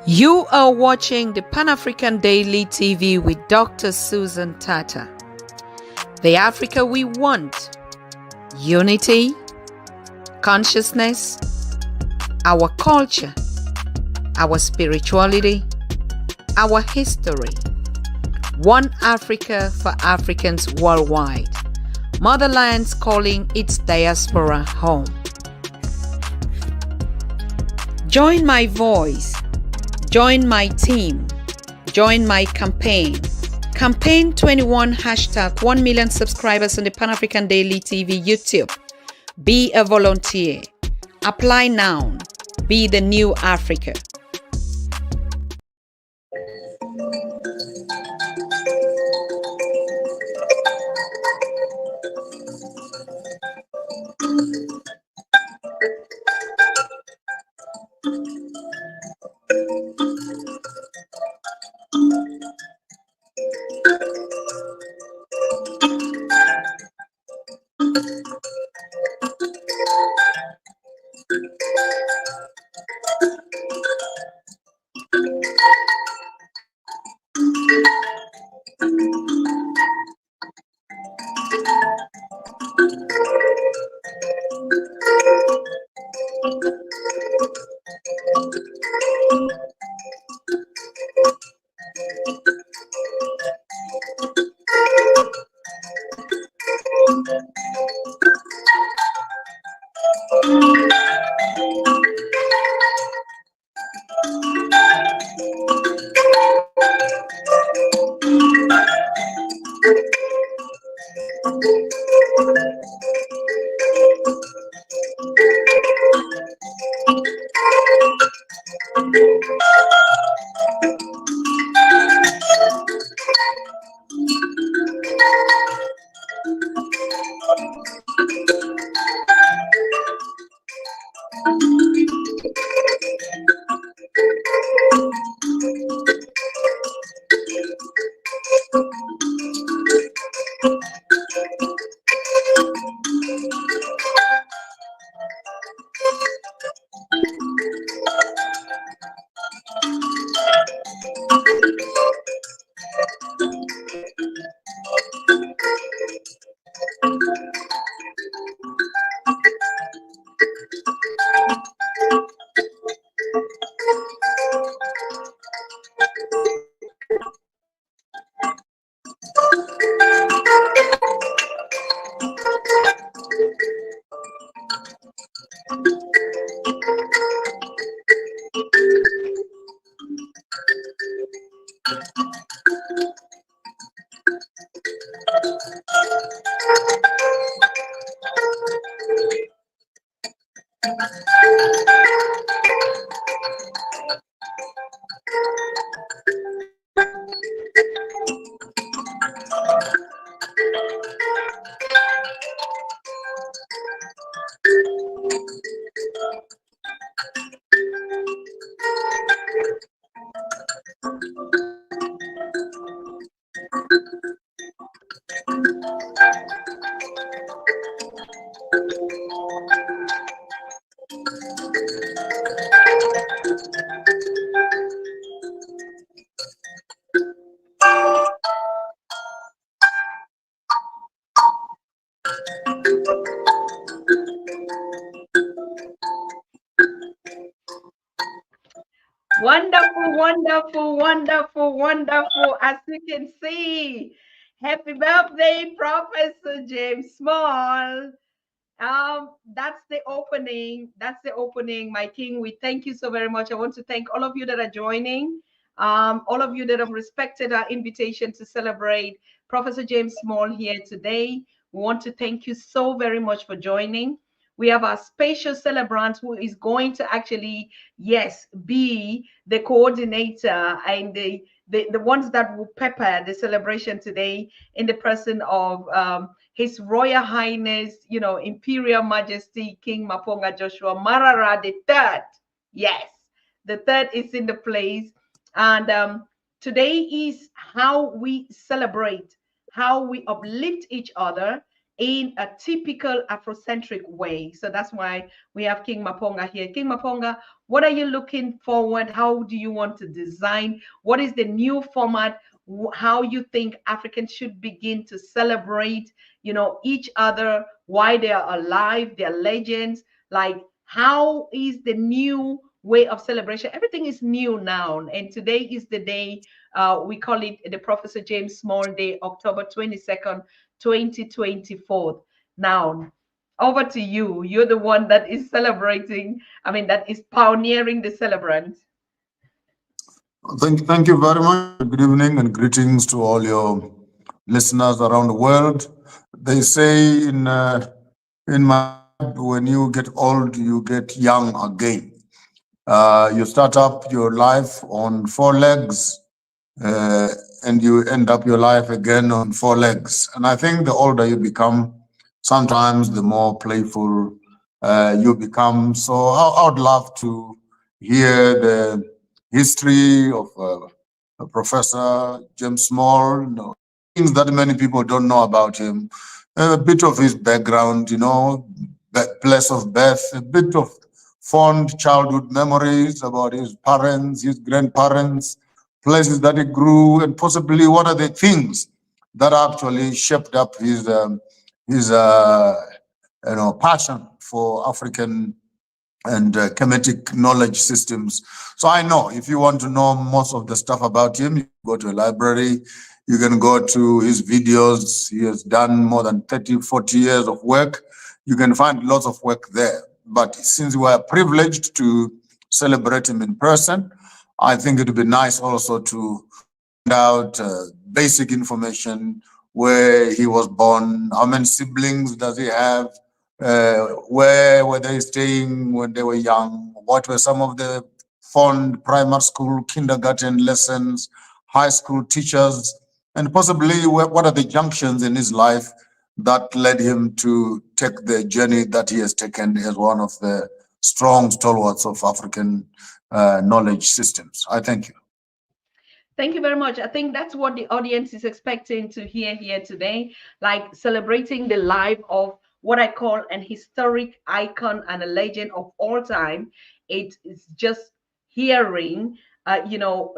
You are watching the Pan-African Daily TV with Dr. Susan Tata. The Africa we want: unity, consciousness, our culture, our spirituality, our history. One Africa for Africans worldwide. Motherlands calling its diaspora home. Join my voice. Join my team. Join my campaign. Campaign 21 hashtag 1 million subscribers on the Pan-African Daily TV YouTube. Be a volunteer. Apply now. Be the new Africa. Wonderful, wonderful, wonderful, wonderful. As you can see, happy birthday, Professor James Small. That's the opening. That's the opening, my king. We thank you so very much. I want to thank all of you that are joining, all of you that have respected our invitation to celebrate Professor James Small here today. We want to thank you so very much for joining. We have our special celebrant who is going to actually, yes, be the coordinator and the ones that will pepper the celebration today in the person of His Royal Highness, Imperial Majesty King Maponga Joshua Marara the Third. Yes, the third is in the place. And today is how we celebrate, how we uplift each other, in a typical Afrocentric way. So that's why we have King Maponga here. King Maponga, what are you looking forward? How do you want to design? What is the new format? How you think Africans should begin to celebrate, each other, why they are alive, their legends, like how is the new way of celebration? Everything is new now, and today is the day, we call it the Professor James Small Day, October 22nd, 2024. Now, over to you. You're the one that is celebrating, that is pioneering the celebrant. Thank you very much. Good evening and greetings to all your listeners around the world. They say in my tribe, when you get old, you get young again. You start up your life on four legs, uh, and you end up your life again on four legs. And I think the older you become, sometimes the more playful you become. So I would love to hear the history of Professor James Small, things that many people don't know about him, a bit of his background, place of birth, a bit of fond childhood memories about his parents, his grandparents, places that he grew, and possibly what are the things that actually shaped up his passion for African and Kemetic knowledge systems. So I know if you want to know most of the stuff about him, you go to a library, you can go to his videos. He has done more than 30, 40 years of work. You can find lots of work there. But since we are privileged to celebrate him in person, I think it would be nice also to find out basic information, where he was born, how many siblings does he have, where were they staying when they were young, what were some of the fond primary school, kindergarten lessons, high school teachers, and possibly what are the junctions in his life that led him to take the journey that he has taken as one of the strong stalwarts of African knowledge systems. I thank you. Thank you very much. I think that's what the audience is expecting to hear here today, like celebrating the life of what I call an historic icon and a legend of all time. It is just hearing,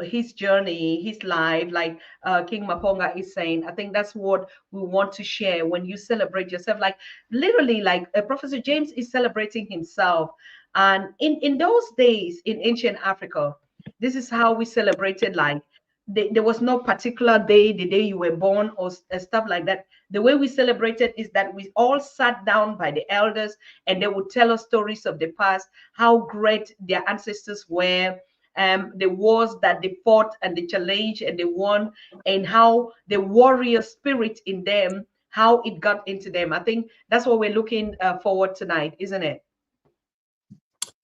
his journey, his life, like King Maponga is saying. I think that's what we want to share when you celebrate yourself. Like literally, like Professor James is celebrating himself. And in those days in ancient Africa, this is how we celebrated, like there was no particular day, the day you were born, or stuff like that. The way we celebrated is that we all sat down by the elders, and they would tell us stories of the past, how great their ancestors were, the wars that they fought and they challenged and they won, and how the warrior spirit in them, how it got into them. I think that's what we're looking forward tonight, isn't it?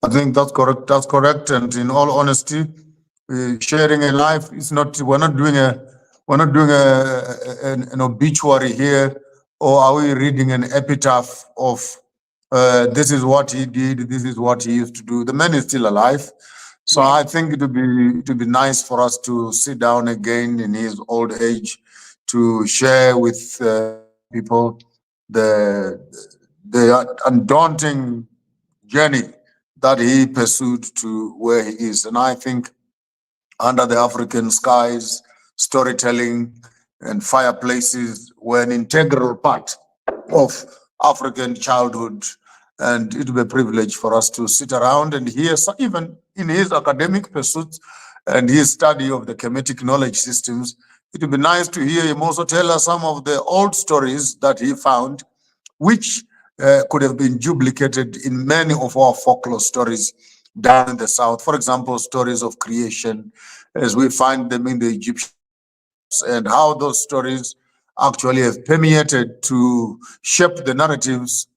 I think that's correct. That's correct. And in all honesty, sharing a life is not. We're not doing an obituary here, or are we reading an epitaph of this is what he did, this is what he used to do. The man is still alive. So Yes. I think it would be nice for us to sit down again in his old age to share with young people the undaunting journey that he pursued to where he is. And I think under the African skies, storytelling and fireplaces were an integral part of African childhood. And it will be a privilege for us to sit around and hear, even in his academic pursuits and his study of the Kemetic knowledge systems, it would be nice to hear him also tell us some of the old stories that he found, which could have been duplicated in many of our folklore stories down in the South. For example, stories of creation, as we find them in the Egyptian myths, and how those stories actually have permeated to shape the narratives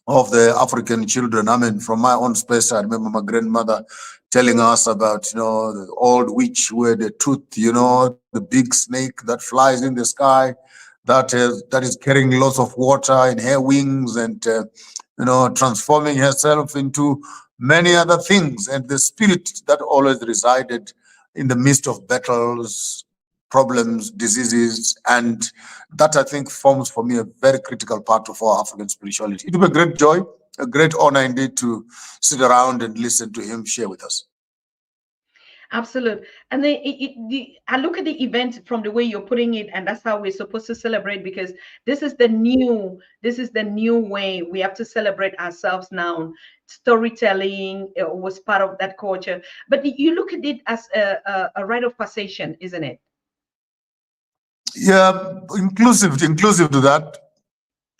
of the African children. I mean, from my own space, I remember my grandmother telling us about, the old witch with the tooth, the big snake that flies in the sky, that is carrying lots of water in her wings, and transforming herself into many other things, and the spirit that always resided in the midst of battles, problems, diseases, and that I think forms for me a very critical part of our African spirituality. It will be a great joy, a great honor indeed to sit around and listen to him share with us. Absolute. And then I look at the event from the way you're putting it, and that's how we're supposed to celebrate, because this is the new way we have to celebrate ourselves now. Storytelling was part of that culture, but you look at it as a rite of passation, isn't it? Yeah, inclusive to that.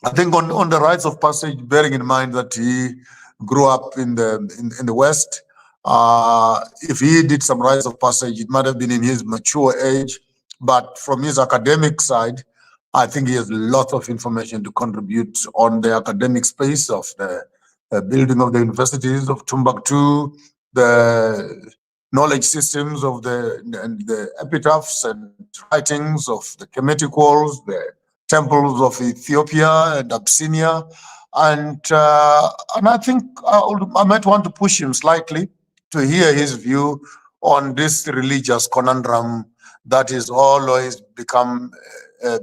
I think on the rites of passage, bearing in mind that he grew up in the West, if he did some rites of passage, it might have been in his mature age. But from his academic side, I think he has lots of information to contribute on the academic space of the building of the universities of Timbuktu, the knowledge systems of the epitaphs and writings of the Kemetic walls, the temples of Ethiopia and Abyssinia, and I think I might want to push him slightly to hear his view on this religious conundrum that has always become a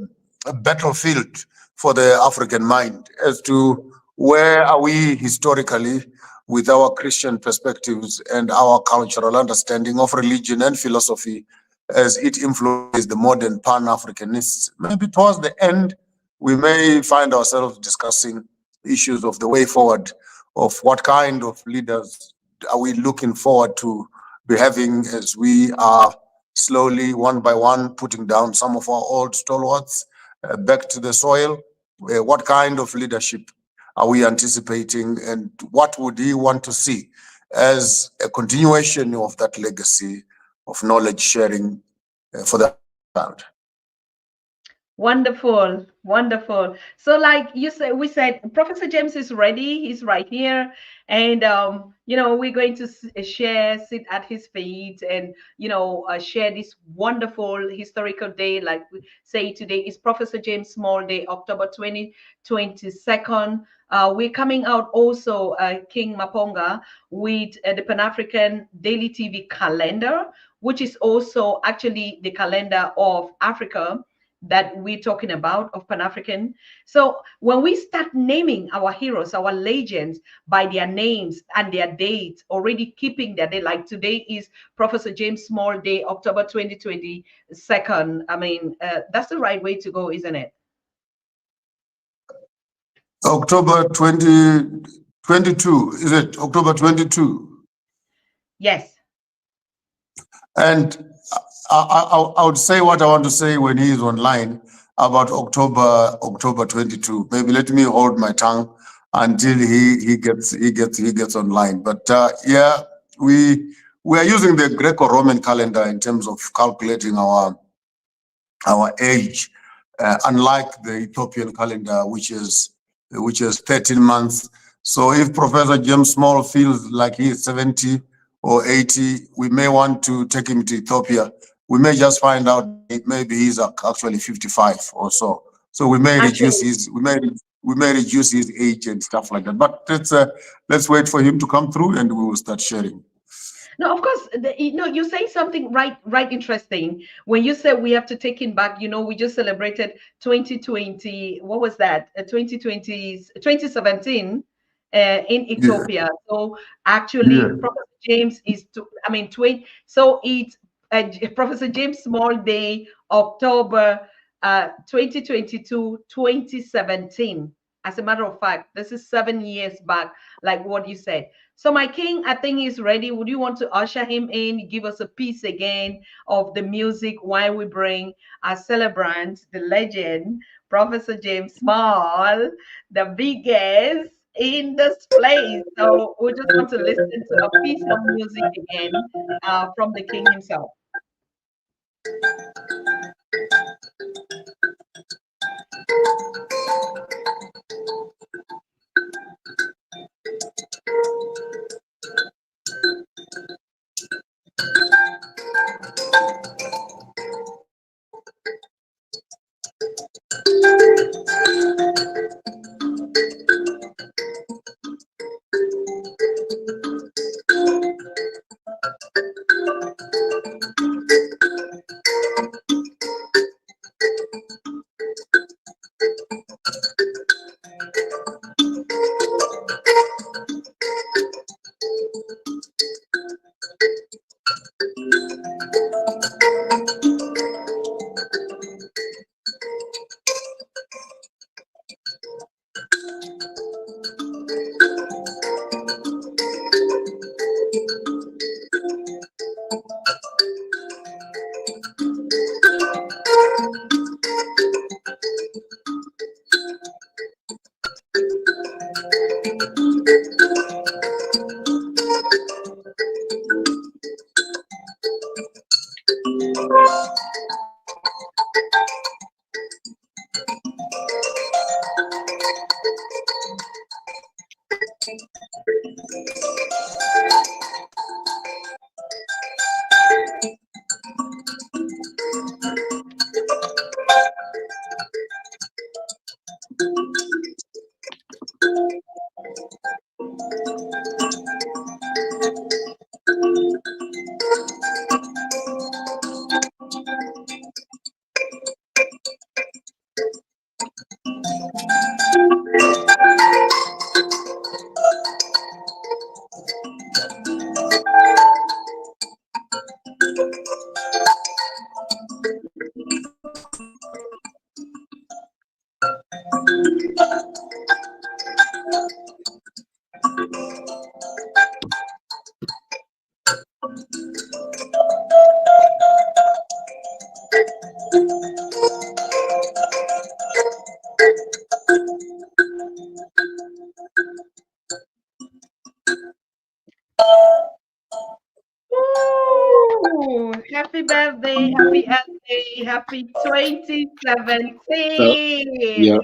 battlefield for the African mind as to where are we historically with our Christian perspectives and our cultural understanding of religion and philosophy as it influences the modern Pan-Africanists. Maybe towards the end, we may find ourselves discussing issues of the way forward, of what kind of leaders are we looking forward to be having as we are slowly, one by one, putting down some of our old stalwarts back to the soil. What kind of leadership are we anticipating, and what would he want to see as a continuation of that legacy of knowledge sharing for the world? Wonderful, wonderful. So, like you said, we said Professor James is ready. He's right here, and we're going to sit at his feet, and share this wonderful historical day. Like we say, today is Professor James Small Day, October 2022. We're coming out also, King Maponga, with the Pan-African Daily TV calendar, which is also actually the calendar of Africa that we're talking about, of Pan-African. So when we start naming our heroes, our legends, by their names and their dates, already keeping their day, like today is Professor James Small Day, October 2022. I mean, that's the right way to go, isn't it? October 2022, is it? October 22? Yes. And I would say what I want to say when he is online about October 22. Maybe let me hold my tongue until he gets online. But yeah, we are using the Greco-Roman calendar in terms of calculating our age, unlike the Ethiopian calendar, which is 13 months. So if Professor James Small feels like he is 70 or 80, we may want to take him to Ethiopia. We may just find out maybe he's actually 55 or so. So we may reduce his age and stuff like that. But let's wait for him to come through, and we will start sharing. No, of course, you say something right interesting when you say we have to take it back. We just celebrated 2020. What was that? 2017 in Ethiopia. Yeah. So actually, yeah. Professor James is, 20. So it's Professor James Small Day, October 2022, 2017. As a matter of fact, this is 7 years back, like what you said. So my king, I think he's ready. Would you want to usher him in, give us a piece again of the music while we bring our celebrant, the legend, Professor James Small, the biggest in this place. So we just want to listen to a piece of music again from the king himself. Woo! Happy birthday, happy birthday, happy 2017. Yep,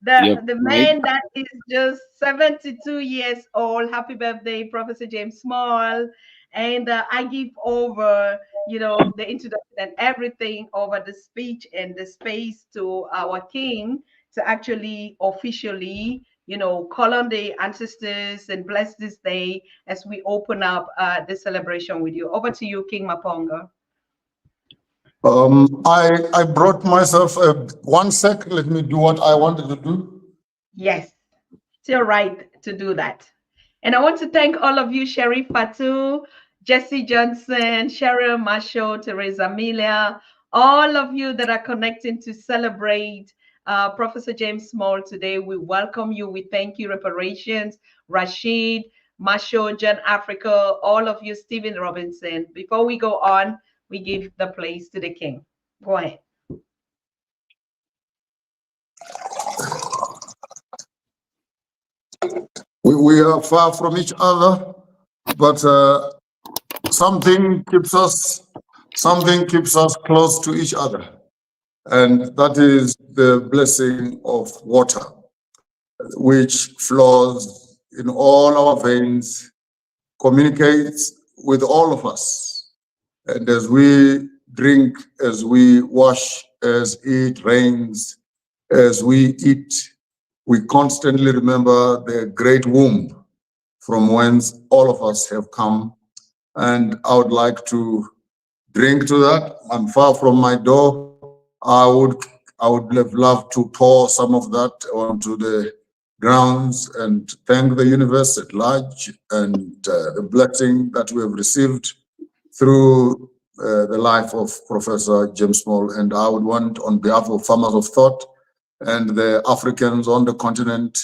yep, The right. man that is just 72 years old. Happy birthday, Professor James Small. And I give over, the introduction and everything over the speech and the space to our king to actually officially, call on the ancestors and bless this day as we open up the celebration with you. Over to you, King Maponga. I brought myself 1 sec. Let me do what I wanted to do. Yes, it's your right to do that. And I want to thank all of you, Sherry Fatu, Jesse Johnson, Cheryl Masho, Teresa Amelia, all of you that are connecting to celebrate Professor James Small today. We welcome you. We thank you, Reparations, Rashid, Masho, John Africa, all of you, Stephen Robinson. Before we go on, we give the place to the king. Go ahead. We are far from each other, but something keeps us close to each other, and that is the blessing of water, which flows in all our veins, communicates with all of us, and as we drink, as we wash, as it rains, as we eat, we constantly remember the great womb from whence all of us have come. And I would like to drink to that. I'm far from my door. I would have loved to pour some of that onto the grounds and thank the universe at large and the blessing that we have received through the life of Professor James Small. And I would want, on behalf of Farmers of Thought and the Africans on the continent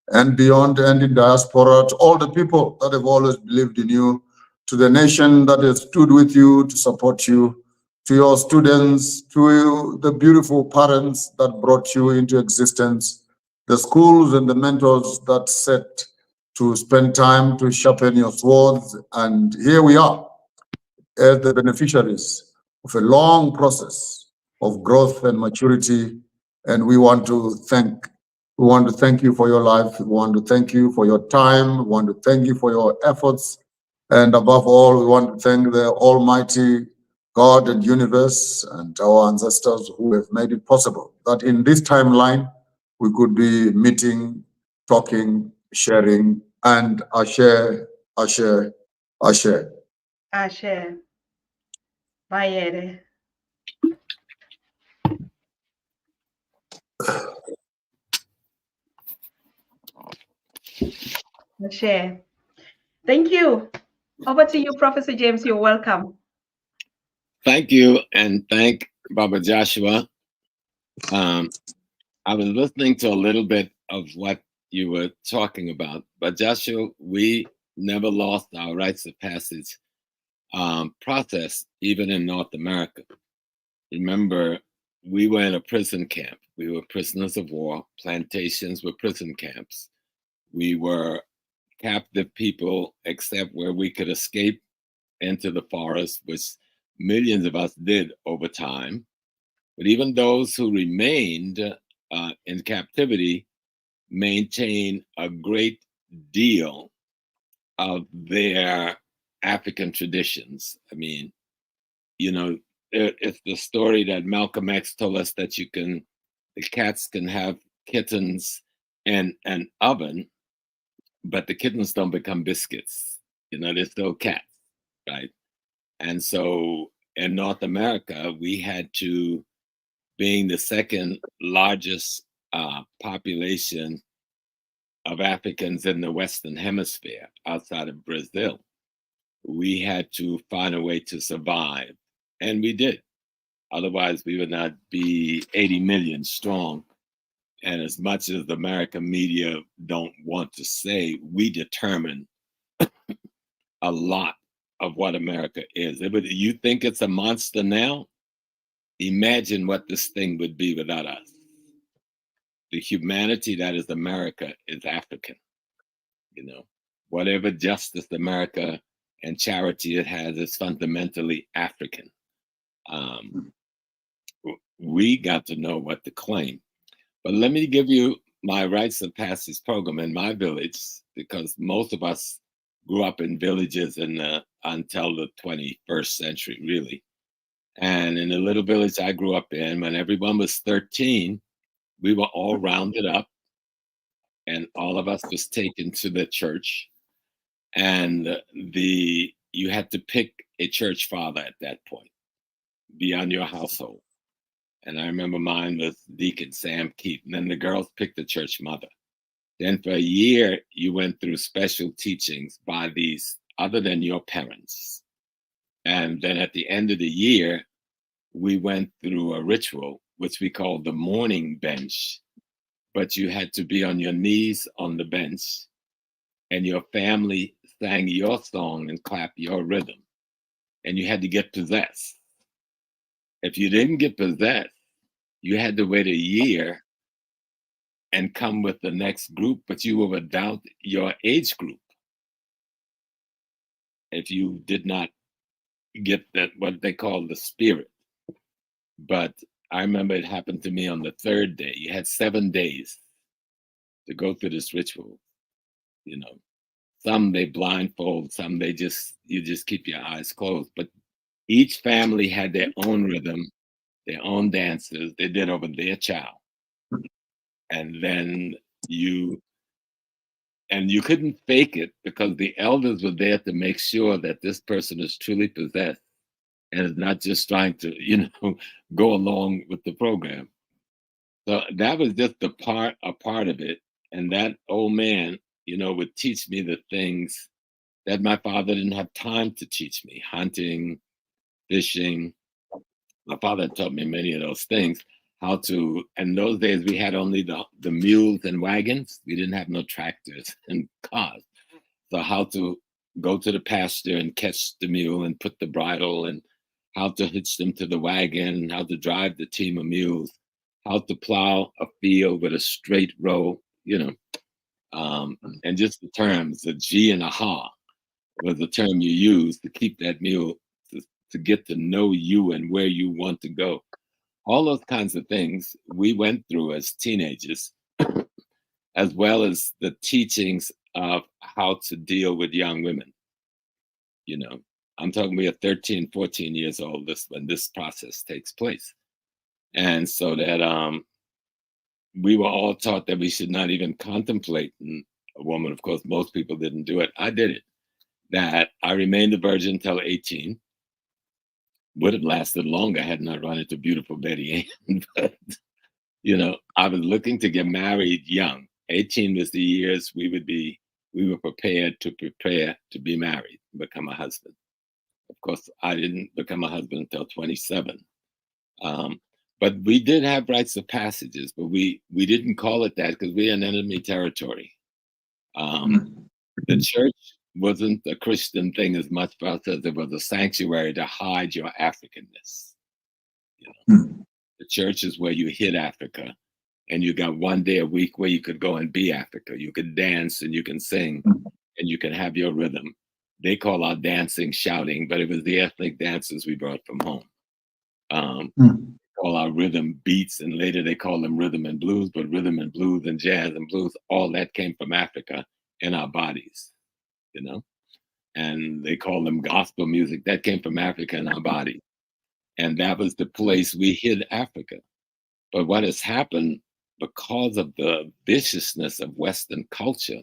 and beyond and in diaspora, to all the people that have always believed in you, to the nation that has stood with you to support you, to your students, to the beautiful parents that brought you into existence, the schools and the mentors that set to spend time to sharpen your swords. And here we are as the beneficiaries of a long process of growth and maturity. And we want to thank you for your life. We want to thank you for your time. We want to thank you for your efforts. And above all, we want to thank the Almighty God and universe and our ancestors who have made it possible that in this timeline, we could be meeting, talking, sharing, and Ashe. Ashe. Bayere. Ashe. Thank you. Over to you, Professor James. You're welcome. Thank you, and thank Baba Joshua. I was listening to a little bit of what you were talking about, but Joshua, we never lost our rites of passage process, even in North America. Remember, we were in a prison camp. We were prisoners of war. Plantations were prison camps. We were captive people, except where we could escape into the forest, which millions of us did over time. But even those who remained in captivity maintained a great deal of their African traditions. I mean, you know, it's the story that Malcolm X told us that the cats can have kittens and an oven, but the kittens don't become biscuits. You know, they're still cats, right? And so in North America, we had to, being the second largest population of Africans in the Western Hemisphere outside of Brazil, we had to find a way to survive. And we did. Otherwise, we would not be 80 million strong. And as much as the American media don't want to say, we determine a lot of what America is. You think it's a monster now? Imagine what this thing would be without us. The humanity that is America is African. You know, whatever justice America and charity it has is fundamentally African. We got to know what to claim. But let me give you my rites of passage program in my village, because most of us grew up in villages until the 21st century, really. And in the little village I grew up in, when everyone was 13, we were all rounded up and all of us was taken to the church. And you had to pick a church father at that point, beyond your household. And I remember mine was Deacon Sam Keith. And then the girls picked the church mother. Then for a year, you went through special teachings by these other than your parents. And then at the end of the year, we went through a ritual, which we called the morning bench. But you had to be on your knees on the bench, and your family sang your song and clapped your rhythm. And you had to get possessed. If you didn't get possessed, you had to wait a year and come with the next group, but you were without your age group. If you did not get that, what they call the spirit. But I remember it happened to me on the third day. You had 7 days to go through this ritual. You know, some they blindfold, some you just keep your eyes closed. But each family had their own rhythm, their own dances. They did over their child. And then you couldn't fake it, because the elders were there to make sure that this person is truly possessed and is not just trying to, go along with the program. So that was just a part of it. And that old man, would teach me the things that my father didn't have time to teach me: hunting, fishing. My father taught me many of those things. In those days, we had only the mules and wagons. We didn't have no tractors and cars. So how to go to the pasture and catch the mule and put the bridle, and how to hitch them to the wagon, how to drive the team of mules, how to plow a field with a straight row, and just the terms, the G and a ha was the term you use to keep that mule to get to know you and where you want to go. All those kinds of things we went through as teenagers, as well as the teachings of how to deal with young women. I'm talking we are 13, 14 years old when this process takes place. And so that we were all taught that we should not even contemplate a woman. Of course, most people didn't do it. I did it. That I remained a virgin until 18. Would have lasted longer had not run into beautiful Betty Ann. But, I was looking to get married young. 18 was the years we were prepared to be married, become a husband. Of course, I didn't become a husband until 27. But we did have rites of passages, but we didn't call it that because we're in enemy territory. The church wasn't a Christian thing as much for us as it was a sanctuary to hide your Africanness. The church is where you hid Africa, and you got one day a week where you could go and be Africa. You could dance and you can sing and you can have your rhythm. They call our dancing shouting, but it was the ethnic dances we brought from home. Call our rhythm beats, and later they call them rhythm and blues, but rhythm and blues and jazz and blues, all that came from Africa in our bodies, you know? And they call them gospel music. That came from Africa in our body. And that was the place we hid Africa. But what has happened because of the viciousness of Western culture,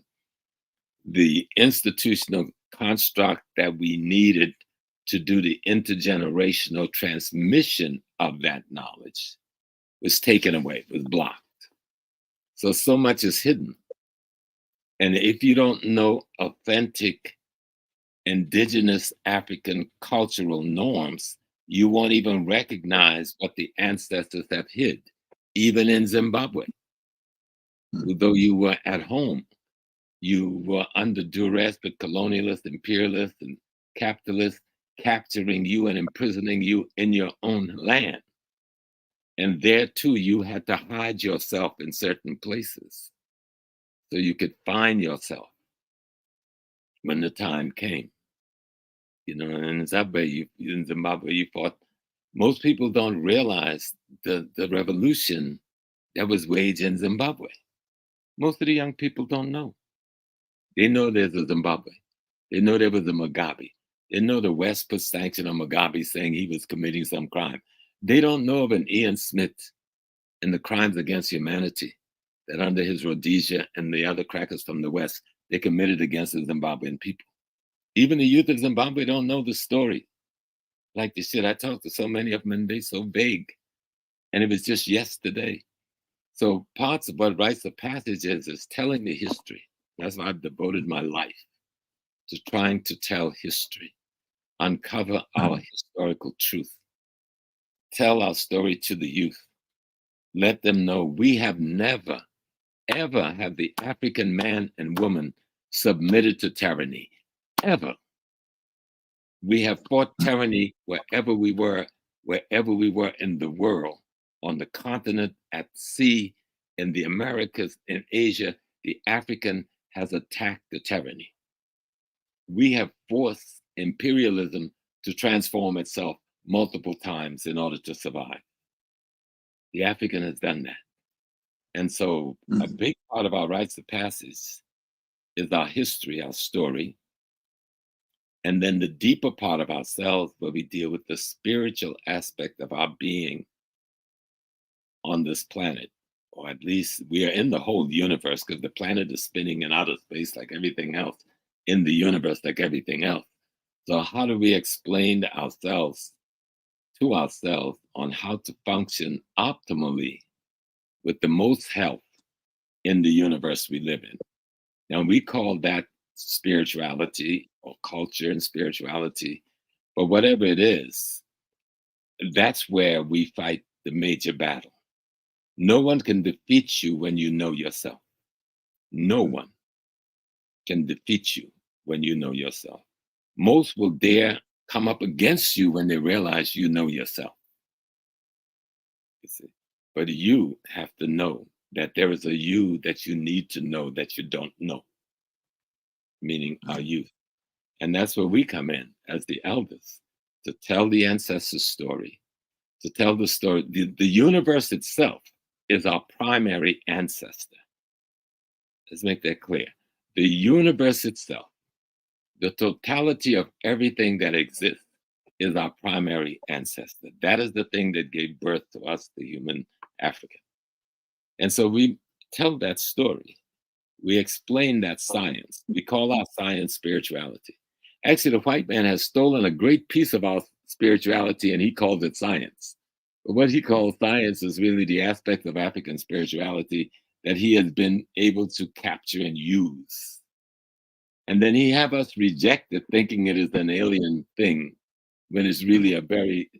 the institutional construct that we needed to do the intergenerational transmission of that knowledge was taken away, was blocked. So much is hidden. And if you don't know authentic indigenous African cultural norms, you won't even recognize what the ancestors have hid, even in Zimbabwe. Although you were at home, you were under duress with colonialists, imperialists, and capitalists capturing you and imprisoning you in your own land. And there too, you had to hide yourself in certain places so you could find yourself when the time came. You know, and in Zimbabwe, you fought. Most people don't realize the revolution that was waged in Zimbabwe. Most of the young people don't know. They know there's a Zimbabwe. They know there was a Mugabe. They know the West put sanction on Mugabe saying he was committing some crime. They don't know of an Ian Smith and the crimes against humanity that under his Rhodesia and the other crackers from the West, they committed against the Zimbabwean people. Even the youth of Zimbabwe don't know the story. Like they should. I talked to so many of them and they're so vague. And it was just yesterday. So parts of what Rites of Passage is telling the history. That's why I've devoted my life to trying to tell history, uncover our historical truth, tell our story to the youth, let them know we have never, ever have the African man and woman submitted to tyranny, ever. We have fought tyranny wherever we were in the world, on the continent, at sea, in the Americas, in Asia. The African has attacked the tyranny. We have forced imperialism to transform itself multiple times in order to survive. The African has done that. And so a big part of our rites of passage is our history, our story. And then the deeper part of ourselves, where we deal with the spiritual aspect of our being on this planet, or at least we are in the whole universe, because the planet is spinning in outer space like everything else, in the universe like everything else. So how do we explain to ourselves on how to function optimally with the most health in the universe we live in? Now, we call that spirituality or culture and spirituality, but whatever it is, that's where we fight the major battle. No one can defeat you when you know yourself. No one can defeat you when you know yourself. Most will dare come up against you when they realize you know yourself. You see? But you have to know that there is a you that you need to know that you don't know, meaning our youth. And that's where we come in as the elders, to tell the ancestors' story, to tell the story. The universe itself is our primary ancestor. Let's make that clear. The universe itself, the totality of everything that exists, is our primary ancestor. That is the thing that gave birth to us, the human African. And so we tell that story. We explain that science. We call our science spirituality. Actually, the white man has stolen a great piece of our spirituality and he calls it science. But what he calls science is really the aspect of African spirituality that he has been able to capture and use. And then he have us reject it, thinking it is an alien thing, when it's really a very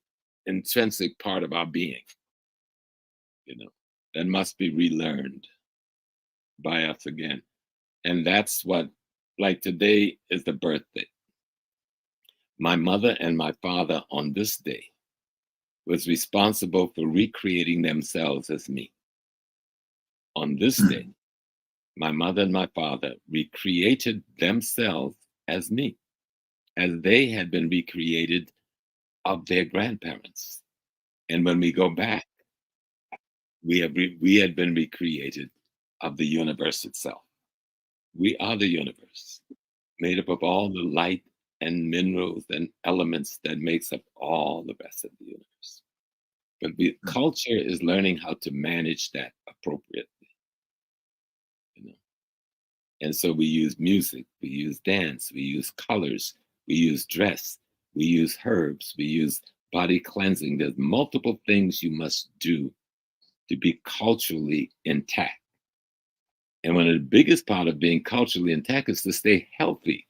intrinsic part of our being, you know, that must be relearned by us again. And that's what, like today is the birthday. My mother and my father on this day was responsible for recreating themselves as me. On this day, my mother and my father recreated themselves as me. as they had been recreated of their grandparents. And when we go back, we had been recreated of the universe itself. We are the universe, made up of all the light and minerals and elements that makes up all the rest of the universe. But culture is learning how to manage that appropriately. You know? And so we use music, we use dance, we use colors, we use dress, we use herbs, we use body cleansing. There's multiple things you must do to be culturally intact. And one of the biggest part of being culturally intact is to stay healthy,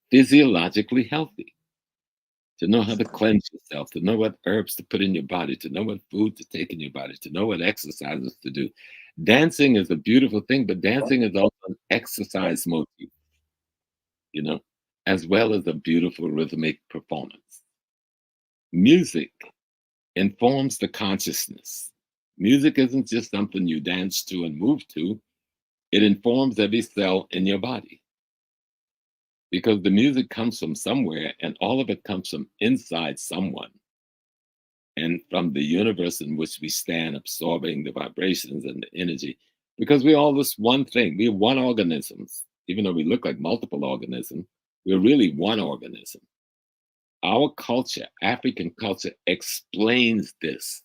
physiologically healthy, to know how to cleanse yourself, to know what herbs to put in your body, to know what food to take in your body, to know what exercises to do. Dancing is a beautiful thing, but dancing is also an exercise motif, you know, as well as a beautiful rhythmic performance. Music informs the consciousness. Music isn't just something you dance to and move to. It informs every cell in your body. Because the music comes from somewhere, and all of it comes from inside someone. And from the universe in which we stand, absorbing the vibrations and the energy. Because we're all this one thing. We're one organism. Even though we look like multiple organisms, we're really one organism. Our culture, African culture, explains this.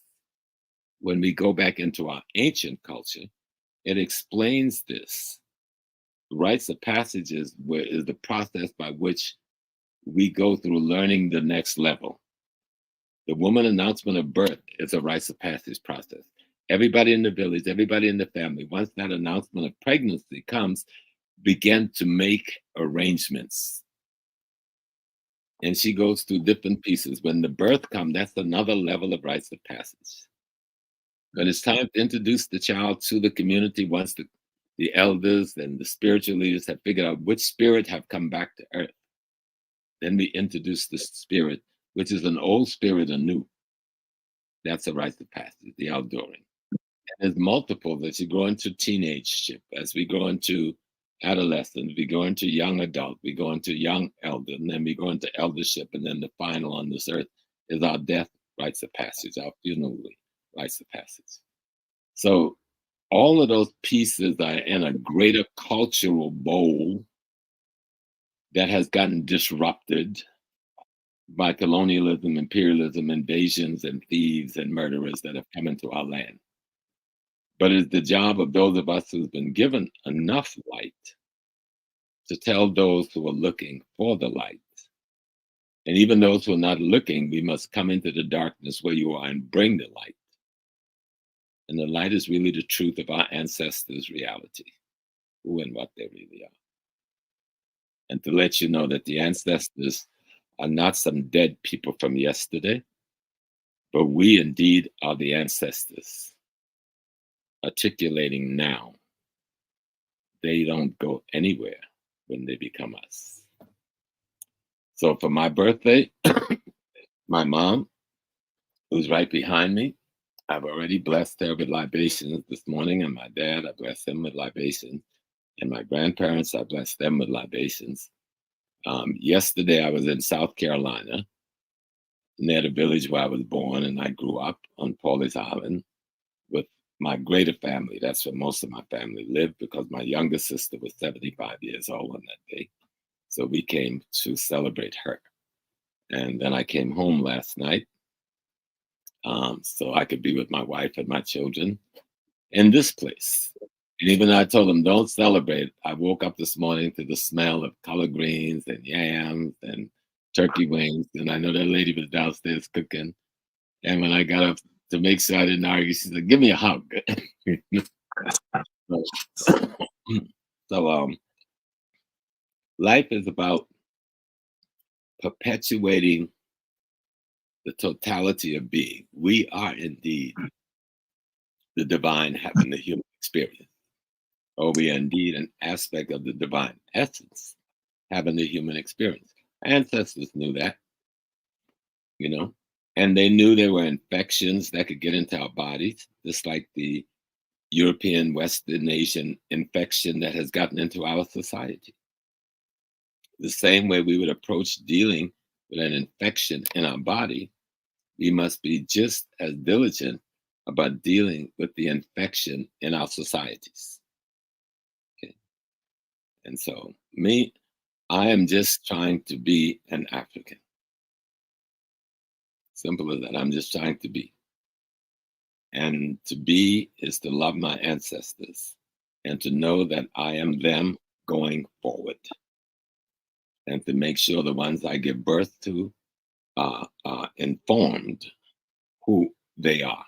When we go back into our ancient culture, it explains this. Rites of passage is the process by which we go through learning the next level. The woman announcement of birth is a rites of passage process. Everybody in the village, everybody in the family, once that announcement of pregnancy comes, begin to make arrangements. And she goes through different pieces. When the birth comes, that's another level of rites of passage. When it's time to introduce the child to the community, once the elders and the spiritual leaders have figured out which spirit have come back to earth, then we introduce the spirit, which is an old spirit anew. That's a rite of passage, the outdooring. And there's multiple as you go into teenageship, as we go into adolescence, we go into young adult, we go into young elder, and then we go into eldership, and then the final on this earth is our death rites of passage, our funeral rites of passage. So all of those pieces are in a greater cultural bowl that has gotten disrupted by colonialism, imperialism, invasions, and thieves and murderers that have come into our land. But it's the job of those of us who've been given enough light to tell those who are looking for the light. And even those who are not looking, we must come into the darkness where you are and bring the light. And the light is really the truth of our ancestors' reality, who and what they really are. And to let you know that the ancestors are not some dead people from yesterday, but we indeed are the ancestors, articulating now. They don't go anywhere when they become us. So for my birthday, my mom, who's right behind me, I've already blessed her with libations this morning, and my dad, I blessed him with libations, and my grandparents, I blessed them with libations. Yesterday, I was in South Carolina, near the village where I was born, and I grew up on Pawleys Island with my greater family. That's where most of my family lived, because my younger sister was 75 years old on that day. So we came to celebrate her. And then I came home last night, so I could be with my wife and my children in this place. And even though I told them, don't celebrate, I woke up this morning to the smell of collard greens and yams and turkey wings. And I know that lady was downstairs cooking. And when I got up to make sure I didn't argue, she said, give me a hug. So life is about perpetuating the totality of being. We are indeed the divine having the human experience. Or we are indeed an aspect of the divine essence having the human experience. Ancestors knew that, you know, and they knew there were infections that could get into our bodies, just like the European Western Asian infection that has gotten into our society. the same way we would approach dealing with an infection in our body, we must be just as diligent about dealing with the infection in our societies. Okay. And so, I am just trying to be an African. Simple as that. I'm just trying to be. And to be is to love my ancestors and to know that I am them going forward. And to make sure the ones I give birth to are informed who they are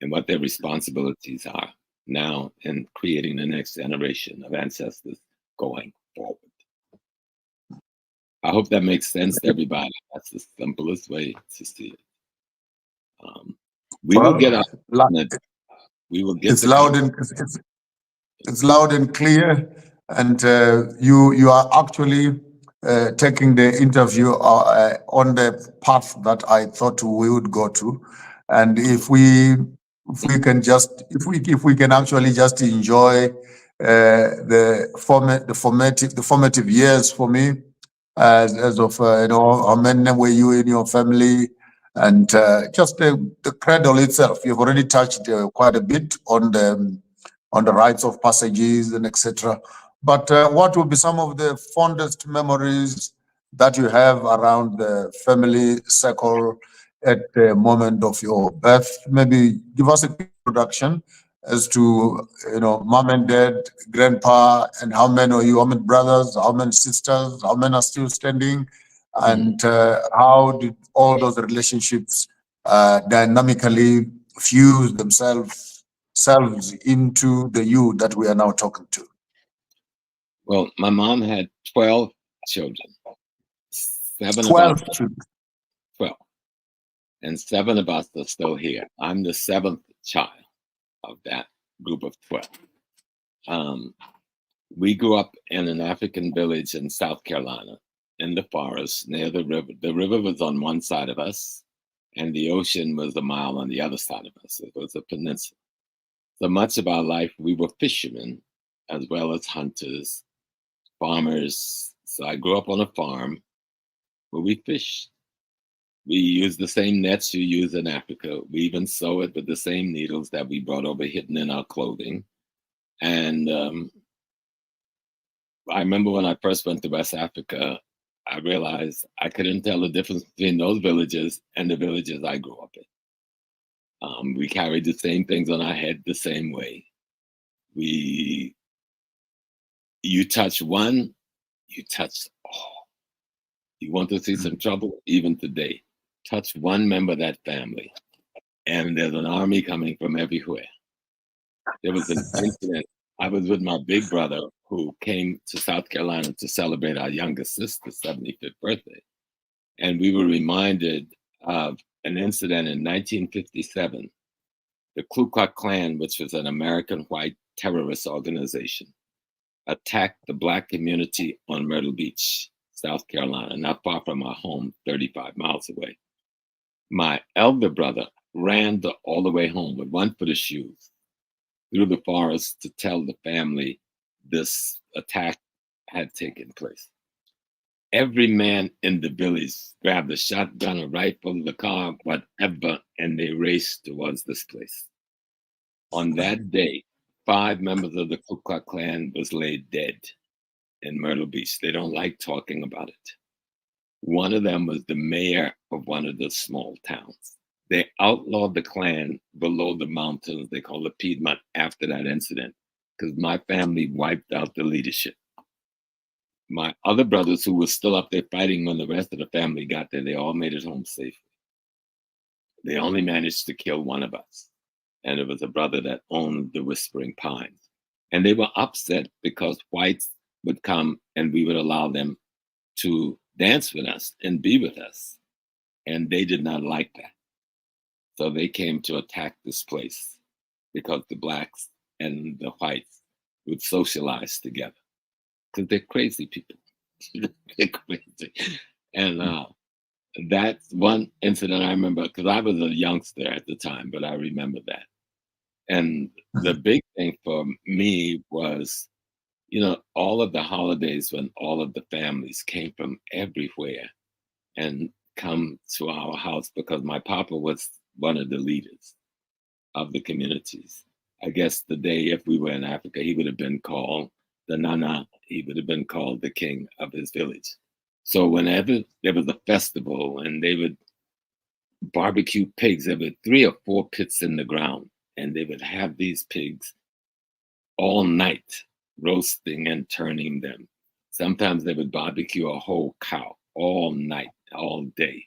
and what their responsibilities are now in creating the next generation of ancestors going forward. I hope that makes sense to everybody. That's the simplest way to see it. We will get our, we will get it's loud and it's loud and clear, and you are actually taking the interview on the path that I thought we would go to, and if we can actually just enjoy the formative years for me, as of how many were you in your family, and just the cradle itself. You've already touched quite a bit on the rites of passages and etc. But what will be some of the fondest memories that you have around the family circle at the moment of your birth? Maybe give us a quick introduction as to mom and dad, grandpa, and how many are you? How many brothers? How many sisters? How many are still standing? And how did all those relationships dynamically fuse themselves into the you that we are now talking to? Well, my mom had 12 children. 12 children. 12. And 7 of us are still here. I'm the 7th child of that group of 12. We grew up in an African village in South Carolina, in the forest near the river. The river was on one side of us, and the ocean was a mile on the other side of us. It was a peninsula. So much of our life, we were fishermen as well as hunters, farmers. So I grew up on a farm where we fished. We used the same nets you use in Africa. We even sew it with the same needles that we brought over hidden in our clothing. And I remember when I first went to West Africa, I realized I couldn't tell the difference between those villages and the villages I grew up in. We carried the same things on our head the same way. You touch one, you touch all. You want to see some trouble? Even today, touch one member of that family, and there's an army coming from everywhere. There was an incident. I was with my big brother who came to South Carolina to celebrate our youngest sister's 75th birthday. And we were reminded of an incident in 1957. The Ku Klux Klan, which was an American white terrorist organization, attacked the Black community on Myrtle Beach, South Carolina, not far from our home, 35 miles away. My elder brother ran all the way home with one foot of shoes through the forest to tell the family this attack had taken place. Every man in the village grabbed a shotgun, a rifle, the car, whatever, and they raced towards this place. On that day, 5 members of the Ku Klux Klan was laid dead in Myrtle Beach. They don't like talking about it. One of them was the mayor of one of the small towns. They outlawed the Klan below the mountains, they call it Piedmont, after that incident, because my family wiped out the leadership. My other brothers who were still up there fighting when the rest of the family got there, they all made it home safely. They only managed to kill one of us. And it was a brother that owned the Whispering Pines. And they were upset because whites would come and we would allow them to dance with us and be with us. And they did not like that. So they came to attack this place because the Blacks and the whites would socialize together. Because they're crazy people. They're crazy. And that's one incident I remember, because I was a youngster at the time, but I remember that. And the big thing for me was, you know, all of the holidays when all of the families came from everywhere and come to our house, because my papa was one of the leaders of the communities. I guess the day if we were in Africa, he would have been called the Nana, he would have been called the king of his village. So whenever there was a festival and they would barbecue pigs, there were 3 or 4 pits in the ground, and they would have these pigs all night, roasting and turning them. Sometimes they would barbecue a whole cow all night, all day.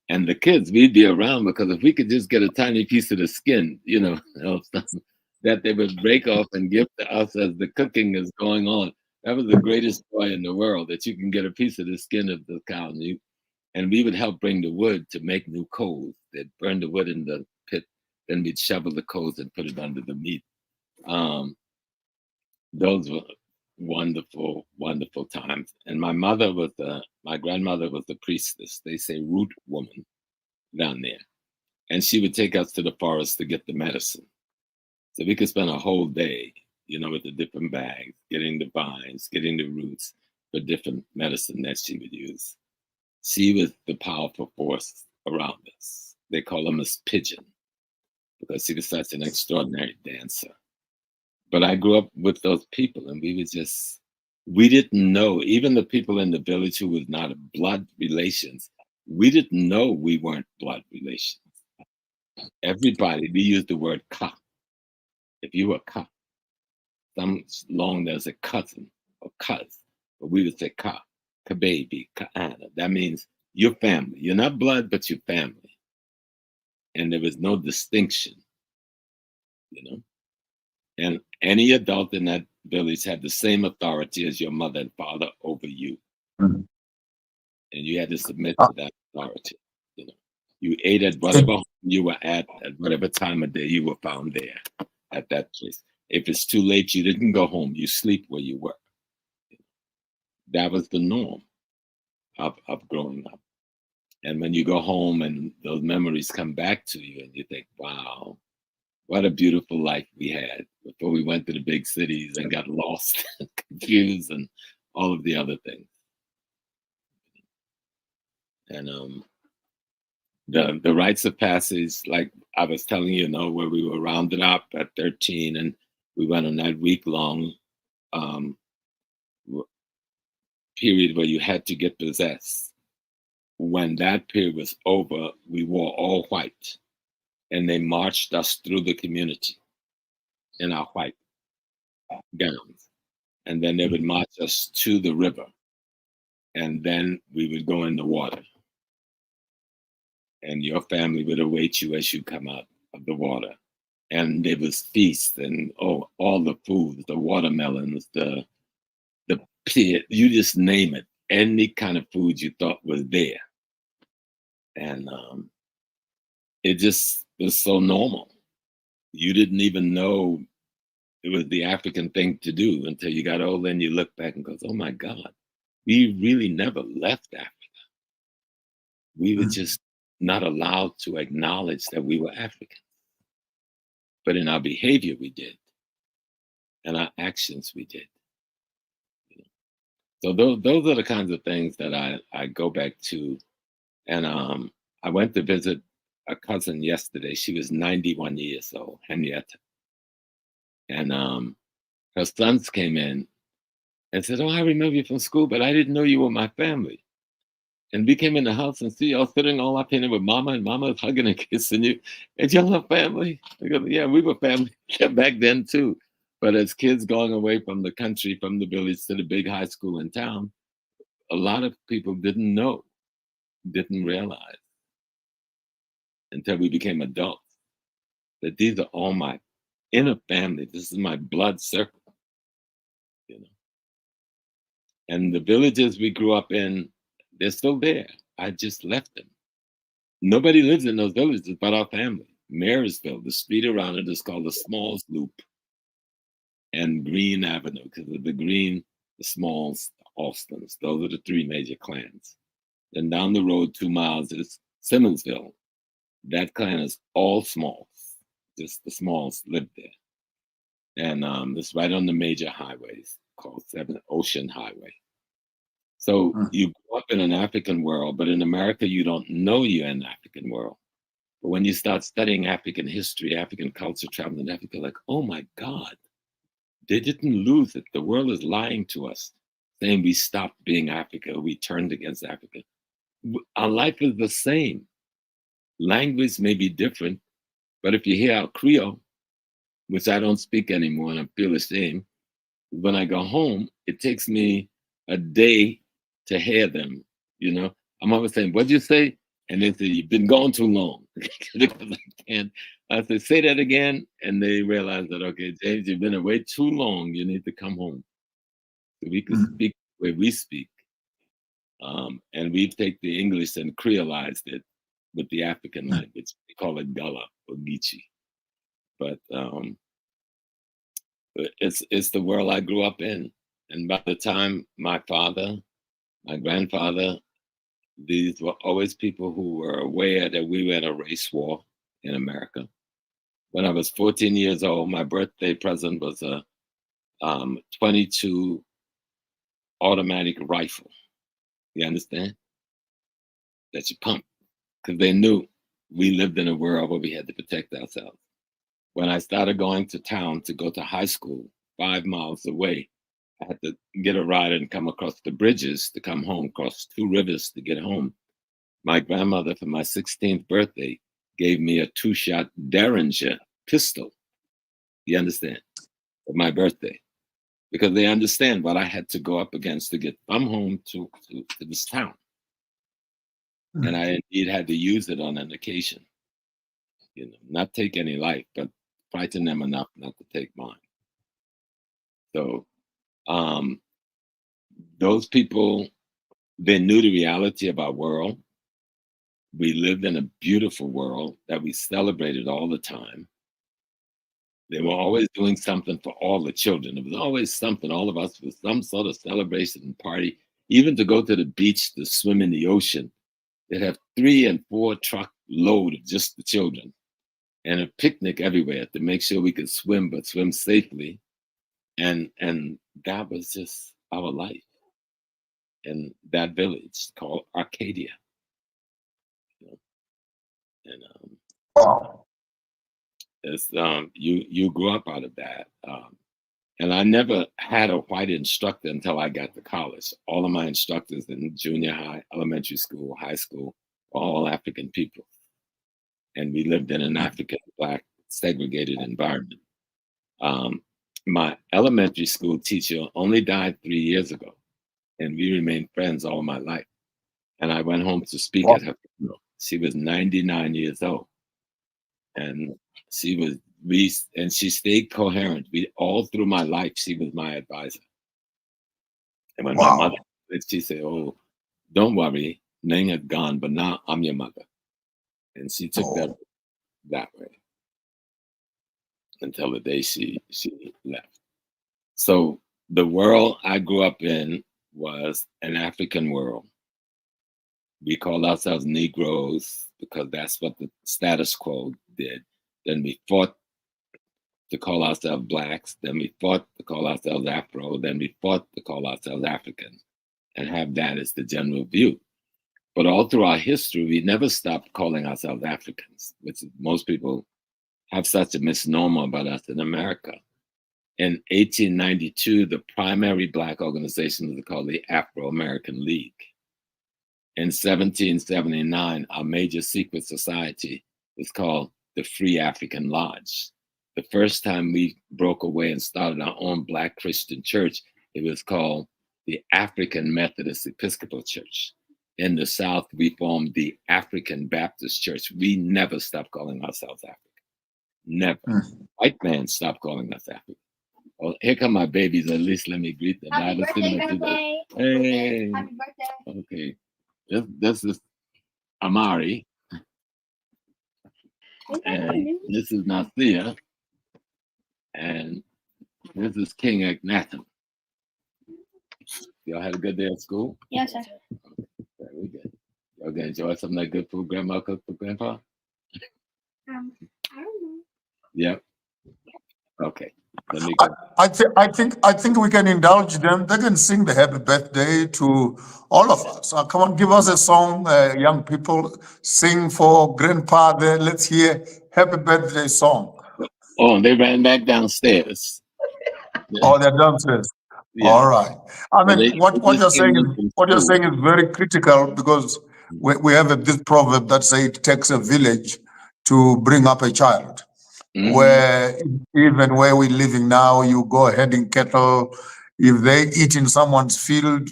And the kids, we'd be around, because if we could just get a tiny piece of the skin, you know, that they would break off and give to us as the cooking is going on. That was the greatest joy in the world, that you can get a piece of the skin of the cow. And we would help bring the wood to make new coals. They'd burn the wood in the pit, then we'd shovel the coals and put it under the meat. Those were wonderful, wonderful times. And my grandmother was the priestess. They say root woman down there. And she would take us to the forest to get the medicine. So we could spend a whole day, you know, with the different bags, getting the vines, getting the roots for different medicine that she would use. She was the powerful force around us. They call her Miss Pigeon, because she was such an extraordinary dancer. But I grew up with those people, and we didn't know, even the people in the village who was not blood relations, we didn't know we weren't blood relations. Everybody, we used the word ka. If you were ka, some long there's a cousin or cuz, but we would say ka baby, ka ana. That means your family. You're not blood, but your family. And there was no distinction, you know. And any adult in that village had the same authority as your mother and father over you. Mhm. And you had to submit to that authority. You know, you ate at whatever home you were at whatever time of day you were found there at that place. If it's too late, you didn't go home. You sleep where you were. That was the norm of growing up. And when you go home and those memories come back to you, and you think, wow, what a beautiful life we had before we went to the big cities and got lost and confused and all of the other things. And the rites of passage, like I was telling you, where we were rounded up at 13 and we went on that week-long period where you had to get possessed. When that period was over, we wore all white, and they marched us through the community in our white gowns. And then they would march us to the river, and then we would go in the water. And your family would await you as you come out of the water. And there was feast and all the foods, the watermelons, the pit, you just name it. Any kind of food you thought was there. And it just was so normal. You didn't even know it was the African thing to do until you got older and you look back and goes, oh my God, we really never left Africa. We were just not allowed to acknowledge that we were African. But in our behavior, we did. And our actions, we did. So those are the kinds of things that I go back to. And I went to visit a cousin yesterday. She was 91 years old, Henrietta. And her sons came in and said, oh, I remember you from school, but I didn't know you were my family. And we came in the house and see y'all sitting all up in with mama, and mama was hugging and kissing you. And y'all are family? I go, yeah, we were family back then too. But as kids going away from the country, from the village to the big high school in town, a lot of people didn't know, didn't realize until we became adults that these are all my inner family. This is my blood circle, And the villages we grew up in, they're still there. I just left them. Nobody lives in those villages but our family. Marysville, the street around it is called the Smalls Loop, and Green Avenue, because of the Green, the Smalls, the Alstons. Those are the 3 major clans. Then down the road 2 miles is Simmonsville. That clan is all Smalls. Just the Smalls live there. And it's right on the major highways. called Seven Ocean Highway. So you grew up in an African world, but in America, you don't know you're in an African world. But when you start studying African history, African culture, travel in Africa, like, oh my God, they didn't lose it. The world is lying to us, saying we stopped being Africa, we turned against Africa. Our life is the same. Language may be different, but if you hear our Creole, which I don't speak anymore and I feel ashamed, when I go home, it takes me a day to hear them. You know, I'm always saying, what'd you say? And they say, you've been gone too long. Because I can't. I say that again. And they realize that, okay, James, you've been away too long. You need to come home. So we can speak the way we speak. And we take the English and creolized it with the African language. We call it Gullah or Geechee. But it's the world I grew up in. And by the time my father, my grandfather, these were always people who were aware that we were in a race war in America. When I was 14 years old, my birthday present was a 22 automatic rifle. You understand? That you pump. Because they knew we lived in a world where we had to protect ourselves. When I started going to town to go to high school, 5 miles away, I had to get a ride and come across the bridges to come home, cross 2 rivers to get home. My grandmother, for my 16th birthday, gave me a 2-shot Derringer pistol. You understand? For my birthday. Because they understand what I had to go up against to get from home to this town. And I indeed had to use it on an occasion. You know, not take any life, but frighten them enough not to take mine. So those people, they knew the reality of our world. We lived in a beautiful world that we celebrated all the time. They were always doing something for all the children. It was always something, all of us, with some sort of celebration and party. Even to go to the beach to swim in the ocean, they'd have 3 and 4 truck load of just the children. And a picnic everywhere to make sure we could swim, but swim safely. And that was just our life in that village called Arcadia. And it's you grew up out of that. And I never had a white instructor until I got to college. All of my instructors in junior high, elementary school, high school, were all African people. And we lived in an African Black segregated environment. My elementary school teacher only died 3 years ago, and we remained friends all my life. And I went home to speak at her funeral. She was 99 years old, and she stayed coherent. All through my life, she was my advisor. And when my mother, she said, "Oh, don't worry, Ning had gone, but now I'm your mother," and she took that way until the day she left. So the world I grew up in was an African world. We called ourselves Negroes because that's what the status quo did. Then we fought to call ourselves Blacks. Then we fought to call ourselves Afro. Then we fought to call ourselves African and have that as the general view. But all through our history, we never stopped calling ourselves Africans, which most people have such a misnomer about us in America. In 1892, the primary Black organization was called the Afro-American League. In 1779, our major secret society was called the Free African Lodge. The first time we broke away and started our own Black Christian church, it was called the African Methodist Episcopal Church. In the South, we formed the African Baptist Church. We never stopped calling ourselves African. Never. White man stopped calling us African. Well, here come my babies. At least let me greet them. Happy birthday, birthday. Hey. Happy birthday. Okay. This is Amari. And this is Nathia. And this is King Ignatius. Y'all had a good day at school? Yes, sir. Very good. Y'all gonna enjoy some of that good food Grandma cooked for Grandpa? I don't know. Yep. Okay. Let me go. I think we can indulge them. They can sing the happy birthday to all of us. Come on, give us a song, young people. Sing for grandpa there. Let's hear happy birthday song. Oh, they ran back downstairs. Yeah. Oh, they're downstairs. Yeah. All right. I Well, mean, what just you're came saying in is from what you're school. saying is very critical because we have this proverb that says it takes a village to bring up a child. Mhm. Where even where we're living now, you go herding cattle. If they eat in someone's field,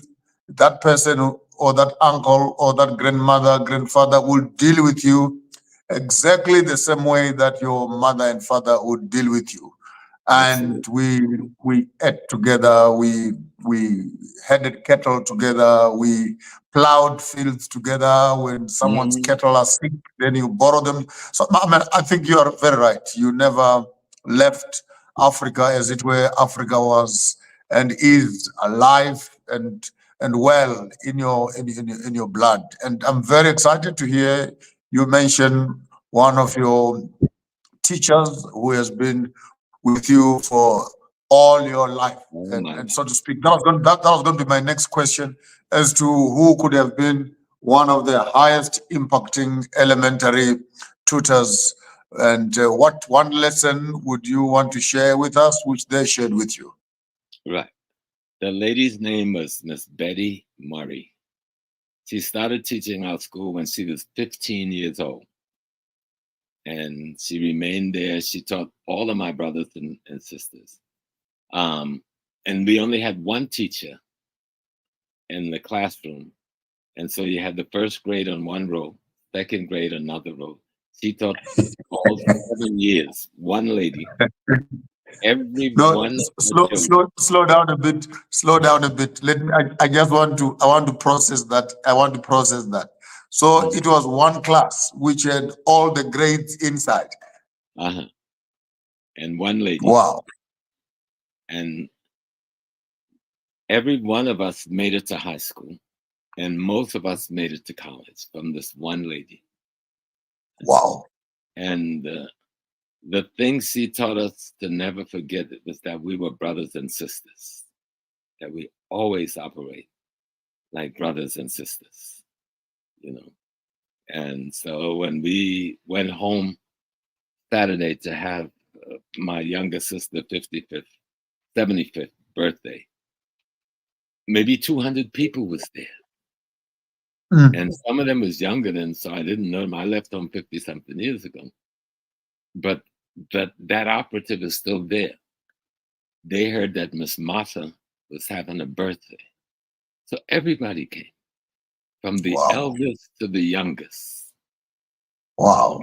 that person or that uncle or that grandmother, grandfather will deal with you exactly the same way that your mother and father would deal with you. And we ate together, we herded cattle together, we plowed fields together. When someone's Mhm. cattle are sick, then you borrow them. So I mean, I think you are very right. You never left Africa, as it were. Africa was and is alive and well in your blood. And I'm very excited to hear you mention one of your teachers who has been with you for all your life, Oh, my and so to speak. That was going to be my next question as to who could have been one of the highest impacting elementary tutors, and what one lesson would you want to share with us, which they shared with you? Right. The lady's name was Miss Betty Murray. She started teaching our school when she was 15 years old. And she remained there. She taught all of my brothers and sisters. And we only had one teacher in the classroom. And so you had the first grade on one row, second grade another row. She taught all 7 years, one lady. Every No, one of the children. slow down a bit. Slow down a bit. Let me. I just want to. I want to process that. I want to process that. So it was one class which had all the grades inside. Uh-huh. And one lady. Wow. And every one of us made it to high school. And most of us made it to college from this one lady. Wow. And the thing she taught us to never forget it was that we were brothers and sisters, that we always operate like brothers and sisters, you know. And so when we went home Saturday to have my younger sister 55th, 75th birthday, maybe 200 people was there. And some of them was younger than, so I didn't know them. I left home 50 something years ago. But that operative is still there. They heard that Miss Martha was having a birthday. So everybody came, from the eldest to the youngest. Wow.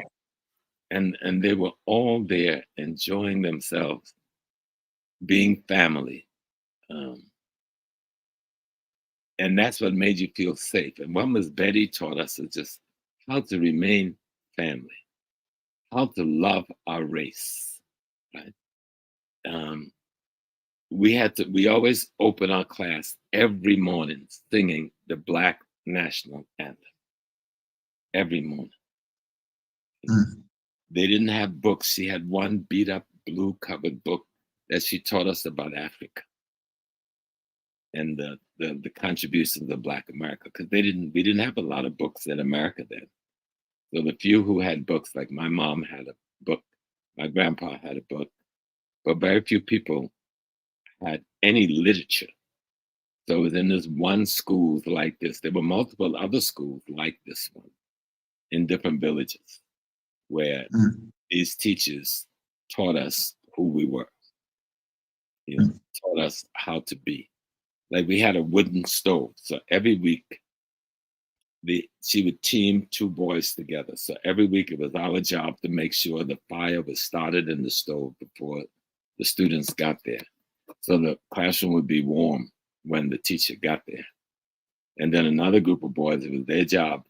And they were all there enjoying themselves, being family. And that's what made you feel safe. And what Miss Betty taught us is just how to remain family, how to love our race, right? We always open our class every morning singing the Black National Anthem. Every morning. They didn't have books. She had one beat up blue covered book that she taught us about Africa and the contributions of Black America, because we didn't have a lot of books in America then. So the few who had books, like my mom had a book, my grandpa had a book, but very few people had any literature. So within this one school like this, there were multiple other schools like this one in different villages where these teachers taught us who we were, taught us how to be. Like we had a wooden stove. So every week, she would team two boys together. So every week it was our job to make sure the fire was started in the stove before the students got there. So the classroom would be warm when the teacher got there. And then another group of boys, it was their job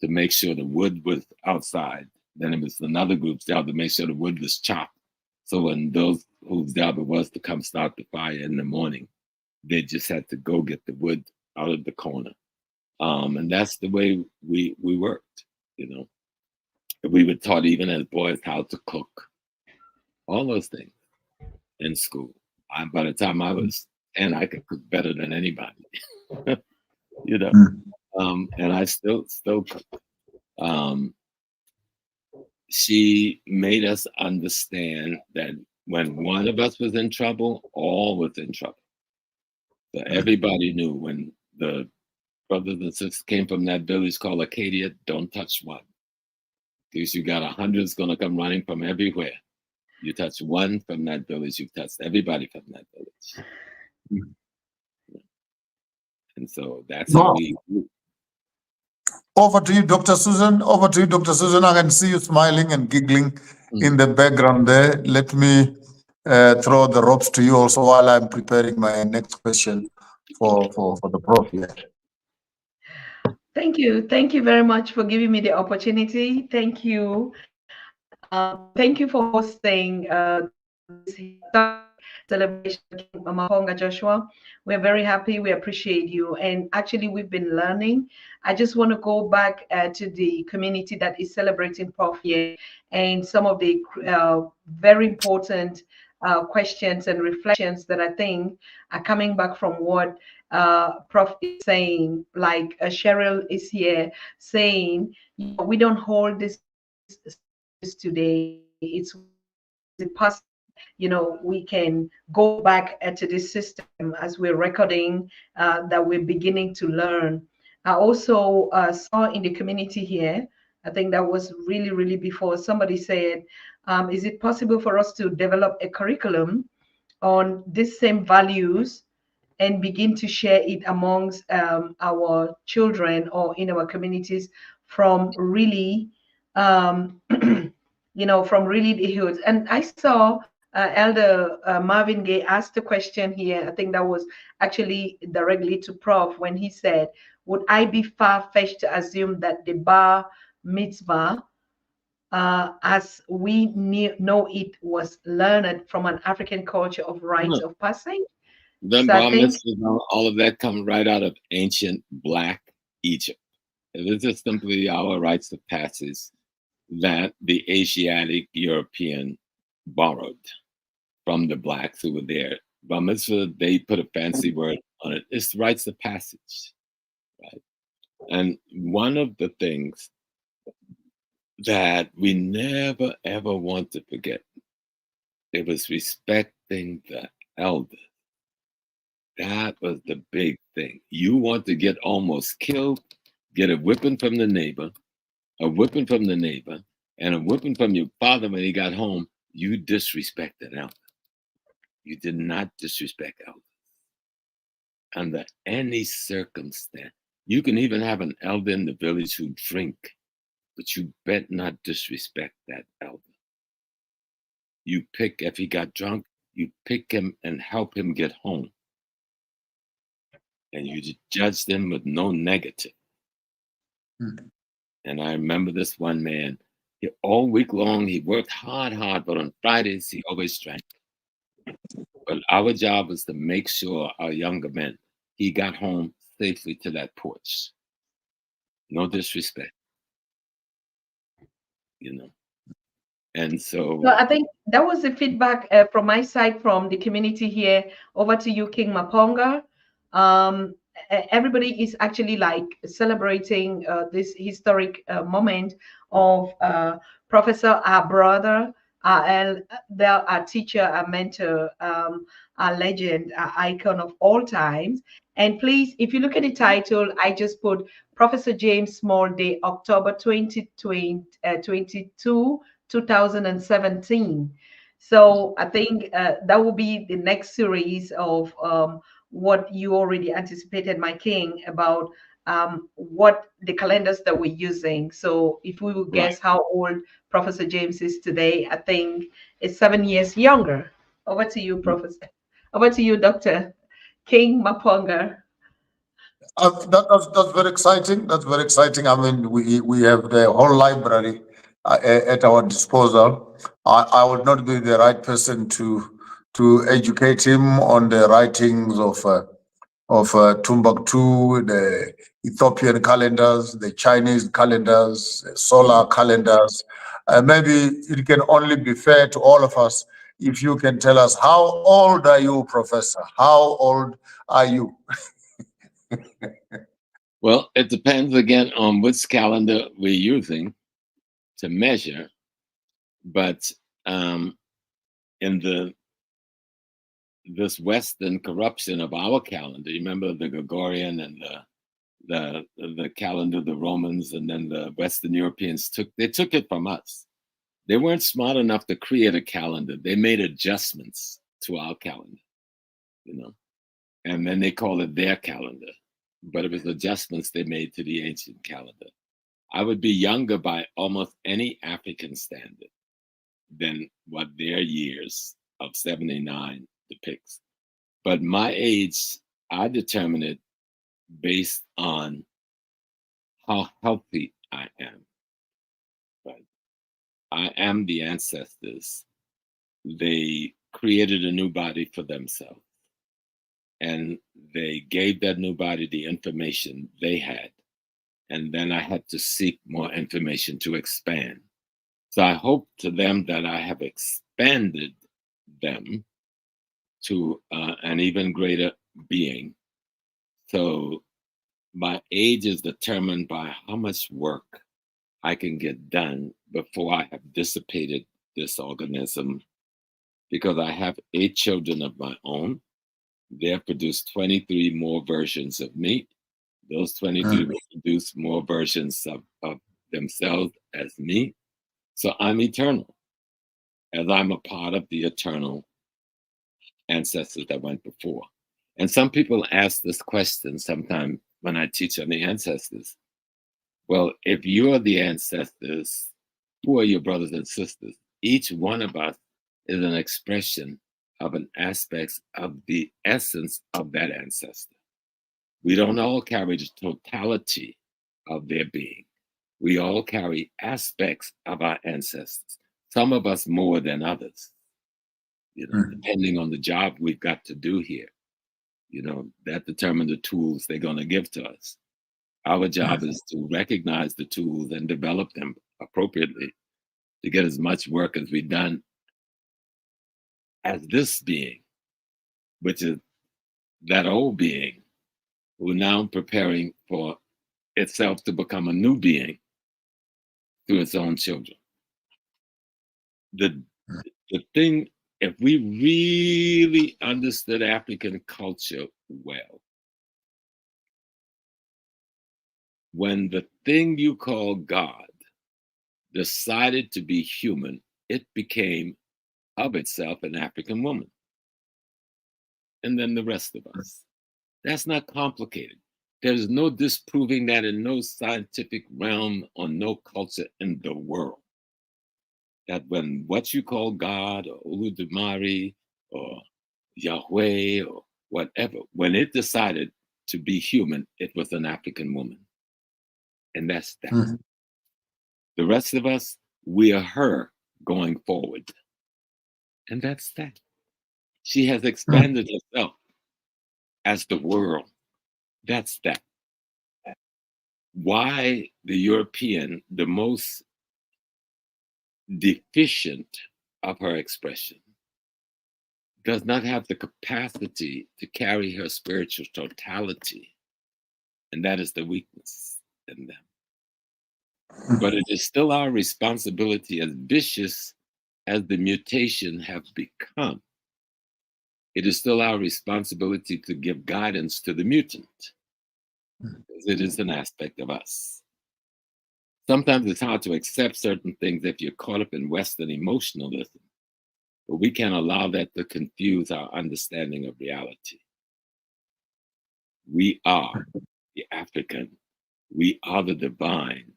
to make sure the wood was outside. Then it was another group's job to make sure the wood was chopped. So when those whose job it was to come start the fire in the morning, they just had to go get the wood out of the corner. And that's the way we worked, you know. We were taught even as boys how to cook, all those things. in school. By the time I was 10, I could cook better than anybody. You know, and I still cook. She made us understand that when one of us was in trouble, all was in trouble. So everybody knew when the brothers and sisters came from that village called Acadia, don't touch one. Because you got 100's gonna come running from everywhere. You touch one from that village, you've touched everybody from that village. And so that's how we grew. Over to you, Dr. Susan. Over to you, Dr. Susan. I can see you smiling and giggling in the background there. Let me throw the ropes to you also while I'm preparing my next question for the Prof. Yeah. Thank you. Thank you very much for giving me the opportunity. Thank you. Thank you for hosting this celebration, King Maponga Joshua. We're very happy. We appreciate you. And actually, we've been learning. I just want to go back to the community that is celebrating Prof here and some of the very important questions and reflections that I think are coming back from what Prof is saying. Like Cheryl is here saying, we don't hold this today. It's possible, we can go back to this system as we're recording that we're beginning to learn. I also saw in the community here, I think that was really, really before, somebody said, is it possible for us to develop a curriculum on these same values and begin to share it amongst our children or in our communities from really from really the hoods. And I saw Elder Marvin Gaye asked a question here. I think that was actually directly to Prof when he said, would I be far-fetched to assume that the bar mitzvah, as we know it, was learned from an African culture of rites of passage? Then bar mitzvahs, all of that come right out of ancient Black Egypt. This is simply our rites of passage that the Asiatic European borrowed from the Blacks who were there. Bar mitzvah, they put a fancy word on it. It's rites of passage, right? And one of the things that we never, ever want to forget, it was respecting the elders. That was the big thing. You want to get almost killed, get a whipping from the neighbor, a whipping from the neighbor, and a whipping from your father when he got home, you disrespected elder. You did not disrespect elders. Under any circumstance. You can even have an elder in the village who drink, but you bet not disrespect that elder. You pick, if he got drunk, you pick him and help him get home. And you judge them with no negative. And I remember this one man, all week long, he worked hard, but on Fridays, he always drank. But our job was to make sure our younger men, he got home safely to that porch. No disrespect, And so I think that was the feedback from my side, from the community here. Over to you, King Maponga. Everybody is actually like celebrating this historic moment of Professor, our brother, our teacher, our mentor, our legend, our icon of all times. And please, if you look at the title, I just put Professor James Small Day, October 2022, 2017. So I think that will be the next series of what you already anticipated, my king, about what the calendars that we're using. So if we will guess how old Professor James is today, I think it's 7 years younger. Over to you, Professor. Over to you, Dr. King Maponga. That's very exciting. That's very exciting. I mean, we have the whole library at our disposal. I would not be the right person to educate him on the writings of Timbuktu, the Ethiopian calendars, the Chinese calendars, solar calendars. Maybe it can only be fair to all of us if you can tell us, how old are you, Professor? How old are you? Well, it depends again on which calendar we're using to measure, but in this Western corruption of our calendar, you remember the Gregorian and the calendar of the Romans, and then the Western Europeans took it from us. They weren't smart enough to create a calendar. They made adjustments to our calendar, and then they call it their calendar. But it was adjustments they made to the ancient calendar. I would be younger by almost any African standard than what their years of 79 depicts. But my age, I determine it based on how healthy I am. Right? I am the ancestors. They created a new body for themselves, and they gave that new body the information they had. And then I had to seek more information to expand. So I hope to them that I have expanded them to an even greater being. So my age is determined by how much work I can get done before I have dissipated this organism, because I have 8 children of my own. They have produced 23 more versions of me. Those 23 will produce more versions of themselves as me. So I'm eternal, as I'm a part of the eternal ancestors that went before. And some people ask this question sometimes when I teach on the ancestors. Well, if you're the ancestors, who are your brothers and sisters? Each one of us is an expression of an aspect of the essence of that ancestor. We don't all carry the totality of their being. We all carry aspects of our ancestors, some of us more than others, depending on the job we've got to do here. That determines the tools they're going to give to us. Our job is to recognize the tools and develop them appropriately to get as much work as we've done as this being, which is that old being who now preparing for itself to become a new being through its own children. The thing, if we really understood African culture well, when the thing you call God decided to be human, it became of itself an African woman. And then the rest of us. That's not complicated. There's no disproving that in no scientific realm or no culture in the world. That when what you call God or Oludumare or Yahweh or whatever, when it decided to be human, it was an African woman. And that's that. The rest of us, we are her going forward. And that's that. She has expanded herself as the world. That's that. Why the European, the most deficient of her expression, does not have the capacity to carry her spiritual totality. And that is the weakness in them. But it is still our responsibility, as vicious as the mutation have become, it is still our responsibility to give guidance to the mutant, because it is an aspect of us. Sometimes it's hard to accept certain things if you're caught up in Western emotionalism, but we can't allow that to confuse our understanding of reality. We are the African, we are the divine,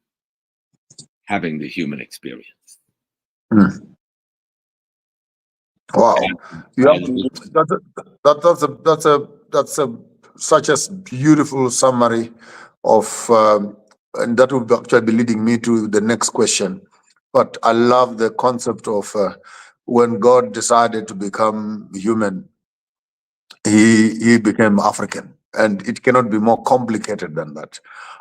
having the human experience. Wow, that's such a beautiful summary of, and that will actually be leading me to the next question. But I love the concept of when God decided to become human, he became African, and it cannot be more complicated than that.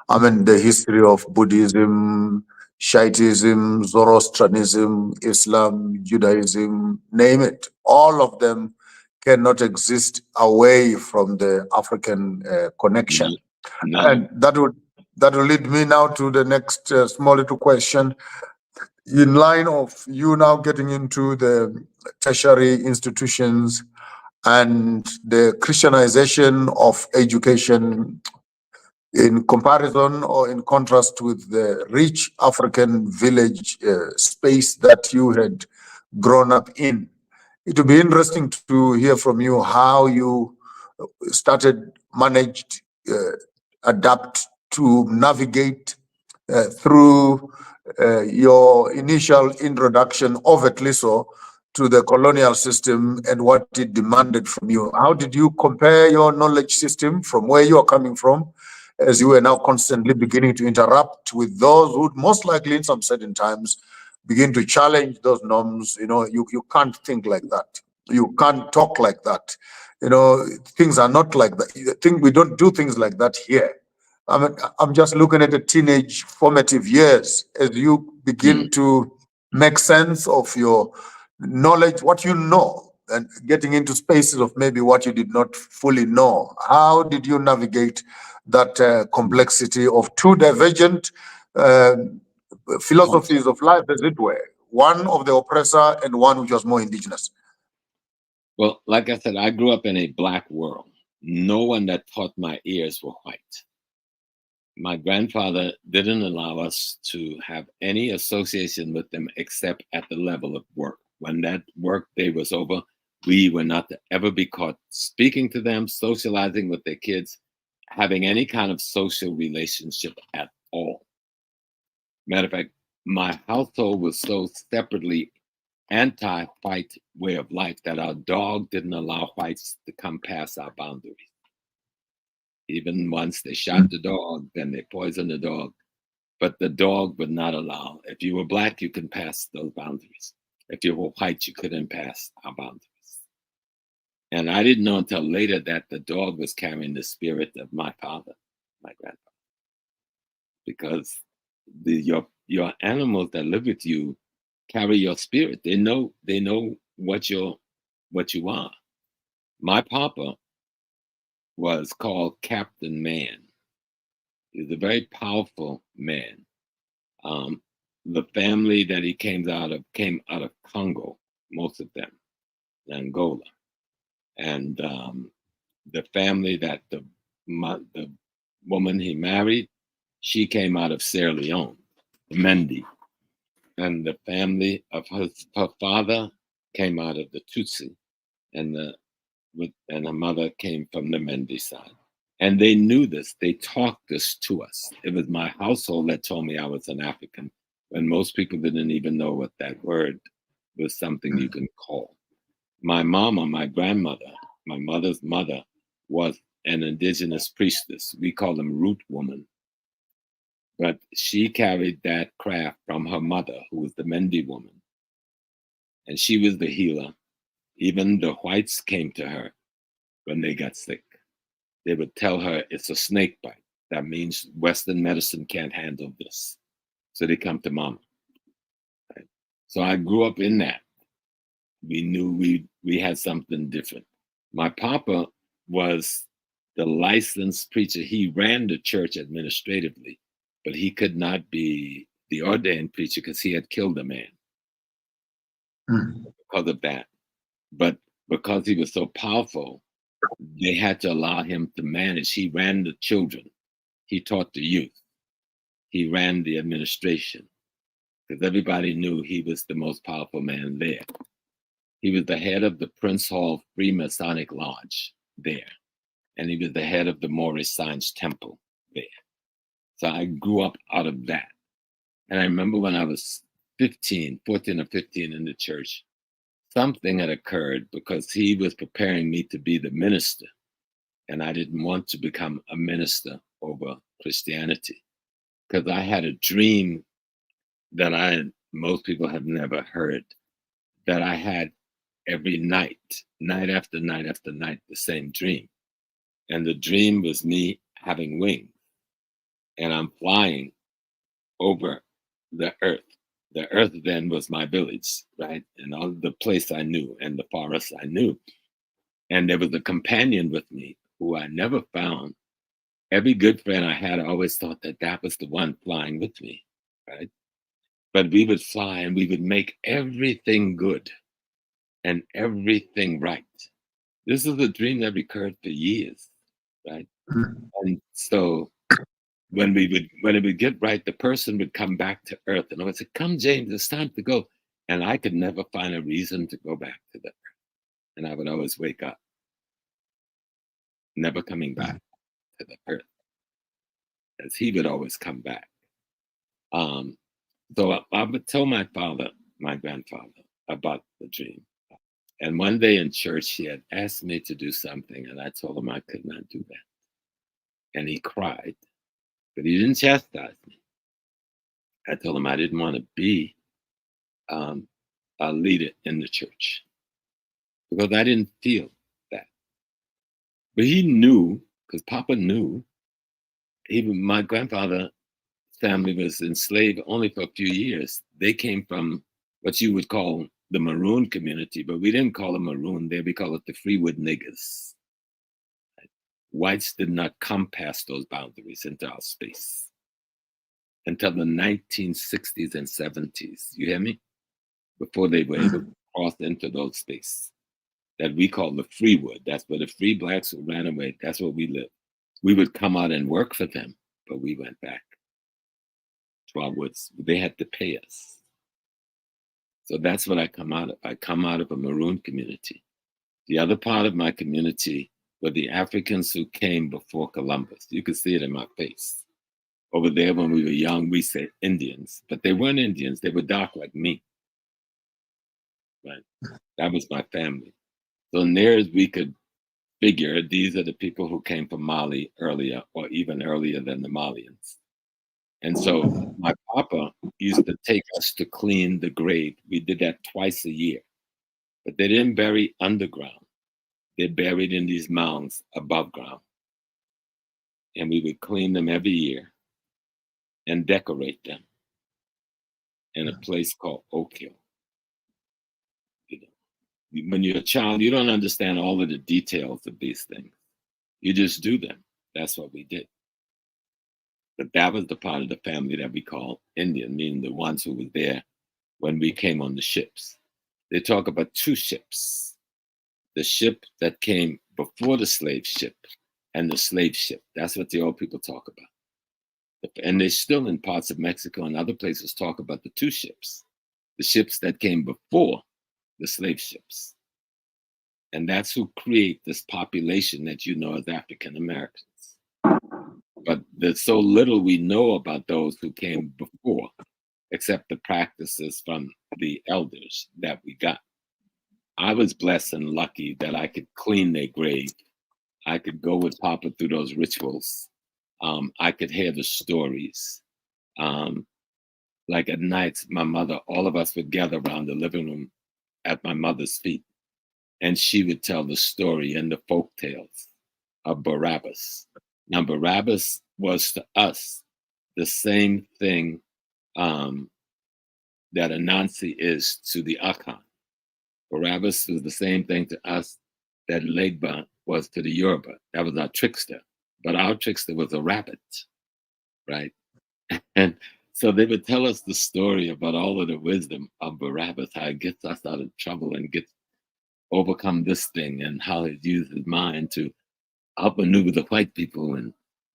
I mean, the history of Buddhism, Shiitism, Zoroastrianism, Islam, Judaism, name it. All of them cannot exist away from the African connection. No. And that will lead me now to the next small little question. In line of you now getting into the tertiary institutions and the Christianization of education, in comparison or in contrast with the rich African village space that you had grown up in, it would be interesting to hear from you how you managed, adapt to navigate through your initial introduction, overtly so, to the colonial system and what it demanded from you. How did you compare your knowledge system from where you are coming from, as you are now constantly beginning to interrupt with those who most likely in some certain times begin to challenge those norms? You can't think like that. You can't talk like that. Things are not like that. We don't do things like that here. I'm just looking at the teenage formative years as you begin to make sense of your knowledge, what you know, and getting into spaces of maybe what you did not fully know. How did you navigate that complexity of two divergent philosophies of life, as it were, one of the oppressor and one which was more indigenous? Well, like I said, I grew up in a black world. No one that taught my ears were white. My grandfather didn't allow us to have any association with them except at the level of work. When that work day was over, we were not to ever be caught speaking to them, socializing with their kids, having any kind of social relationship at all. Matter of fact, my household was so separately anti-white way of life that our dog didn't allow whites to come past our boundaries. Even once they shot the dog, then they poisoned the dog, but the dog would not allow. If you were black, you can pass those boundaries. If you were white, you couldn't pass our boundaries. And I didn't know until later that the dog was carrying the spirit of my father, my grandfather, because your animals that live with you carry your spirit. They know what you are. My papa was called Captain Man. He was a very powerful man. The family that he came out of Congo, most of them, Angola, and the family that the woman he married, she came out of Sierra Leone, Mendy, and the family of her father came out of the Tutsi, and her mother came from the Mendy side. And they knew this. They taught this to us. It was my household that told me I was an African, when most people didn't even know what that word was, something you can call. My mama, my grandmother, my mother's mother, was an indigenous priestess. We call them root woman. But she carried that craft from her mother, who was the Mendy woman. And she was the healer. Even the whites came to her when they got sick. They would tell her it's a snake bite. That means Western medicine can't handle this. So they come to mama. Right? So I grew up in that. We knew we had something different. My papa was the licensed preacher. He ran the church administratively, but he could not be the ordained preacher because he had killed a man because of that. But because he was so powerful, they had to allow him to manage. He ran the children. He taught the youth. He ran the administration because everybody knew he was the most powerful man there. He was the head of the Prince Hall Freemasonic Lodge there. And he was the head of the Moorish Science Temple there. So I grew up out of that. And I remember when I was 14 or 15 in the church, something had occurred because he was preparing me to be the minister. And I didn't want to become a minister over Christianity because I had a dream that most people have never heard, that I had every night, night after night after night, the same dream. And the dream was me having wings and I'm flying over the earth. The earth then was my village, right? And all the place I knew and the forest I knew. And there was a companion with me who I never found. Every good friend I had, I always thought that that was the one flying with me, right? But we would fly and we would make everything good and everything right. This is a dream that recurred for years, right? And so when it would get right, the person would come back to earth and I would say, "Come, James, it's time to go." And I could never find a reason to go back to the earth. And I would always wake up, never coming back to the earth, as he would always come back. So I would tell my grandfather, about the dream. And one day in church, he had asked me to do something, and I told him I could not do that. And he cried, but he didn't chastise me. I told him I didn't want to be a leader in the church because I didn't feel that. But he knew, because Papa knew, my grandfather's family was enslaved only for a few years. They came from what you would call the Maroon community, but we didn't call them Maroon there. We call it the Freewood niggers. Whites did not come past those boundaries into our space until the 1960s and 70s. You hear me? Before they were able to cross into those spaces that we call the Freewood. That's where the free blacks who ran away. That's where we lived. We would come out and work for them, but we went back to our woods. They had to pay us. So that's what I come out of. I come out of a Maroon community. The other part of my community were the Africans who came before Columbus. You could see it in my face. Over there, when we were young, we said Indians, but they weren't Indians. They were dark like me. Right? That was my family. So near as we could figure, these are the people who came from Mali earlier, or even earlier than the Malians. And so my papa used to take us to clean the grave. We did that twice a year, but they didn't bury underground. They buried in these mounds above ground. And we would clean them every year and decorate them in a place called Oak Hill. You know, when you're a child, you don't understand all of the details of these things. You just do them. That's what we did. But that was the part of the family that we call Indian, meaning the ones who were there when we came on the ships. They talk about two ships. The ship that came before the slave ship and the slave ship. That's what the old people talk about. And they still in parts of Mexico and other places talk about the two ships. The ships that came before the slave ships. And that's who create this population that you know as African Americans. But there's so little we know about those who came before, except the practices from the elders that we got. I was blessed and lucky that I could clean their grave. I could go with Papa through those rituals. I could hear the stories. Like at nights, my mother, all of us would gather around the living room at my mother's feet, and she would tell the story and the folk tales of Barabbas. Now, Barabbas was to us the same thing that Anansi is to the Akan. Barabbas was the same thing to us that Legba was to the Yoruba. That was our trickster. But our trickster was a rabbit, right? And so they would tell us the story about all of the wisdom of Barabbas, how it gets us out of trouble and gets overcome this thing, and how it uses his mind to outmaneuver the white people.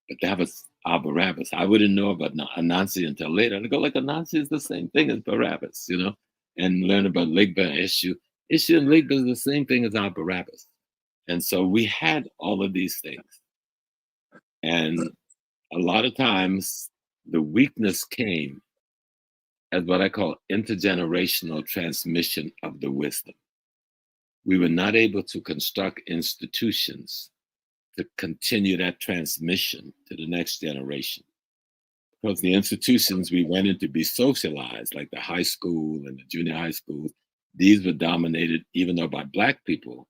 But that was our Barabbas. I wouldn't know about Anansi until later. And I go like, Anansi is the same thing as Barabbas, you know, and learn about Legba and Ishu. Ishu and Legba is the same thing as our Barabbas. And so we had all of these things. And a lot of times the weakness came as what I call intergenerational transmission of the wisdom. We were not able to construct institutions to continue that transmission to the next generation. Because the institutions we went in to be socialized, like the high school and the junior high schools, these were dominated even though by Black people,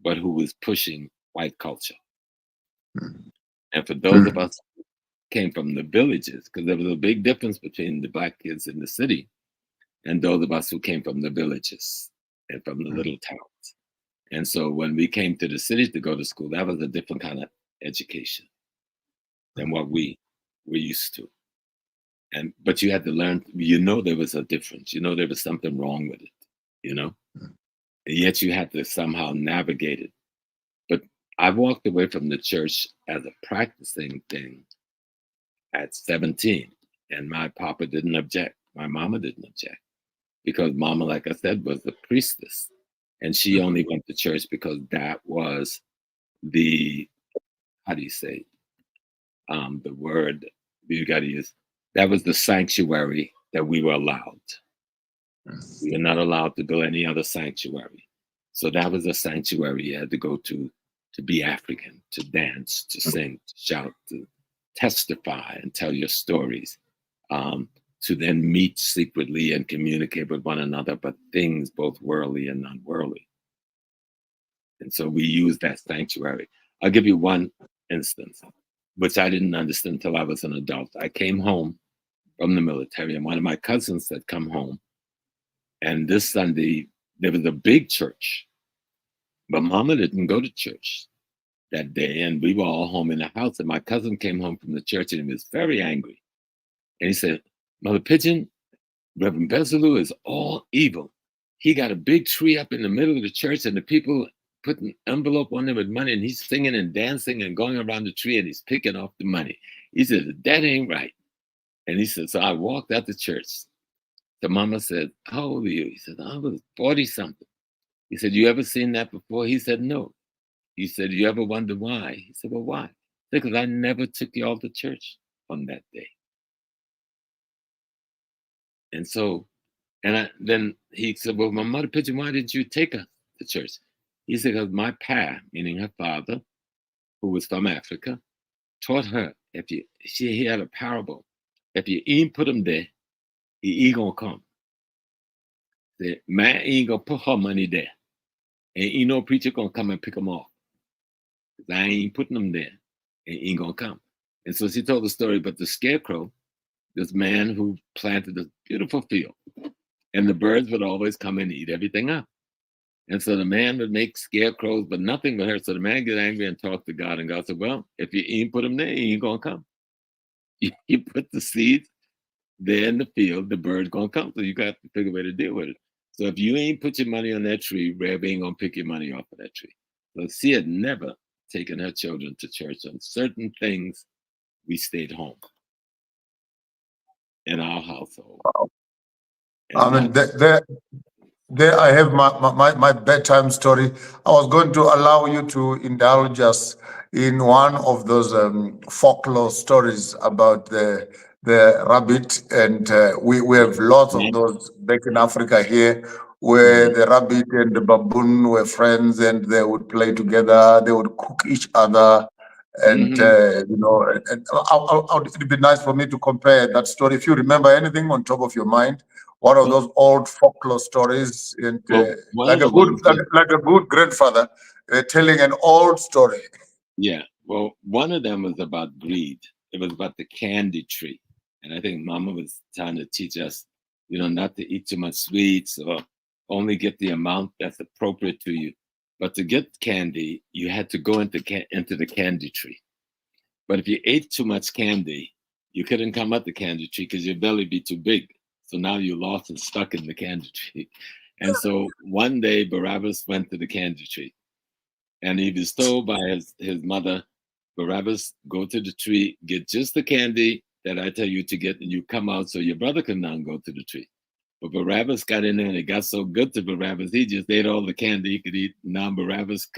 but who was pushing white culture. And for those of us came from the villages, because there was a big difference between the black kids in the city and those of us who came from the villages and from the little towns. And so when we came to the cities to go to school, that was a different kind of education than what we were used to. But you had to learn, there was a difference, there was something wrong with it, and yet you had to somehow navigate it. But I walked away from the church as a practicing thing at 17, and my papa didn't object. My mama didn't object, because mama, like I said, was the priestess, and she only went to church because that was the, how do you say, the word you got to use, that was the sanctuary that we were allowed. We were not allowed to go any other sanctuary. So that was a sanctuary you had to go to be African, to dance, to sing, to shout, to testify and tell your stories, to then meet secretly and communicate with one another, but things both worldly and non-worldly. And so we used that sanctuary. I'll give you one instance, which I didn't understand until I was an adult. I came home from the military, and one of my cousins had come home. And this Sunday, there was a big church, but mama didn't go to church that day. And we were all home in the house. And my cousin came home from the church, and he was very angry. And he said, Mother Pigeon, Reverend Bezalou is all evil. He got a big tree up in the middle of the church, and the people put an envelope on him with money, and he's singing and dancing and going around the tree, and he's picking off the money. He said, that ain't right. And he said, so I walked out the church. The mama said, how old are you? He said, I was 40-something. He said, you ever seen that before? He said, no. He said, you ever wonder why? He said, well, why? Because I never took you all to church on that day. And so, then he said, well, my Mother Pigeon, why didn't you take us to church? He said, because my pa, meaning her father, who was from Africa, taught her, he had a parable. If you ain't put him there, he ain't gonna come. The man ain't gonna put her money there. And ain't no preacher gonna come and pick him off. I ain't putting them there. And he ain't gonna come. And so she told the story about the scarecrow, this man who planted this beautiful field. And the birds would always come and eat everything up. And so the man would make scarecrows, but nothing would hurt. So the man get angry and talk to God. And God said, well, if you ain't put him there, he ain't gonna come. You put the seeds there in the field, the bird's gonna come. So you got to figure a way to deal with it. So if you ain't put your money on that tree, Reb ain't gonna pick your money off of that tree. So she had never taken her children to church. On certain things, we stayed home in our household. And there I have my bedtime story. I was going to allow you to indulge us in one of those folklore stories about the rabbit, and we have lots of those back in Africa here, where the rabbit and the baboon were friends, and they would play together, they would cook each other, and it'd be nice for me to compare that story. If you remember anything on top of your mind, one of those old folklore stories, and like a good grandfather telling an old story. Yeah, well, one of them was about greed. It was about the candy tree. And I think Mama was trying to teach us, not to eat too much sweets, or only get the amount that's appropriate to you. But to get candy, you had to go into the candy tree. But if you ate too much candy, you couldn't come up the candy tree because your belly be too big. So now you're lost and stuck in the candy tree. And so one day Barabbas went to the candy tree, and he was told by his mother, Barabbas, go to the tree, get just the candy that I tell you to get, and you come out so your brother can now go to the tree. But Barabbas got in there, and it got so good to Barabbas, he just ate all the candy he could eat. Now Barabbas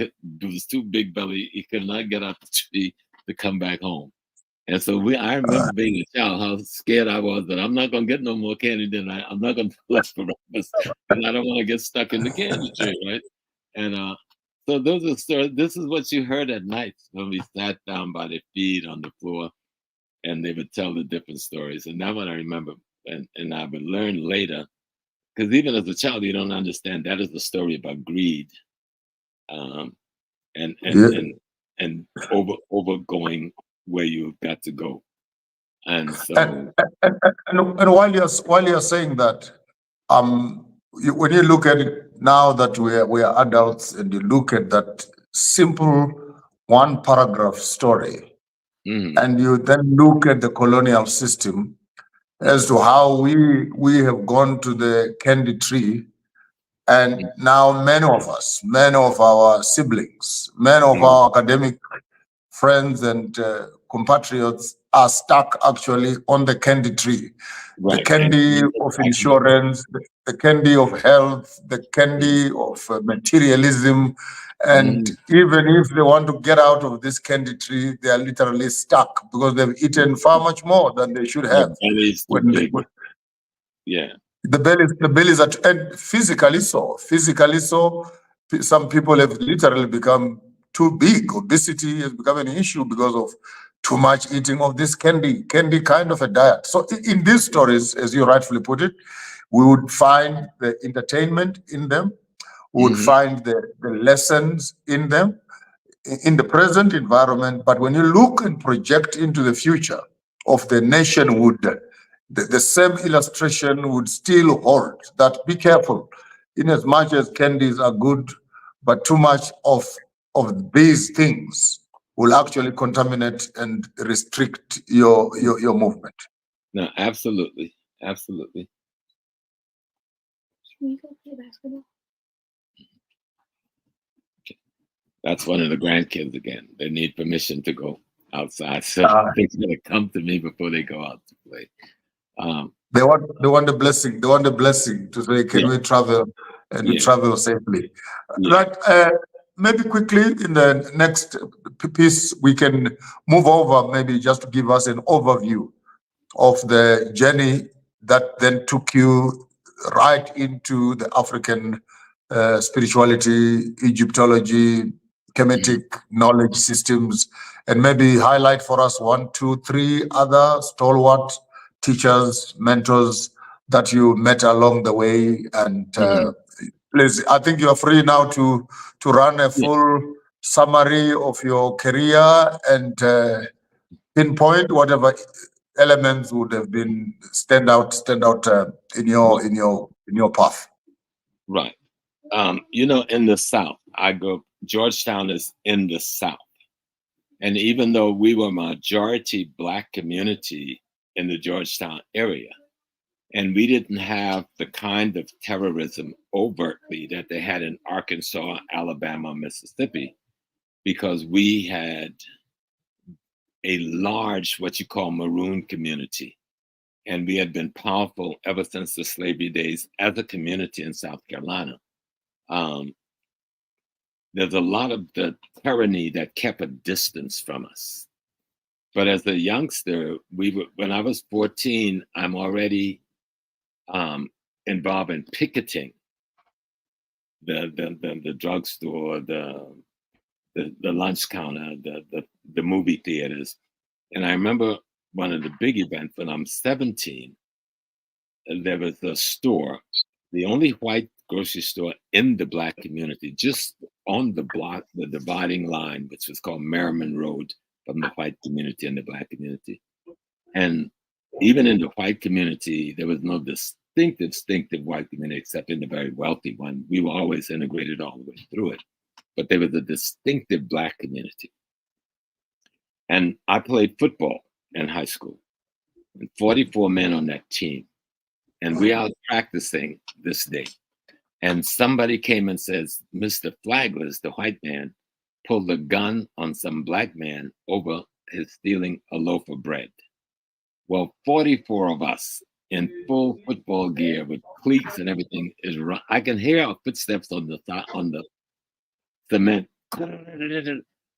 was too big belly, he could not get out the tree to come back home. And so I remember being a child, how scared I was that I'm not going to get no more candy than I'm not going to let Barabbas, and I don't want to get stuck in the candy tree, right? And so those are stories. This is what you heard at night when we sat down by the feet on the floor, and they would tell the different stories. And that one I remember, and I would learn later, because even as a child, you don't understand that is the story about greed, and overgoing where you've got to go. And so, and while you're saying that, when you look at it now that we are adults, and you look at that simple one paragraph story, and you then look at the colonial system as to how we have gone to the candy tree, and now many of us, many of our siblings, many of our academic friends and compatriots are stuck actually on the candy tree. right. The candy of insurance, the candy of health, the candy of materialism. And even if they want to get out of this candy tree, they are literally stuck because they've eaten far much more than they should have. Yeah. The bellies are, and physically so. Some people have literally become too big. Obesity has become an issue because of too much eating of this candy kind of a diet. So in these stories, as you rightfully put it, we would find the entertainment in them, we would find the lessons in them, in the present environment. But when you look and project into the future of the nationhood, the same illustration would still hold, that be careful, in as much as candies are good, but too much of these things will actually contaminate and restrict your movement. No, absolutely. Absolutely. Can we go play basketball? That's one of the grandkids again. They need permission to go outside. So they're going to come to me before they go out to play. They want the blessing. They want the blessing to say, can we travel and we travel safely? Right. Maybe quickly in the next piece, we can move over, maybe just to give us an overview of the journey that then took you right into the African spirituality, Egyptology, Kemetic knowledge systems, and maybe highlight for us 1, 2, 3 other stalwart teachers, mentors that you met along the way. And please, I think you're free now to run a full summary of your career and pinpoint whatever elements would have been stand out in your path. Right. You know, in the South, Georgetown is in the South. And even though we were a majority Black community in the Georgetown area, and we didn't have the kind of terrorism overtly that they had in Arkansas, Alabama, Mississippi, because we had a large, what you call maroon community. And we had been powerful ever since the slavery days as a community in South Carolina. There's a lot of the tyranny that kept a distance from us. But as a youngster, when I was 14, I'm already involved in picketing the drugstore, the lunch counter, the movie theaters. And I remember one of the big events when I'm 17, there was a store, the only white grocery store in the Black community, just on the block, the dividing line, which was called Merriman Road, from the white community and the Black community. And even in the white community, there was no distinctive white community, except in the very wealthy one. We were always integrated all the way through it. But there was a distinctive Black community. And I played football in high school, and 44 men on that team. And we are practicing this day. And somebody came and says, Mr. Flagless, the white man, pulled a gun on some Black man over his stealing a loaf of bread. Well, 44 of us in full football gear with cleats and everything I can hear our footsteps on the cement.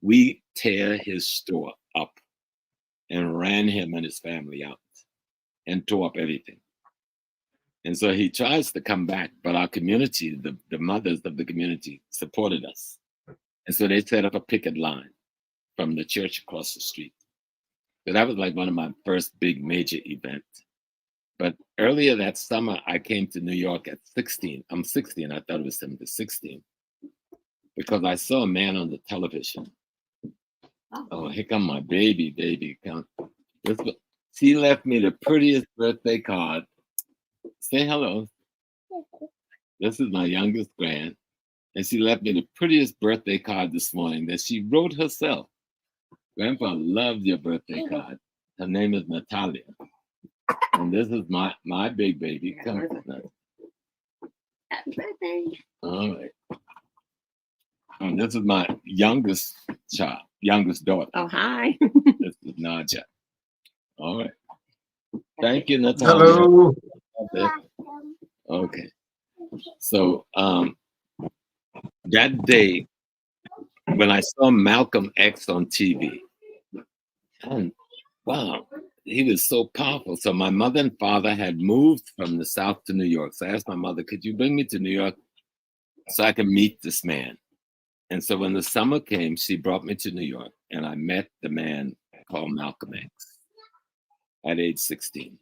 We tear his store up and ran him and his family out and tore up everything. And so he tries to come back, but our community, the mothers of the community, supported us. And so they set up a picket line from the church across the street. So that was like one of my first big major events. But earlier that summer, I came to New York at 16. I'm 16. I thought it was 16. Because I saw a man on the television. Oh, here come my baby. She left me the prettiest birthday card. Say hello. This is my youngest grand. And she left me the prettiest birthday card this morning that she wrote herself. Grandpa loved your birthday card. Her name is Natalia. And this is my big baby. Come on. Happy birthday. All right. And this is my youngest child, youngest daughter. Oh, hi. This is Naja. All right. Thank you, Natalia. Hello. Okay. So that day when I saw Malcolm X on TV, and wow, he was so powerful. So my mother and father had moved from the South to New York. So I asked my mother, could you bring me to New York so I can meet this man? And so when the summer came, she brought me to New York, and I met the man called Malcolm X at age 16.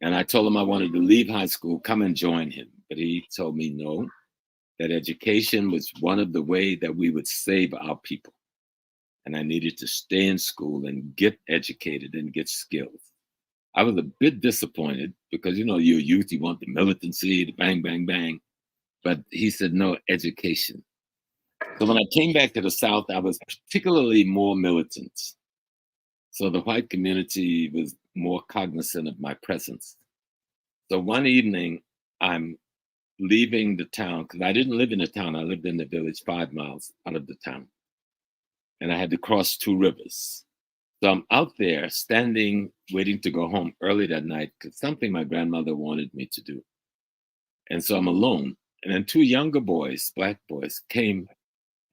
And I told him I wanted to leave high school, come and join him. But he told me no, that education was one of the ways that we would save our people. And I needed to stay in school and get educated and get skills. I was a bit disappointed because, you know, you're youth, you want the militancy, the bang, bang, bang. But he said, no, education. So when I came back to the South, I was particularly more militant. So the white community was more cognizant of my presence. So one evening, I'm leaving the town, because I didn't live in the town. I lived in the village 5 miles out of the town. And I had to cross 2 rivers. So I'm out there standing, waiting to go home early that night, because something my grandmother wanted me to do. And so I'm alone. And then 2 younger boys, black boys, came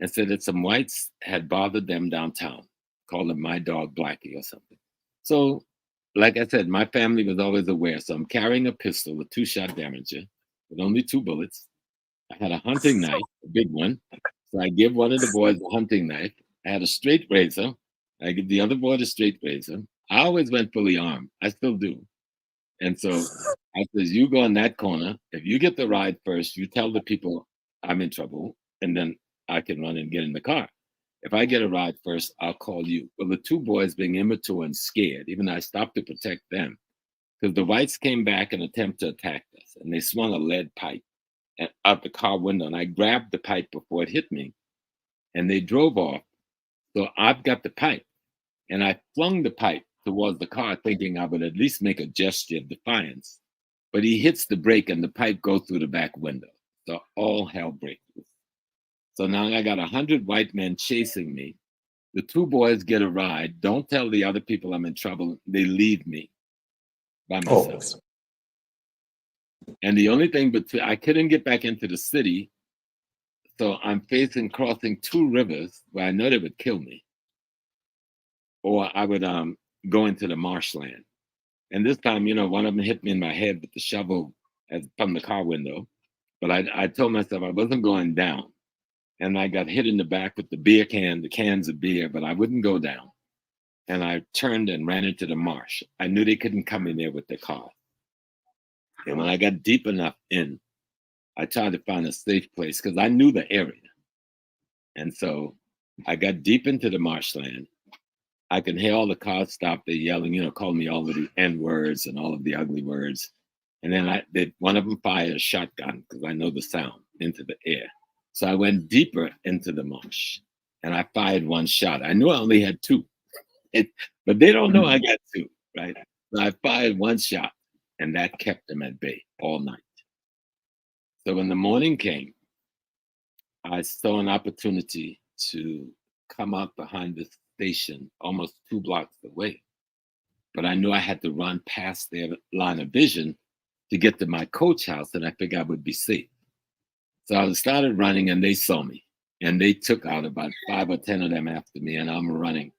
and said that some whites had bothered them downtown, called them my dog Blackie or something. So, like I said, my family was always aware. So I'm carrying a pistol, a 2-shot Derringer, with only 2 bullets. I had a hunting knife, a big one. So I give one of the boys a hunting knife. I had a straight razor. I give the other boy the straight razor. I always went fully armed. I still do. And so I says, you go in that corner. If you get the ride first, you tell the people I'm in trouble, and then I can run and get in the car. If I get a ride first, I'll call you. Well, the 2 boys being immature and scared, even though I stopped to protect them, because the whites came back and attempted to attack us, and they swung a lead pipe out the car window, and I grabbed the pipe before it hit me, and they drove off. So I've got the pipe, and I flung the pipe towards the car, thinking I would at least make a gesture of defiance. But he hits the brake, and the pipe goes through the back window. So all hell breaks loose. So now I got 100 white men chasing me. The 2 boys get a ride. Don't tell the other people I'm in trouble. They leave me by myself. Oh. And the only thing, I couldn't get back into the city. So I'm facing crossing 2 rivers where I know they would kill me. Or I would go into the marshland. And this time, you know, one of them hit me in my head with the shovel from the car window. But I told myself I wasn't going down. And I got hit in the back with the beer can, the cans of beer, but I wouldn't go down. And I turned and ran into the marsh. I knew they couldn't come in there with their car. And when I got deep enough in, I tried to find a safe place because I knew the area. And so I got deep into the marshland. I could hear all the cars stop. They're yelling, you know, calling me all of the N words and all of the ugly words. And then one of them fired a shotgun because I know the sound into the air. So I went deeper into the marsh and I fired 1 shot. I knew I only had 2, but they don't know I got 2, right? So I fired 1 shot and that kept them at bay all night. So when the morning came, I saw an opportunity to come up behind the station almost 2 blocks away. But I knew I had to run past their line of vision to get to my coach house, and I figured I would be safe. So I started running and they saw me and they took out about 5 or 10 of them after me, and I'm running.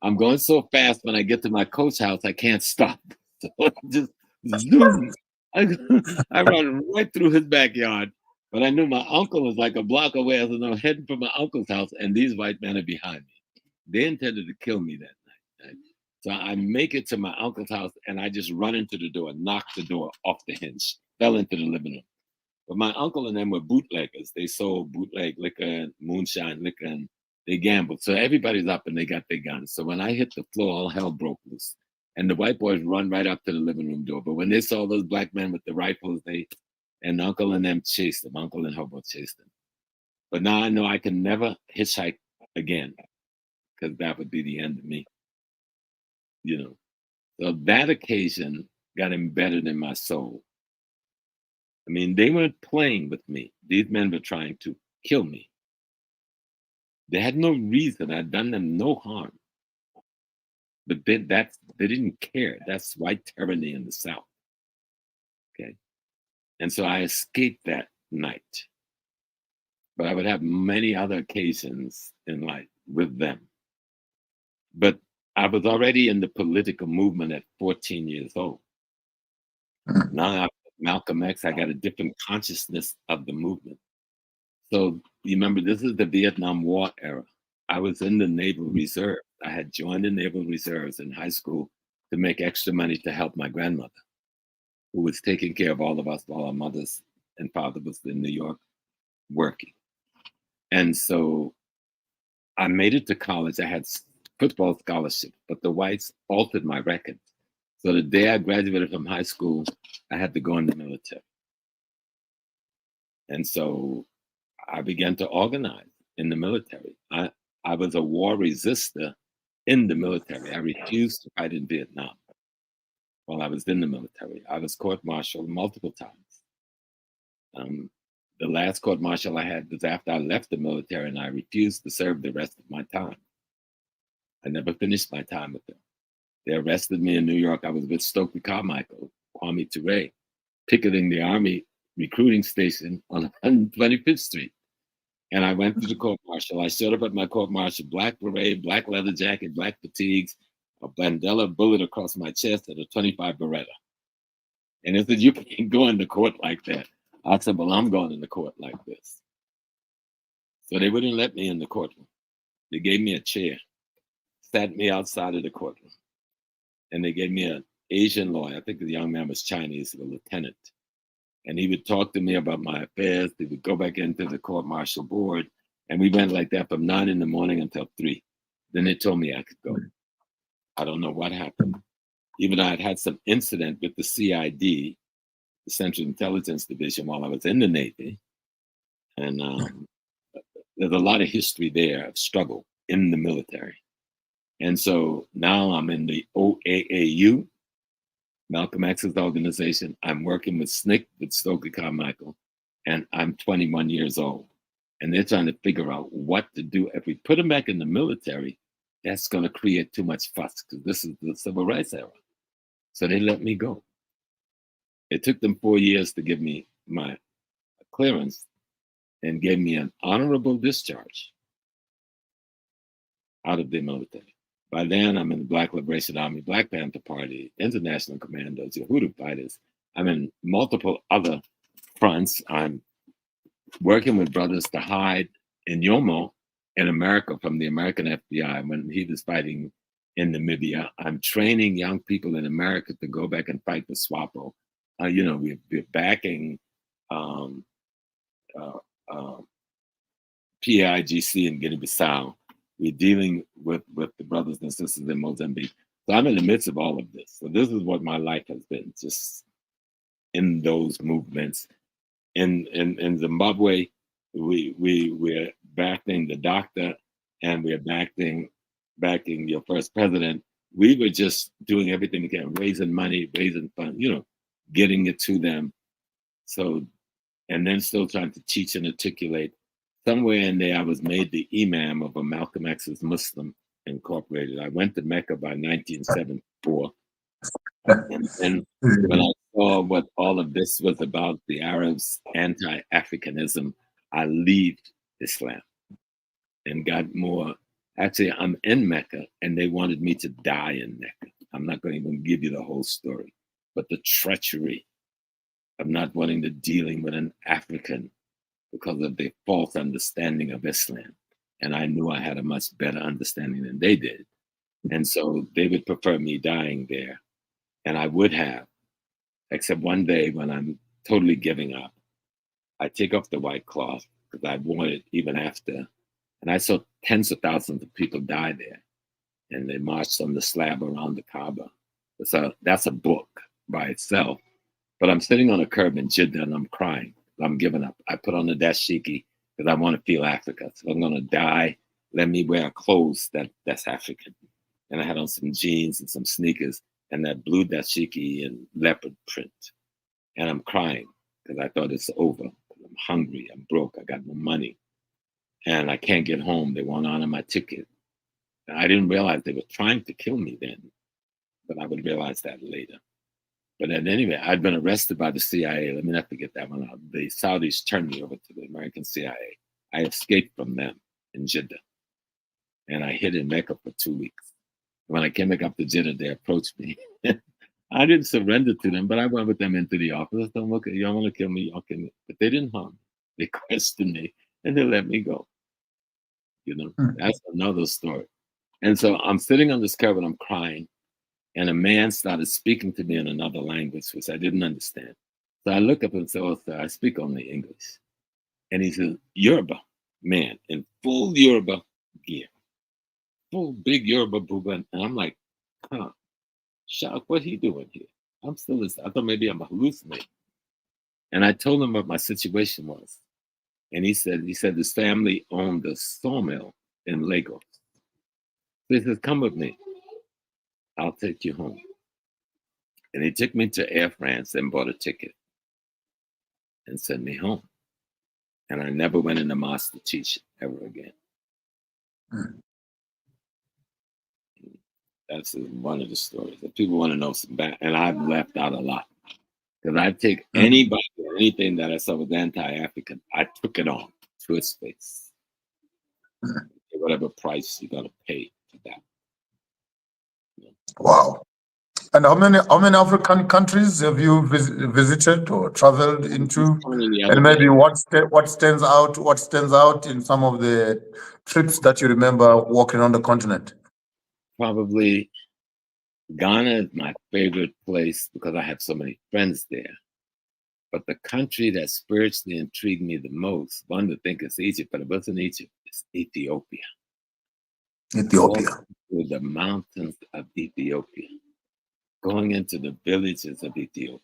I'm going so fast when I get to my coach house, I can't stop. So I just zoom. I run right through his backyard, but I knew my uncle was like a block away. I was heading for my uncle's house and these white men are behind me. They intended to kill me that night. Right? So I make it to my uncle's house and I just run into the door, knock the door off the hinge, fell into the living room. But my uncle and them were bootleggers. They sold bootleg liquor and moonshine liquor, and they gambled. So everybody's up and they got their guns. So when I hit the floor, all hell broke loose. And the white boys run right up to the living room door. But when they saw those black men with the rifles, and Uncle and them chased them. Uncle and Hobo chased them. But now I know I can never hitchhike again, because that would be the end of me. You know. So that occasion got embedded in my soul. I mean, they weren't playing with me. These men were trying to kill me. They had no reason. I'd done them no harm. But they didn't care. That's white tyranny in the South. Okay. And so I escaped that night. But I would have many other occasions in life with them. But I was already in the political movement at 14 years old. Now after Malcolm X, I got a different consciousness of the movement. So you remember, this is the Vietnam War era. I was in the Naval Reserve. I had joined the Naval Reserves in high school to make extra money to help my grandmother, who was taking care of all of us while our mothers and father was in New York working. And so I made it to college. I had football scholarship, but the whites altered my record. So the day I graduated from high school, I had to go in the military. And so I began to organize in the military. I was a war resistor in the military. I refused to fight in Vietnam while I was in the military. I was court-martialed multiple times. The last court-martial I had was after I left the military, and I refused to serve the rest of my time. I never finished my time with them. They arrested me in New York. I was with Stokely Carmichael, Kwame Ture, picketing the Army recruiting station on 125th Street. And I went to the court-martial. I showed up at my court-martial, black beret, black leather jacket, black fatigues, a bandella bullet across my chest, and a 25 Beretta. And they said, "You can't go into court like that." I said, "Well, I'm going into court like this." So they wouldn't let me in the courtroom. They gave me a chair, sat me outside of the courtroom, and they gave me an Asian lawyer. I think the young man was Chinese, a lieutenant. And he would talk to me about my affairs. They would go back into the court-martial board. And we went like that from 9 in the morning until 3. Then they told me I could go. I don't know what happened. Even though I'd had some incident with the CID, the Central Intelligence Division, while I was in the Navy. And there's a lot of history there of struggle in the military. And so now I'm in the OAAU, Malcolm X's organization. I'm working with SNCC, with Stokely Carmichael, and I'm 21 years old. And they're trying to figure out what to do. If we put them back in the military, that's going to create too much fuss, because this is the civil rights era. So they let me go. It took them 4 years to give me my clearance and gave me an honorable discharge out of the military. By then, I'm in the Black Liberation Army, Black Panther Party, International Commandos, Yahudu Fighters. I'm in multiple other fronts. I'm working with brothers to hide in Yomo in America from the American FBI when he was fighting in Namibia. I'm training young people in America to go back and fight the SWAPO. We're backing PAIGC in Guinea-Bissau. We're dealing with the brothers and sisters in Mozambique. So I'm in the midst of all of this. So this is what my life has been, just in those movements. In Zimbabwe, we're backing the doctor, and we're backing your first president. We were just doing everything we can, raising money, raising funds, getting it to them. So, and then still trying to teach and articulate. Somewhere in there, I was made the imam of a Malcolm X's Muslim Incorporated. I went to Mecca by 1974. And then when I saw what all of this was about, the Arabs' anti-Africanism, I left Islam and got more. Actually, I'm in Mecca, and they wanted me to die in Mecca. I'm not going to even give you the whole story, but the treachery of not wanting to dealing with an African because of their false understanding of Islam. And I knew I had a much better understanding than they did. And so they would prefer me dying there. And I would have, except one day when I'm totally giving up, I take off the white cloth because I wore it even after. And I saw tens of thousands of people die there. And they marched on the slab around the Kaaba. So that's a book by itself. But I'm sitting on a curb in Jeddah and I'm crying. I'm giving up. I put on the dashiki because I want to feel Africa. So I'm going to die. Let me wear clothes that's African. And I had on some jeans and some sneakers and that blue dashiki and leopard print. And I'm crying because I thought it's over. I'm hungry. I'm broke. I got no money. And I can't get home. They won't honor my ticket. And I didn't realize they were trying to kill me then, but I would realize that later. But at any rate, I'd been arrested by the CIA. Let me not forget that one out. The Saudis turned me over to the American CIA. I escaped from them in Jeddah. And I hid in Mecca for 2 weeks. When I came back up to Jeddah, they approached me. I didn't surrender to them, but I went with them into the office. I told them, okay, y'all want to kill me, y'all kill me. But they didn't harm me. They questioned me and they let me go. You know, that's another story. And so I'm sitting on this curb and I'm crying. And a man started speaking to me in another language, which I didn't understand. So I look up and say, oh, sir, I speak only English. And he says, Yoruba man in full Yoruba gear, full big Yoruba buba. And I'm like, huh, shock, what he doing here? I'm still, I thought maybe I'm hallucinating. And I told him what my situation was. And he said his family owned a sawmill in Lagos. So he says, come with me. I'll take you home. And he took me to Air France and bought a ticket and sent me home. And I never went in the mosque to teach ever again. That's one of the stories. If people want to know some back, and I've left out a lot. Because I take anybody or anything that I saw was anti-African, I took it on to its face. Whatever price you got to pay for that. Wow. And how many African countries have you visited or traveled into? And maybe what stands out in some of the trips that you remember walking on the continent? Probably Ghana is my favorite place because I have so many friends there. But the country that spiritually intrigued me the most, one to think it's Egypt, but it wasn't Egypt, it's Ethiopia. Ethiopia. Through the mountains of Ethiopia, going into the villages of Ethiopia,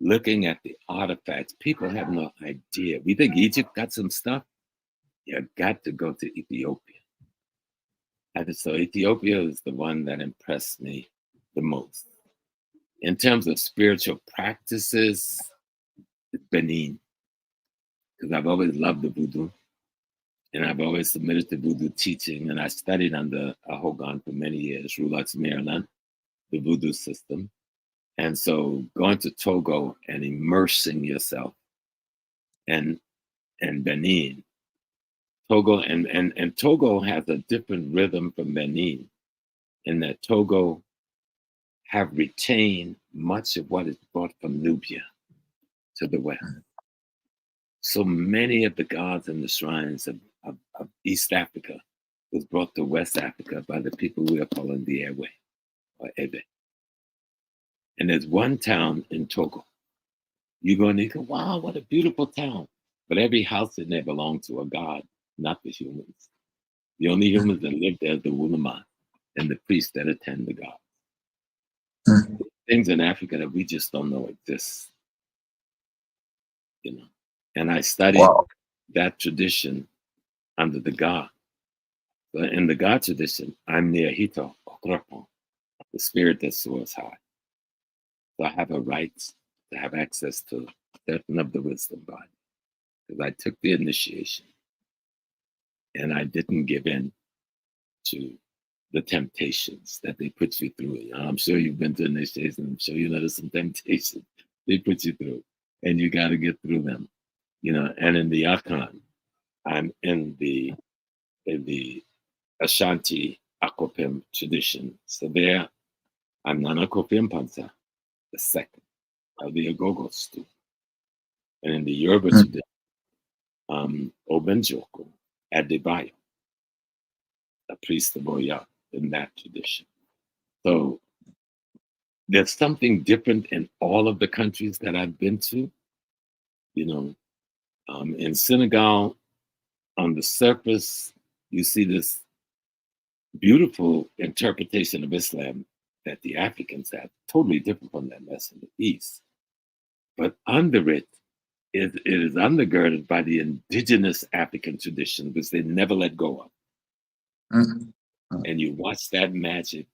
looking at the artifacts. People have no idea. We think Egypt got some stuff. You got to go to Ethiopia. And so Ethiopia is the one that impressed me the most. In terms of spiritual practices, it's Benin, because I've always loved the voodoo. And I've always submitted to voodoo teaching. And I studied under Ahogan for many years, Rulux, Maryland, the voodoo system. And so going to Togo and immersing yourself and Benin, Togo and Togo has a different rhythm from Benin in that Togo have retained much of what is brought from Nubia to the west. So many of the gods and the shrines of East Africa was brought to West Africa by the people we are calling the Ewe or Ebe. And there's one town in Togo. You go and you go, wow, what a beautiful town. But every house in there belonged to a god, not the humans. The only humans that live there are the Wulama and the priests that attend the gods. Things in Africa that we just don't know exist. You know. And I studied that tradition under the God. So in the God tradition, I'm near Hito, Okropon, the spirit that soars high. So I have a right to have access to certain of the wisdom body. Because I took the initiation and I didn't give in to the temptations that they put you through. I'm sure you've been to initiation. I'm sure you know there's some temptations they put you through. And you got to get through them. You know, and in the Akan, I'm in the Ashanti Akopim tradition. So there, I'm Nanakopim Pansa, the second of the Agogo stew. And in the Yoruba tradition, Obenjoko Adebayo, a priest of Oya in that tradition. So there's something different in all of the countries that I've been to. You know, in Senegal, on the surface, you see this beautiful interpretation of Islam that the Africans have, totally different from that mess in the East. But under it is undergirded by the indigenous African tradition, which they never let go of. And you watch that magic,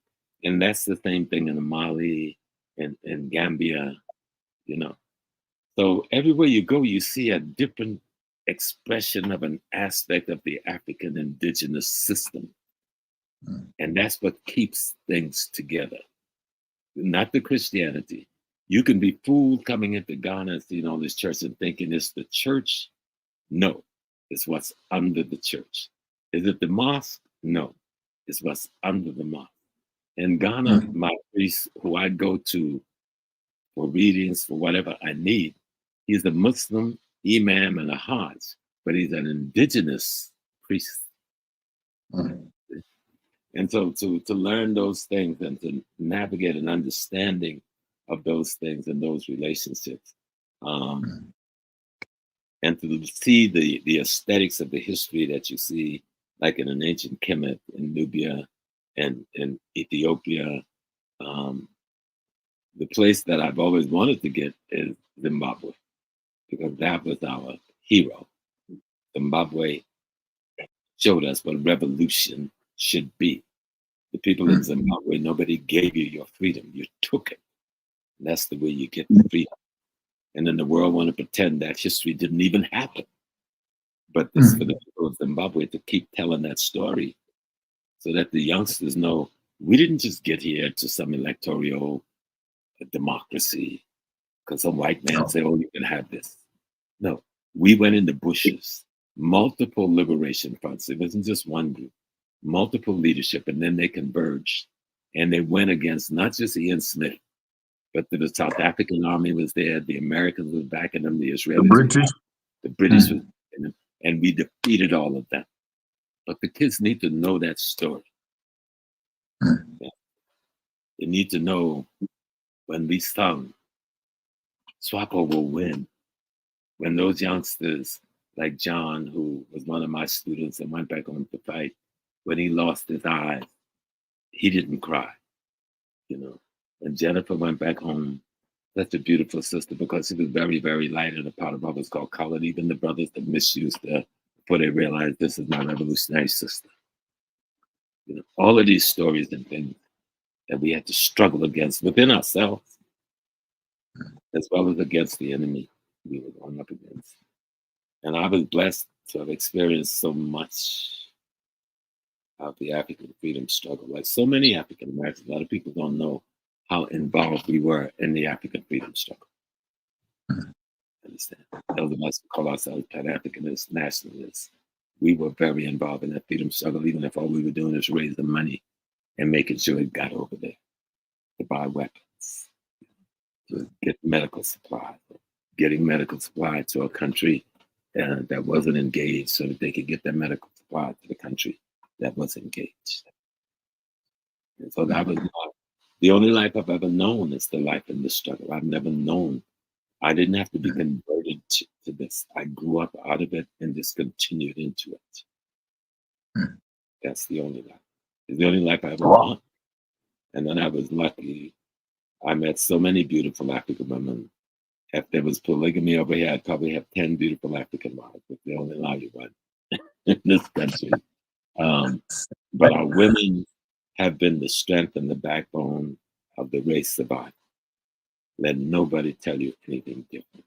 and that's the same thing in Mali and Gambia, you know. So everywhere you go, you see a different expression of an aspect of the African indigenous system. And that's what keeps things together, not the Christianity. You can be fooled coming into Ghana and seeing all this church and thinking it's the church. No, it's what's under the church. Is it the mosque? No, it's what's under the mosque. In Ghana, my priest, who I go to for readings, for whatever I need, he's a Muslim imam and a Hajj, but he's an indigenous priest. And so to learn those things and to navigate an understanding of those things and those relationships, and to see the aesthetics of the history that you see, like in an ancient Kemet in Nubia and in Ethiopia. The place that I've always wanted to get is Zimbabwe, because that was our hero. Zimbabwe showed us what revolution should be. The people in Zimbabwe, nobody gave you your freedom. You took it. And that's the way you get the freedom. And then the world want to pretend that history didn't even happen. But it's for the people of Zimbabwe to keep telling that story so that the youngsters know we didn't just get here to some electoral democracy because some white man said, oh, you can have this. No, we went in the bushes, multiple liberation fronts. It wasn't just one group, multiple leadership, and then they converged. And they went against not just Ian Smith, but the South African army was there, the Americans were backing them, the Israelis, the British was backing them, and we defeated all of them. But the kids need to know that story. Yeah. They need to know when we sung, SWAPO will win. When those youngsters like John, who was one of my students and went back home to fight, when he lost his eyes, he didn't cry, you know. When Jennifer went back home, such a beautiful sister, because she was very, very light in a part of what was called color. Even the brothers that misused her before they realized this is my revolutionary sister. You know, all of these stories and things that we had to struggle against within ourselves, as well as against the enemy we were going up against. And I was blessed to have experienced so much of the African freedom struggle. Like so many African Americans, a lot of people don't know how involved we were in the African freedom struggle. Understand? Those of us who call ourselves Pan-Africanists, nationalists, we were very involved in that freedom struggle, even if all we were doing is raising money and making sure it got over there to buy weapons, to get medical supplies, getting medical supply to a country that wasn't engaged so that they could get their medical supply to the country that was engaged. And so that was the only life I've ever known is the life in the struggle. I've never known. I didn't have to be converted to this. I grew up out of it and just continued into it. That's the only life. It's the only life I ever known. And then I was lucky. I met so many beautiful African women. If there was polygamy over here, I'd probably have 10 beautiful African wives, but they only allow you one in this country. But our women have been the strength and the backbone of the race survival. Let nobody tell you anything different.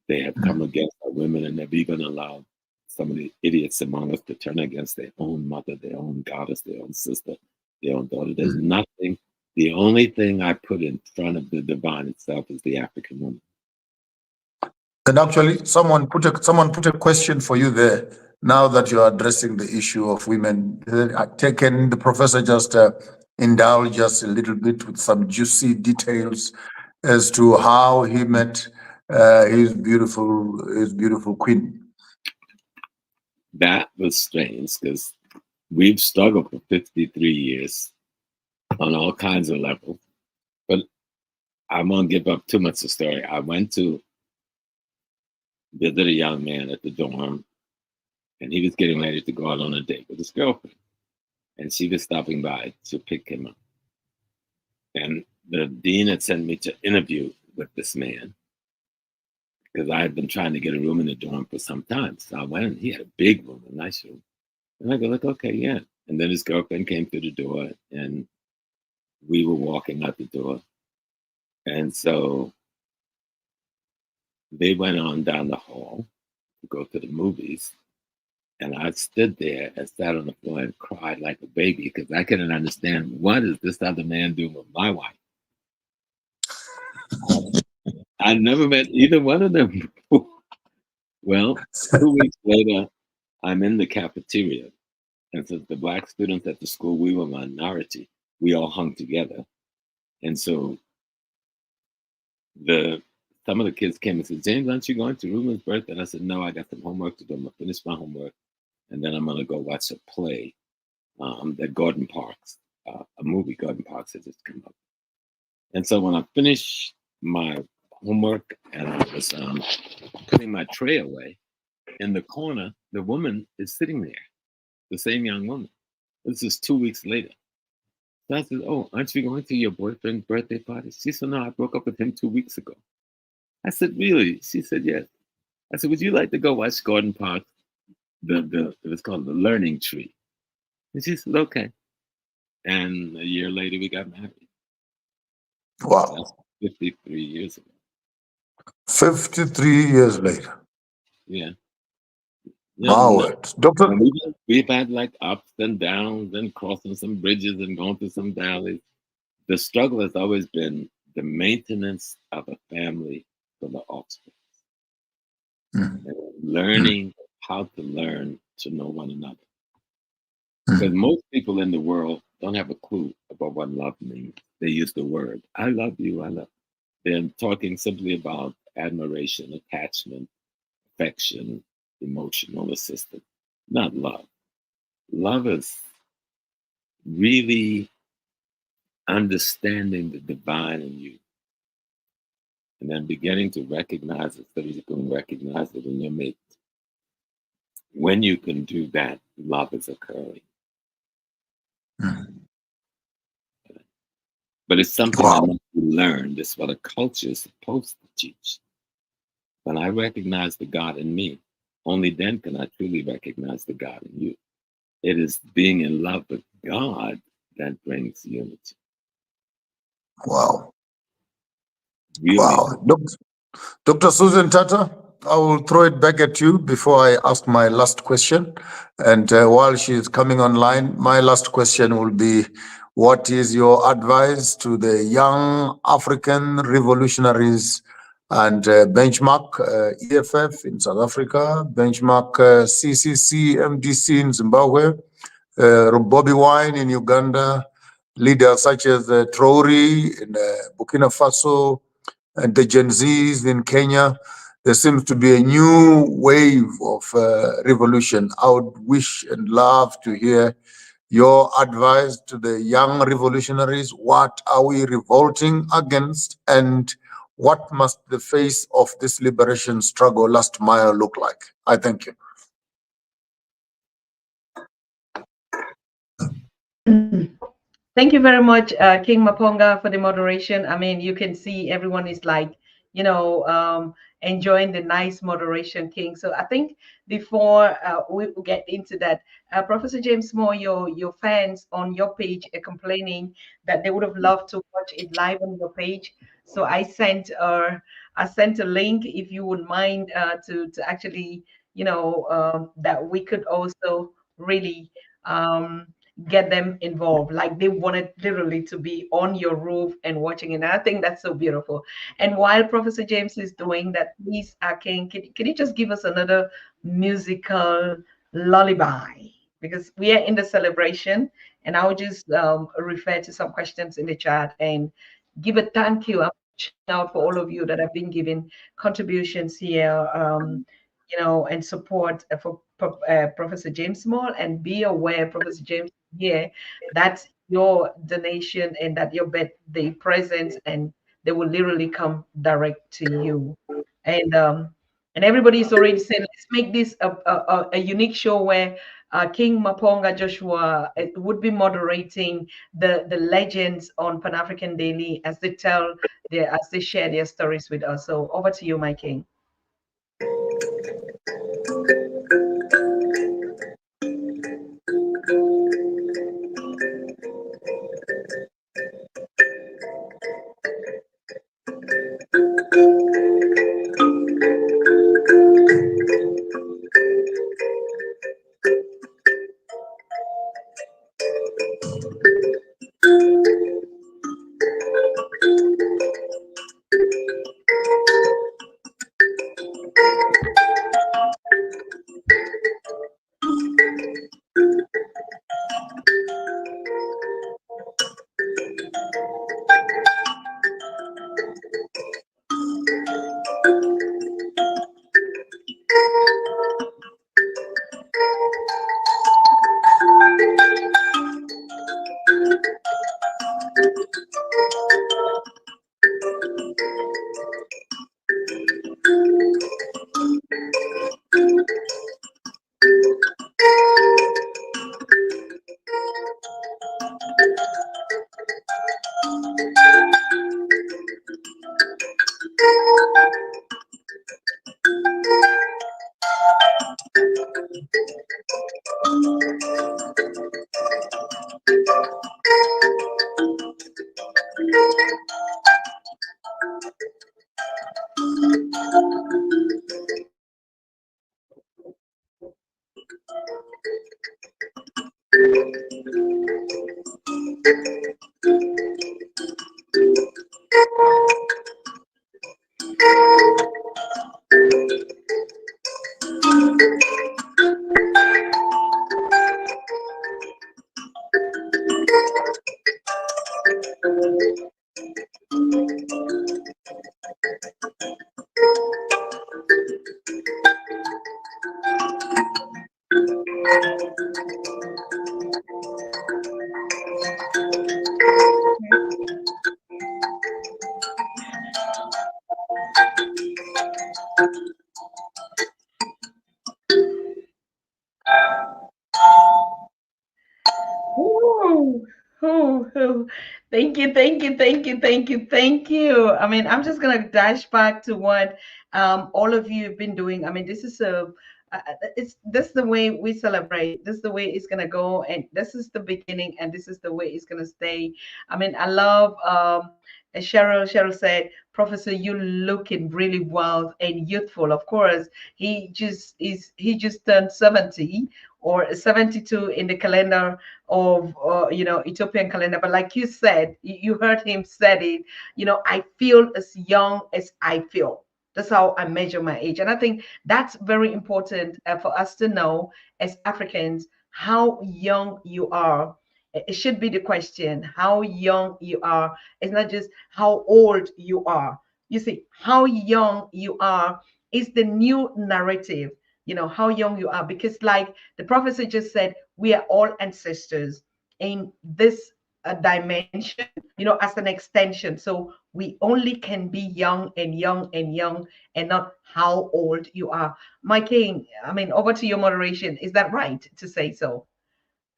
They have come against our women and they've even allowed some of the idiots among us to turn against their own mother, their own goddess, their own sister, their own daughter. There's nothing. The only thing I put in front of the divine itself is the African woman. And actually, someone put a question for you there. Now that you are addressing the issue of women, can the professor just indulge us a little bit with some juicy details as to how he met his beautiful queen? That was strange because we've struggled for 53 years on all kinds of levels, but I won't give up too much of the story. I went to visit a young man at the dorm, and he was getting ready to go out on a date with his girlfriend, and she was stopping by to pick him up. the dean had sent me to interview with this man because I had been trying to get a room in the dorm for some time. So I went, and he had a big room, a nice room. And I go, like, okay, yeah. And then his girlfriend came through the door, and we were walking out the door. And so they went on down the hall to go to the movies. And I stood there and sat on the floor and cried like a baby because I couldn't understand, what is this other man doing with my wife? I never met either one of them. Well, 2 weeks later, I'm in the cafeteria. And since the Black students at the school, we were a minority, we all hung together. And so some of the kids came and said, James, aren't you going to Ruben's birthday? And I said, no, I got some homework to do. I'm going to finish my homework. And then I'm going to go watch a play at Gordon Parks, a movie Gordon Parks has just come up. And so when I finished my homework and I was putting my tray away, in the corner, the woman is sitting there, the same young woman. This is 2 weeks later. So I said, oh, aren't you going to your boyfriend's birthday party? She said, no, I broke up with him 2 weeks ago. I said, really? She said, yes. I said, would you like to go watch Gordon Parks? It was called The Learning Tree. And she said, okay. And a year later, we got married. Wow. That's 53 years ago. 53 years later. Yeah. Wow. Doctor? We've had like ups and downs and crossing some bridges and going through some valleys. The struggle has always been the maintenance of a family for the offspring. And learning how to learn to know one another. Because most people in the world don't have a clue about what love means. They use the word, I love you, I love you. They're talking simply about admiration, attachment, affection, emotional assistance, not love. Love is really understanding the divine in you and then beginning to recognize it so that you can recognize it in your mate. When you can do that, love is occurring. But it's something I need to learn. This is what a culture is supposed to teach. When I recognize the God in me, only then can I truly recognize the God in you. It is being in love with God that brings unity. Wow. Really. Wow. Dr. Susan Tata, I will throw it back at you before I ask my last question. And while she's coming online, my last question will be, what is your advice to the young African revolutionaries and benchmark EFF in South Africa, benchmark CCC, MDC in Zimbabwe, Bobby Wine in Uganda, leaders such as Traore in Burkina Faso, and the Gen Zs in Kenya? There seems to be a new wave of revolution. I would wish and love to hear your advice to the young revolutionaries. What are we revolting against, and what must the face of this liberation struggle last mile look like? I thank you. Thank you very much, King Maponga, for the moderation. I mean, you can see everyone is like, enjoying the nice moderation, King. So I think before we get into that, Professor James Moore, your fans on your page are complaining that they would have loved to watch it live on your page. So I sent a link, if you would mind, to actually, that we could also really get them involved. Like they wanted literally to be on your roof and watching it. And I think that's so beautiful. And while Professor James is doing that, please, King, can you just give us another musical lullaby? Because we are in the celebration, and I will just refer to some questions in the chat and give a thank you. I'm reaching out for all of you that have been giving contributions here. And support for Professor James Small, and be aware, Professor James, here, that's your donation and that your birthday presents, and they will literally come direct to you. And everybody's already saying, let's make this a unique show where King Maponga Joshua would be moderating the legends on Pan-African Daily as they share their stories with us. So over to you, my king. Thank you, thank you, thank you, thank you, thank you. I mean, I'm just gonna dash back to what all of you have been doing. I mean, this is this the way we celebrate. This is the way it's gonna go, and this is the beginning, and this is the way it's gonna stay. I mean, I love as Cheryl said, Professor, you looking really wild and youthful. Of course, he just turned 70 or 72 in the calendar of Ethiopian calendar. But like you said, you heard him said it, I feel as young as I feel. That's how I measure my age. And I think that's very important for us to know as Africans how young you are. It should be the question, how young you are. It's not just how old you are. You see, how young you are is the new narrative, how young you are. Because like the professor just said, we are all ancestors in this dimension, as an extension. So we only can be young and young and young and not how old you are. My king, I mean, over to your moderation. Is that right to say so?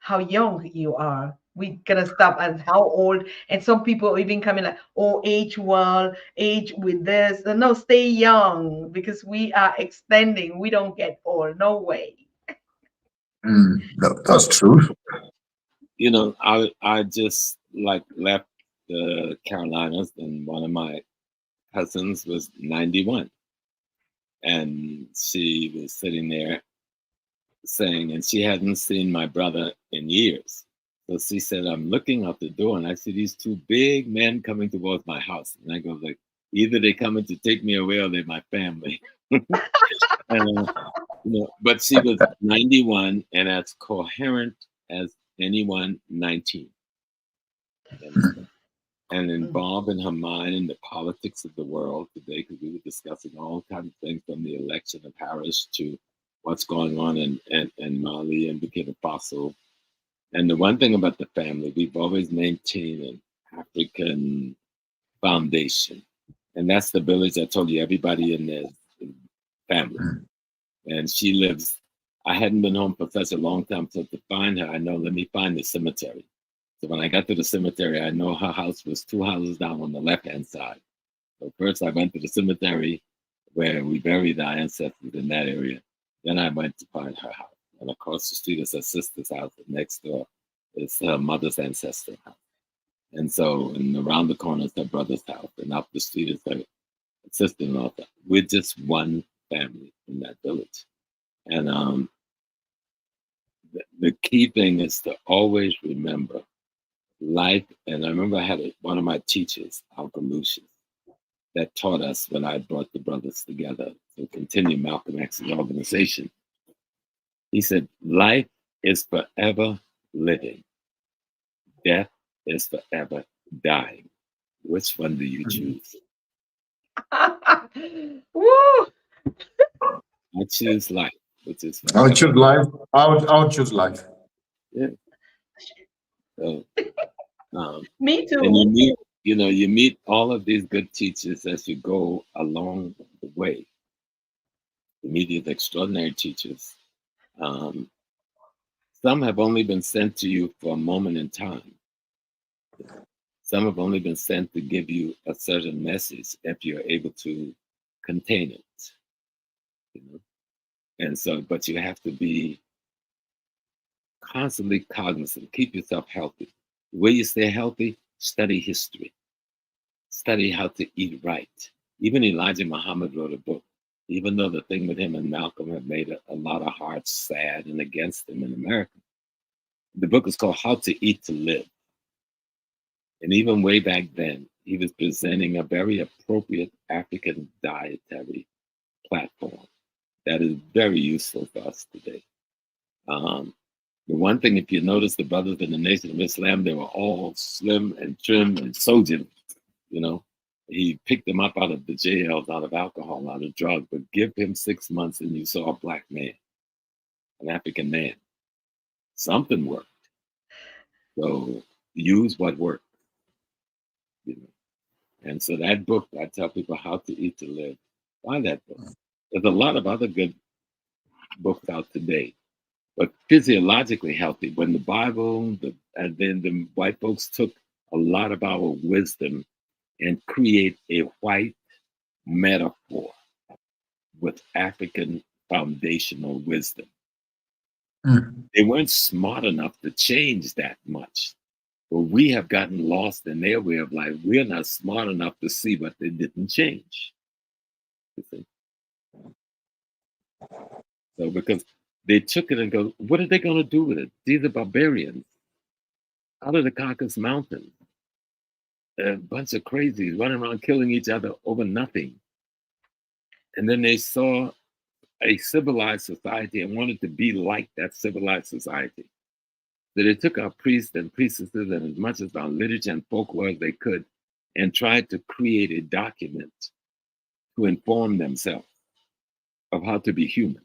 How young you are. We're gonna stop at how old, and some people even coming like, oh, age well, age with this. No, stay young because we are extending. We don't get old. No way. That's true. I just left the Carolinas, and one of my cousins was 91, and she was sitting there saying, and she hadn't seen my brother in years. So she said, I'm looking out the door and I see these two big men coming towards my house. And I go like, either they coming to take me away or they're my family. But she was 91 and as coherent as anyone 19. And involved in her mind in the politics of the world today, because we were discussing all kinds of things from the election of Harris to what's going on in Mali and Burkina Faso. And the one thing about the family, we've always maintained an African foundation. And that's the village I told you, everybody in there is family. And she lives I hadn't been home for such a long time, so to find her, I know, let me find the cemetery. So when I got to the cemetery, I know her house was 2 houses down on the left-hand side. So first I went to the cemetery where we buried our ancestors in that area. Then I went to find her house. And across the street is her sister's house, and next door is her mother's ancestor house. And so, and around the corner is her brother's house, and up the street is her sister-in-law's house. We're just one family in that village. And the key thing is to always remember life. And I remember I had one of my teachers, Uncle Lucius, that taught us when I brought the brothers together to continue Malcolm X's organization. He said, life is forever living. Death is forever dying. Which one do you choose? Woo! I choose life, which is I would choose life. I would choose life. Yeah. So, Me too. and you meet all of these good teachers as you go along the way. You meet these extraordinary teachers. Some have only been sent to you for a moment in time. Some have only been sent to give you a certain message if you're able to contain it. You know? And so, but you have to be constantly cognizant, keep yourself healthy. The way you stay healthy, study history. Study how to eat right. Even Elijah Muhammad wrote a book, even though the thing with him and Malcolm have made a lot of hearts sad and against him in America. The book is called How to Eat to Live. And even way back then, he was presenting a very appropriate African dietary platform that is very useful for us today. The one thing, if you notice, the brothers in the Nation of Islam, they were all slim and trim and sojan, you know. He picked them up out of the jails, out of alcohol, out of drugs, but give him 6 months and you saw a black man, an African man. Something worked. So use what worked. You know. And so that book, I tell people how to eat to live. Buy that book. There's a lot of other good books out today, but physiologically healthy. When the Bible, and then the white folks took a lot of our wisdom and create a white metaphor with African foundational wisdom. They weren't smart enough to change that much. But we have gotten lost in their way of life. We're not smart enough to see what they didn't change. You see? So because they took it and go, what are they going to do with it? These are barbarians out of the Caucasus Mountains. A bunch of crazies running around killing each other over nothing. And then they saw a civilized society and wanted to be like that civilized society. So they took our priests and priestesses and as much as our literature and folklore as they could and tried to create a document to inform themselves of how to be human.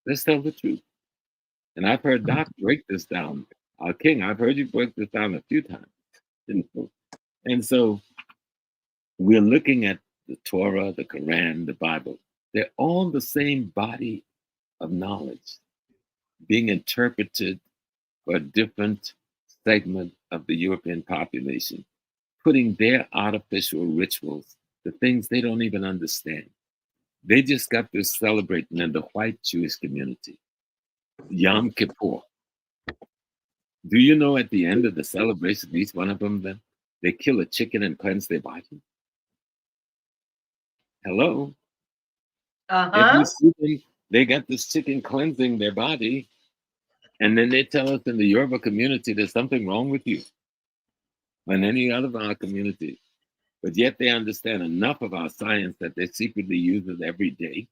Let's tell the truth. And I've heard Doc break this down. King, I've heard you break this down a few times. And so we're looking at the Torah, the Quran, the Bible. They're all the same body of knowledge being interpreted for a different segment of the European population, putting their artificial rituals, the things they don't even understand. They just got this celebrating in the white Jewish community, Yom Kippur. Do you know at the end of the celebration, each one of them, they kill a chicken and cleanse their body? Hello? If you see them, they got this chicken cleansing their body, and then they tell us in the Yoruba community there's something wrong with you than any other of our communities. But yet they understand enough of our science that they secretly use it every day.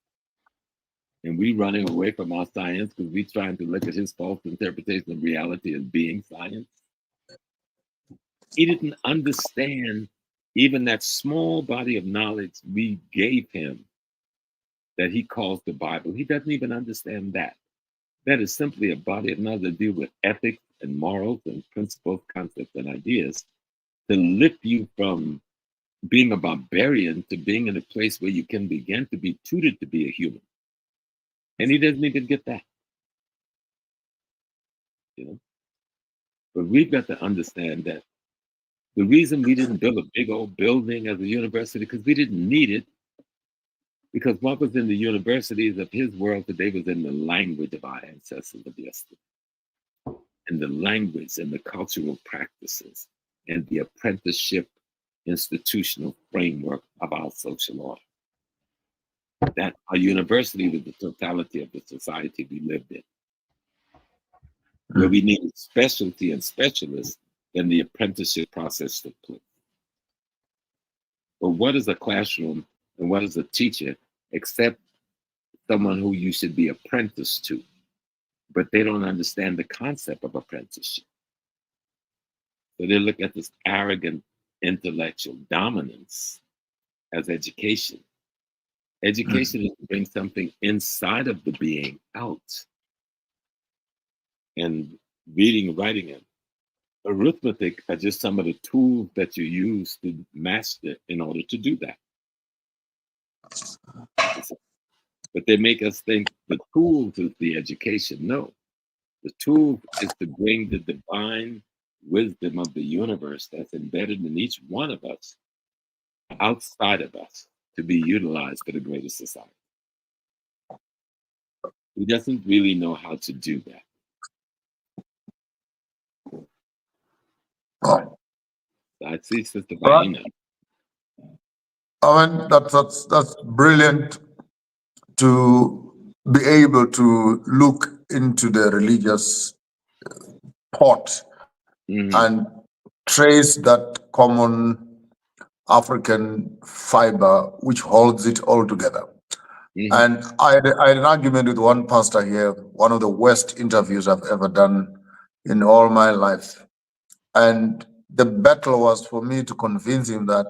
And we running away from our science because we're trying to look at his false interpretation of reality as being science. He didn't understand even that small body of knowledge we gave him that he calls the Bible. He doesn't even understand that. That is simply a body of knowledge that deal with ethics and morals and principles, concepts, and ideas to lift you from being a barbarian to being in a place where you can begin to be tutored to be a human. And he doesn't even get that. You know? But we've got to understand that the reason we didn't build a big old building as a university, because we didn't need it, because what was in the universities of his world today was in the language of our ancestors of yesterday, and the language and the cultural practices and the apprenticeship institutional framework of our social order. That our university was the totality of the society we lived in. Where we needed specialty and specialists, then the apprenticeship process took place. But what is a classroom and what is a teacher except someone who you should be apprenticed to? But they don't understand the concept of apprenticeship. So they look at this arrogant intellectual dominance as education. Education is to bring something inside of the being out. And reading, writing, and arithmetic are just some of the tools that you use to master in order to do that. But they make us think the tools is the education. No, the tool is to bring the divine wisdom of the universe that's embedded in each one of us, outside of us, to be utilized for the greater society. He doesn't really know how to do that. Oh. I see Sister Vaina. I mean, that's brilliant to be able to look into the religious pot and trace that common African fiber which holds it all together. And I had an argument with one pastor here, one of the worst interviews I've ever done in all my life. And the battle was for me to convince him that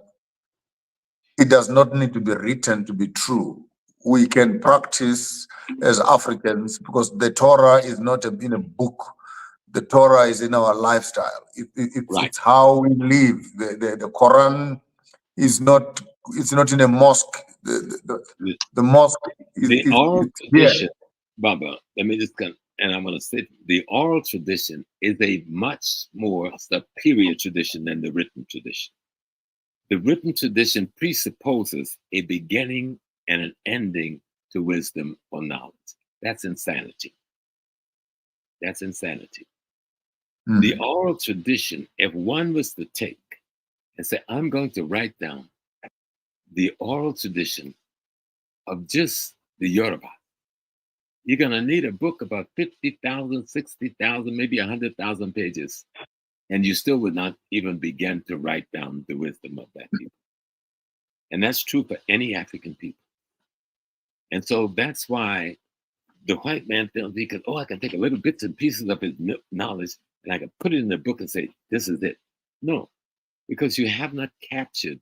it does not need to be written to be true. We can practice as Africans because the Torah is not in a book. The Torah is in our lifestyle. It's how we live. The Quran is not. It's not in a mosque. The mosque is the oral tradition, here. Baba. Let me just come, and I'm going to say the oral tradition is a much more superior tradition than the written tradition. The written tradition presupposes a beginning and an ending to wisdom or knowledge. That's insanity. That's insanity. The oral tradition, if one was to take and say, I'm going to write down the oral tradition of just the Yoruba, you're going to need a book about 50,000, 60,000, maybe 100,000 pages. And you still would not even begin to write down the wisdom of that people. And that's true for any African people. And so that's why the white man feels he can, I can take a little bits and pieces of his knowledge and I can put it in the book and say, this is it. No, because you have not captured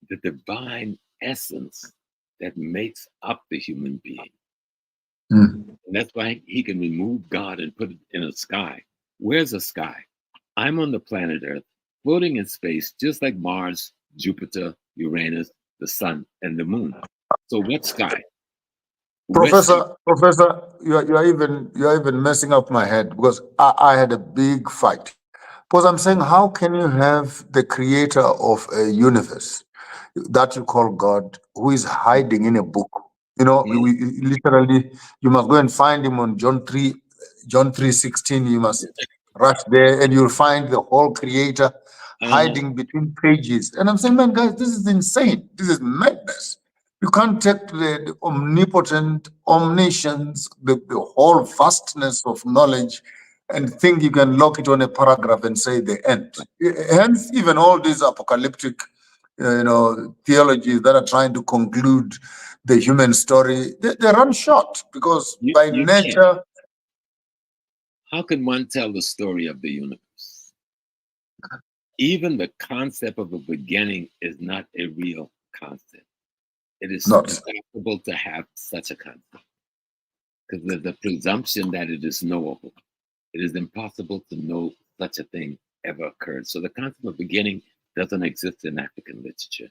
the divine essence that makes up the human being. And that's why he can remove God and put it in a sky. Where's a sky? I'm on the planet Earth, floating in space, just like Mars, Jupiter, Uranus, the sun, and the moon. So what sky? Professor, you are even messing up my head because I had a big fight. Because I'm saying, how can you have the creator of a universe that you call God, who is hiding in a book? You know, we literally, you must go and find him on John 3:16. You must rush there and you'll find the whole creator hiding between pages. And I'm saying, man, guys, this is insane. This is madness. You can't take the omnipotent, omniscience, the whole vastness of knowledge and think you can lock it on a paragraph and say the end. Hence, even all these apocalyptic theologies that are trying to conclude the human story, they run short because by nature. How can one tell the story of the universe? Even the concept of a beginning is not a real concept. It is impossible to have such a concept because there's a presumption that it is knowable. It is impossible to know such a thing ever occurred. So the concept of beginning doesn't exist in African literature,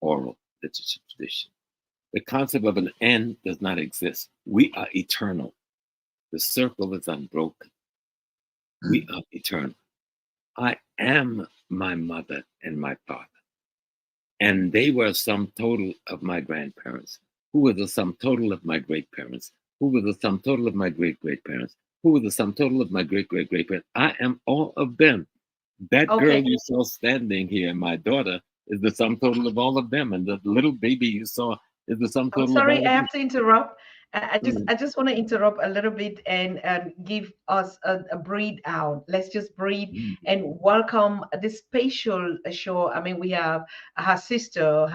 oral literature tradition. The concept of an end does not exist. We are eternal. The circle is unbroken. We are eternal. I am my mother and my father. And they were a sum total of my grandparents, who were the sum total of my great parents, who were the sum total of my great great parents, who were the sum total of my great great great parents. I am all of them. That girl you saw standing here, my daughter, is the sum total of all of them. And the little baby you saw is the sum total I'm sorry, of all I of have to interrupt. I them. just want to interrupt a little bit and give us a breathe out. Let's just breathe and welcome this special show. I mean, we have her sister,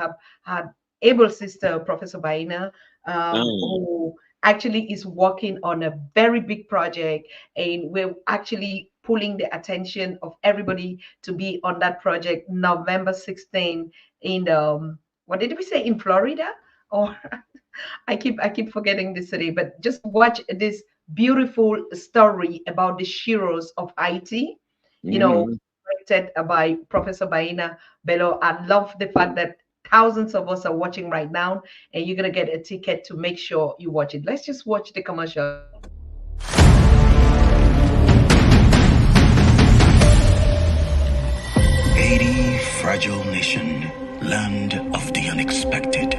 her able sister, Professor Baina, who actually is working on a very big project, and we're actually pulling the attention of everybody to be on that project November 16 in what did we say, in Florida? Or I keep forgetting the city, but just watch this beautiful story about the heroes of Haiti, directed by Professor Baina Bello. I love the fact that thousands of us are watching right now, and you're gonna get a ticket to make sure you watch it. Let's just watch the commercial. Haiti, fragile nation, land of the unexpected.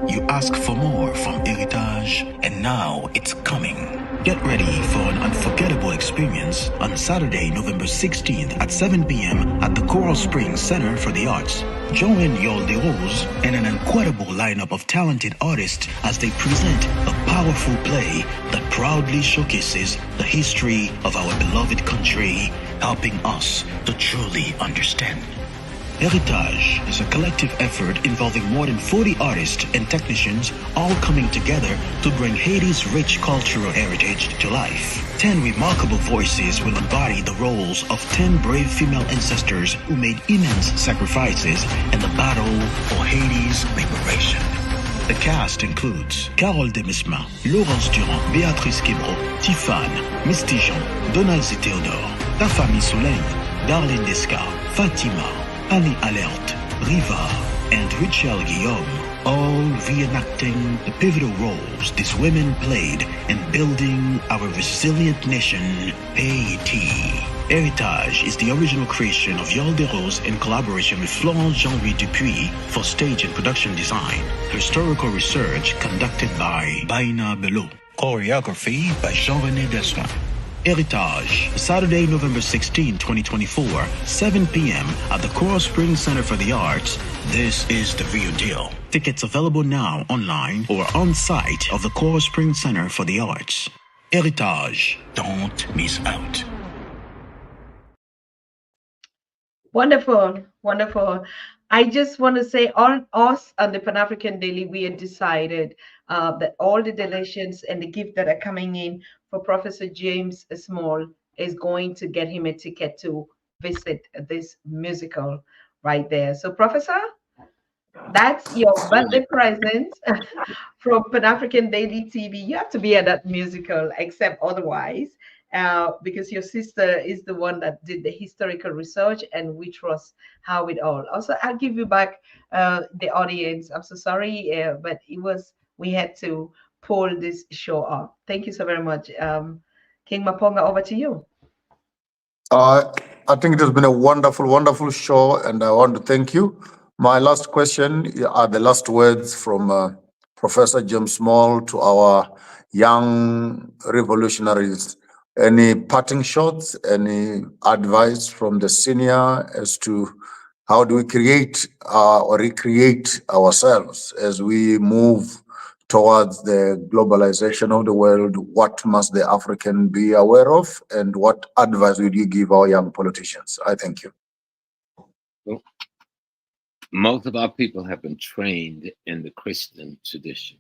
You ask for more from Heritage, and now it's coming. Get ready for an unforgettable experience on Saturday, November 16th at 7 p.m. at the Coral Springs Center for the Arts. Join Yol de Rose and an incredible lineup of talented artists as they present a powerful play that proudly showcases the history of our beloved country, helping us to truly understand. Heritage is a collective effort involving more than 40 artists and technicians, all coming together to bring Haiti's rich cultural heritage to life. 10 remarkable voices will embody the roles of 10 brave female ancestors who made immense sacrifices in the battle for Haiti's liberation. The cast includes Carole Demesma, Laurence Durand, Béatrice Quebro, Tiffane, Misty Jean, Donald Z. Theodore, Ta Famille Soleil, Darlene Desca, Fatima, Annie Alert, Riva, and Richelle Guillaume, all reenacting the pivotal roles these women played in building our resilient nation, Haiti. Heritage is the original creation of Yol de Rose in collaboration with Florence Jean-Louis Dupuis for stage and production design. Historical research conducted by Baina Bello. Choreography by Jean-René Dessoin. Heritage, Saturday, November 16, 2024, 7 p.m. at the Coral Springs Center for the Arts. This is the real deal. Tickets available now online or on site of the Coral Springs Center for the Arts. Heritage, don't miss out. Wonderful, wonderful. I just want to say, on us on the Pan-African Daily, we had decided that all the donations and the gifts that are coming in for Professor James Small is going to get him a ticket to visit this musical right there. So, Professor, that's your birthday present from Pan-African Daily TV. You have to be at that musical, except otherwise. Because your sister is the one that did the historical research, and we trust how it all. Also, I'll give you back the audience. I'm so sorry, but we had to pull this show off. Thank you so very much. King Maponga, over to you. I think it has been a wonderful, wonderful show, and I want to thank you. My last question are the last words from Professor James Small to our young revolutionaries. Any parting shots, any advice from the senior as to how do we create or recreate ourselves as we move towards the globalization of the world? What must the African be aware of, and what advice would you give our young politicians? I thank you. Well, most of our people have been trained in the Christian tradition.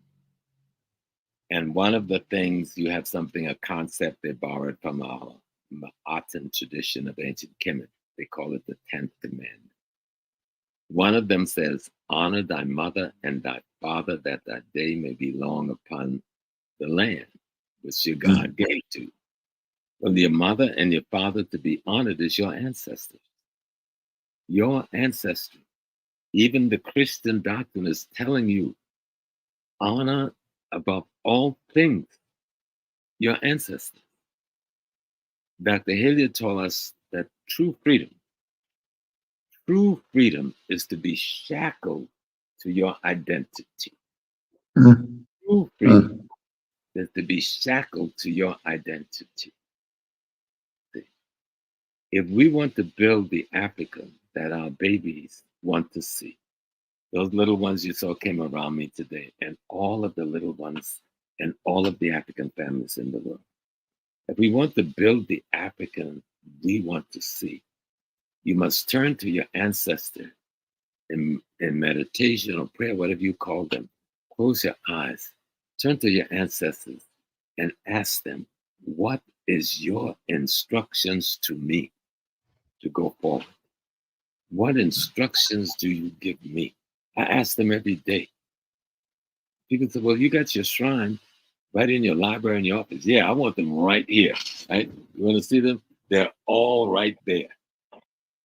And one of the things, you have a concept they borrowed from our Ma'atan tradition of ancient Kemet. They call it the 10th commandment. One of them says, honor thy mother and thy father, that thy day may be long upon the land which your God gave to. Well, your mother and your father to be honored is your ancestors. Your ancestry. Even the Christian doctrine is telling you honor above all things your ancestors. Dr. Hilliard told us that true freedom is to be shackled to your identity. Mm. True freedom is to be shackled to your identity. If we want to build the Africa that our babies want to see, those little ones you saw came around me today, and all of the little ones and all of the African families in the world. If we want to build the African we want to see, you must turn to your ancestor in meditation or prayer, whatever you call them. Close your eyes, turn to your ancestors and ask them, what is your instructions to me to go forward? What instructions do you give me? I ask them every day. People say, well, you got your shrine right in your library in your office. Yeah, I want them right here, right? You want to see them? They're all right there.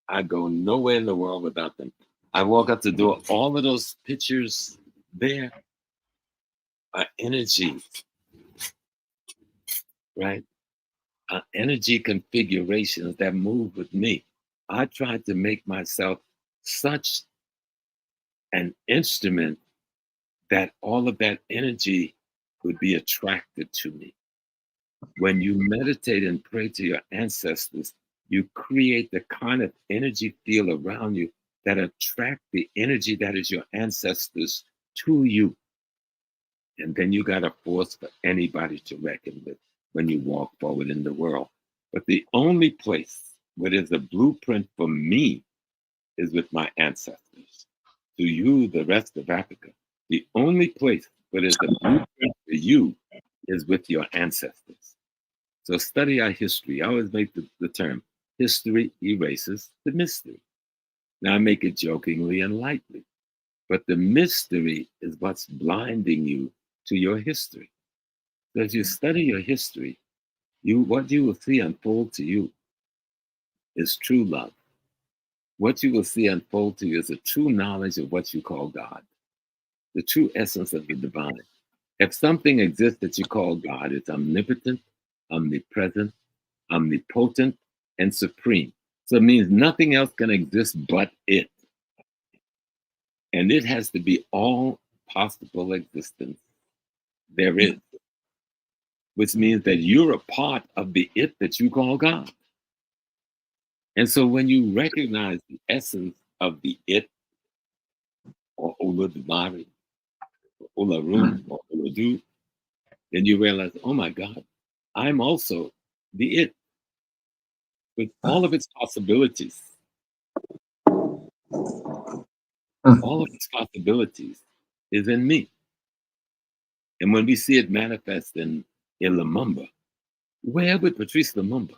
I go nowhere in the world without them. I walk up the door, all of those pictures there are energy, right? Energy configurations that move with me. I try to make myself such an instrument that all of that energy would be attracted to me. When you meditate and pray to your ancestors, you create the kind of energy field around you that attract the energy that is your ancestors to you. And then you got a force for anybody to reckon with when you walk forward in the world. But the only place where there's a blueprint for me is with my ancestors. To you, the rest of Africa, the only place where there's a blueprint for you is with your ancestors. So study our history. I always make the term, history erases the mystery. Now I make it jokingly and lightly, but the mystery is what's blinding you to your history. So as you study your history, what you will see unfold to you is true love. What you will see unfold to you is a true knowledge of what you call God, the true essence of the divine. If something exists that you call God, it's omnipotent, omnipresent, omnipotent, and supreme. So it means nothing else can exist but it. And it has to be all possible existence there is, which means that you're a part of the it that you call God. And so when you recognize the essence of the it, or Olodumare, or Olarum, or Olodu, then you realize, oh my God, I'm also the it, with all of its possibilities. All of its possibilities is in me. And when we see it manifest in Lumumba, where would Patrice Lumumba,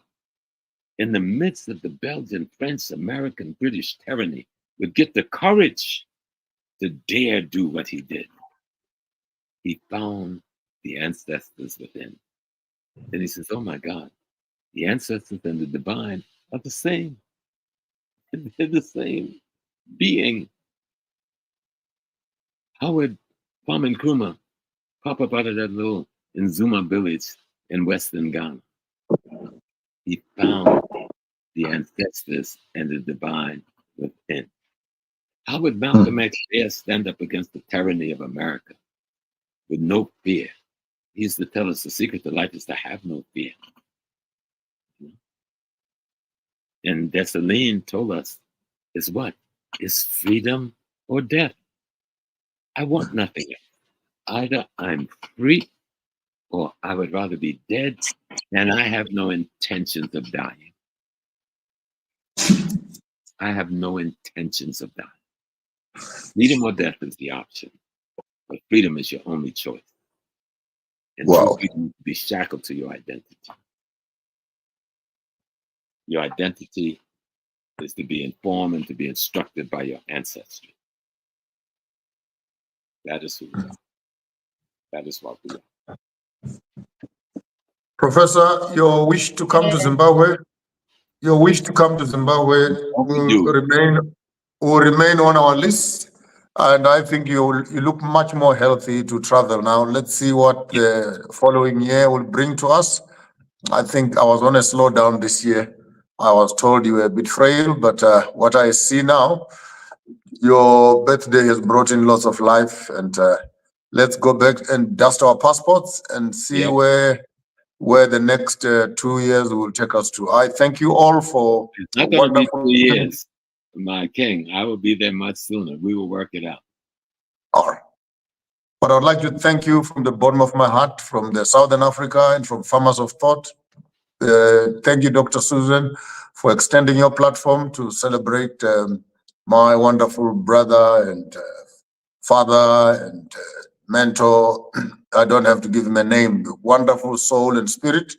in the midst of the Belgian, French, American, British tyranny, would get the courage to dare do what he did? He found the ancestors within. And he says, oh my God, the ancestors and the divine are the same. They're the same being. How would Kwame Nkrumah pop up out of that little Nzuma village in Western Ghana? He found the ancestors and the divine within. How would Malcolm X dare stand up against the tyranny of America with no fear? He used to tell us the secret to life is to have no fear. And Dessalines told us, is what? Is freedom or death. I want nothing else. Either I'm free or I would rather be dead, and I have no intentions of dying. I have no intentions of dying. Freedom or death is the option, but freedom is your only choice. And Wow. you can be shackled to your identity. Your identity is to be informed and to be instructed by your ancestry. That is who we are. That is what we are. Professor, your wish to come to Zimbabwe, will remain on our list. And I think you look much more healthy to travel now. Let's see what the following year will bring to us. I think I was on a slowdown this year. I was told you were a bit frail, but what I see now, your birthday has brought in lots of life. And let's go back and dust our passports and see Yep. where the next 2 years will take us to. I thank you all for It's a not going to be wonderful 2 years, my king. I will be there much sooner. We will work it out. All right. But I'd like to thank you from the bottom of my heart, from the Southern Africa and from Farmers of Thought. Thank you, Dr. Susan, for extending your platform to celebrate my wonderful brother and father and mentor. I don't have to give him a name, wonderful soul and spirit,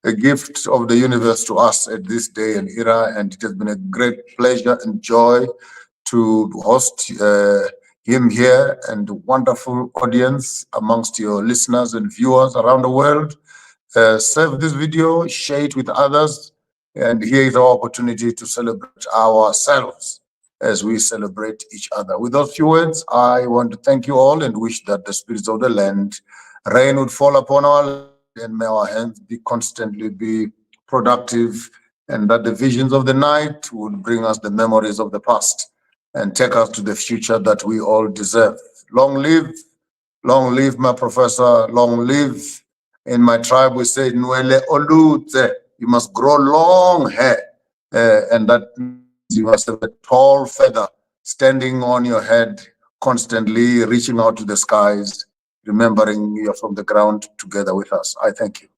a gift of the universe to us at this day and era. And it has been a great pleasure and joy to host him here and a wonderful audience amongst your listeners and viewers around the world. Save this video, share it with others, and here is our opportunity to celebrate ourselves as we celebrate each other. With those few words, I want to thank you all and wish that the spirits of the land, rain would fall upon our land, and may our hands constantly be productive, and that the visions of the night would bring us the memories of the past and take us to the future that we all deserve. Long live my professor, long live. In my tribe, we say, Nwele Olute, you must grow long hair. And that means you must have a tall feather standing on your head, constantly reaching out to the skies, remembering you're from the ground together with us. I thank you.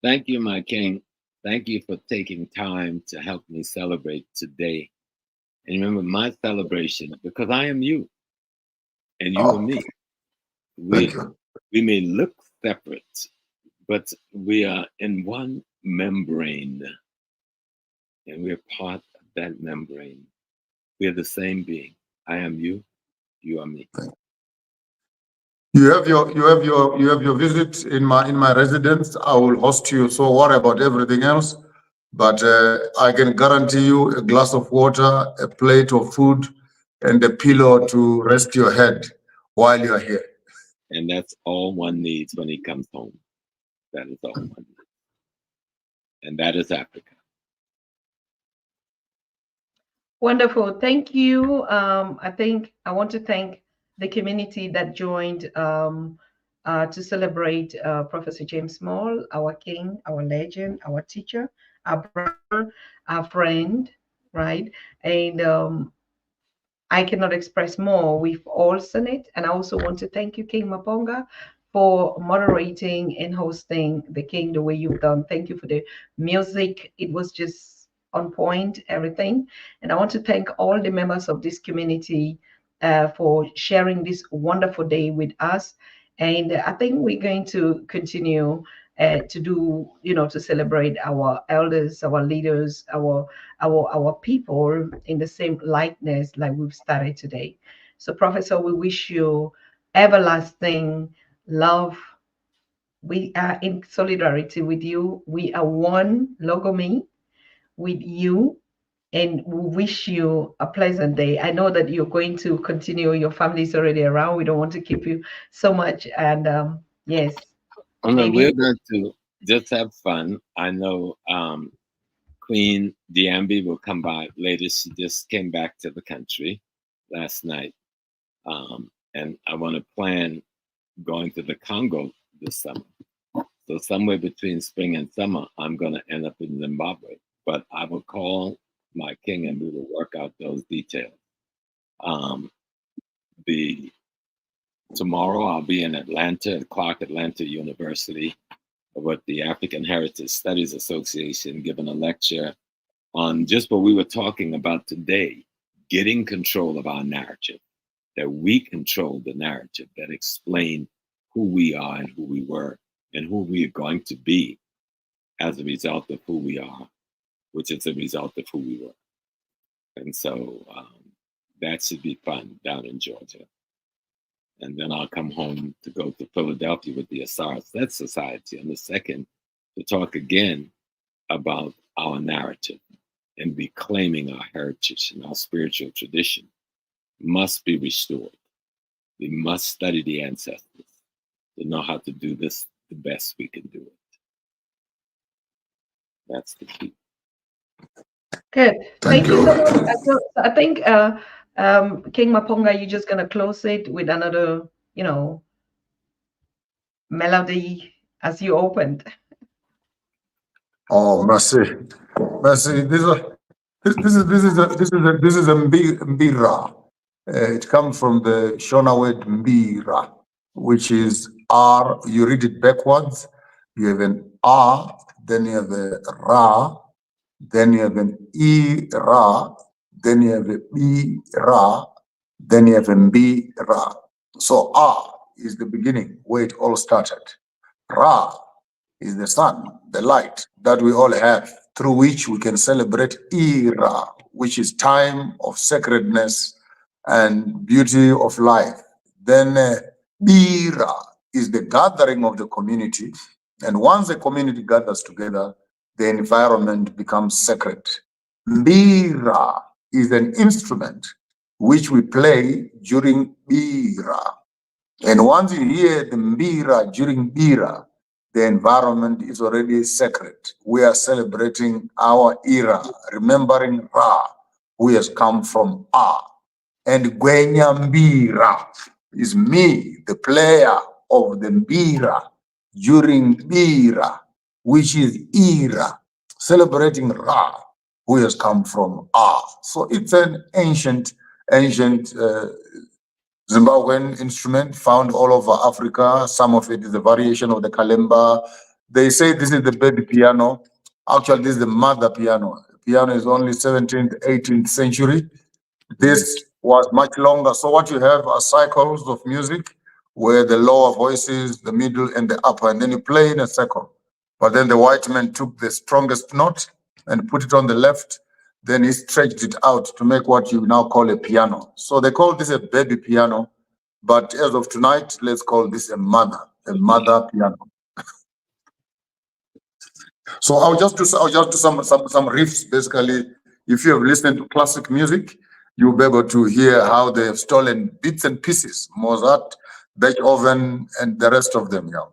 Thank you, my king. Thank you for taking time to help me celebrate today. And remember my celebration, because I am you and you are me. Thank you. We may look separate, but we are in one membrane, and we're part of that membrane. We're the same being. I am you, you are me. You have your visit in my residence. I will host you. So worry about everything else. But I can guarantee you a glass of water, a plate of food, and a pillow to rest your head while you're here. And that's all one needs when he comes home. That is all one needs. And that is Africa. Wonderful. Thank you. I want to thank the community that joined to celebrate Professor James Small, our king, our legend, our teacher, our brother, our friend, right? And I cannot express more. We've all seen it. And I also want to thank you, King Maponga, for moderating and hosting the King the way you've done. Thank you for the music. It was just on point, everything. And I want to thank all the members of this community for sharing this wonderful day with us. And I think we're going to continue to do, to celebrate our elders, our leaders, our people in the same likeness like we've started today. So, Professor, we wish you everlasting love. We are in solidarity with you. We are one Logome with you, and we wish you a pleasant day. I know that you're going to continue. Your family is already around. We don't want to keep you so much. And yes. Oh, no, we're going to just have fun. I know Queen Diambi will come by later. She just came back to the country last night. And I want to plan going to the Congo this summer. So somewhere between spring and summer, I'm going to end up in Zimbabwe. But I will call my king and we will work out those details. Tomorrow I'll be in Atlanta at Clark Atlanta University with the African Heritage Studies Association, giving a lecture on just what we were talking about today, getting control of our narrative, that we control the narrative that explain who we are and who we were and who we are going to be as a result of who we are, which is a result of who we were. And so that should be fun down in Georgia. And then I'll come home to go to Philadelphia with the Asara Set Society on the 2nd to talk again about our narrative and reclaiming our heritage and our spiritual tradition must be restored. We must study the ancestors to know how to do this the best we can do it. That's the key. Good. Thank Thank you so much. you. So I think King Maponga, you're just gonna close it with another, melody as you opened. Oh, merci. Merci. This is a mbira. It comes from the Shona word mbira, which is R. You read it backwards. You have an R, then you have a Ra, then you have an E Ra, then you have a B Ra, then you have a B Ra. So R is the beginning where it all started. Ra is the sun, the light that we all have, through which we can celebrate Ira, which is time of sacredness and beauty of life. Then Bira is the gathering of the community. And once the community gathers together, the environment becomes sacred. Bira is an instrument which we play during Bira. And once you hear the Mbira during Bira, the environment is already sacred. We are celebrating our era, remembering Ra, who has come from A. And Gwenya Mbira is me, the player of the Mbira during Bira, which is Era, celebrating Ra, who has come from A. So it's an ancient Zimbabwean instrument found all over Africa. Some of it is a variation of the kalimba. They say this is the baby piano. Actually, this is the mother piano. Piano is only 17th, 18th century. This was much longer. So what you have are cycles of music where the lower voices, the middle, and the upper, and then you play in a circle. But then the white man took the strongest note and put it on the left. Then he stretched it out to make what you now call a piano. So they call this a baby piano. But as of tonight, let's call this a mother piano. So I'll just do some riffs. Basically, if you have listened to classic music, you'll be able to hear how they have stolen bits and pieces, Mozart, Beethoven, and the rest of them. Yeah.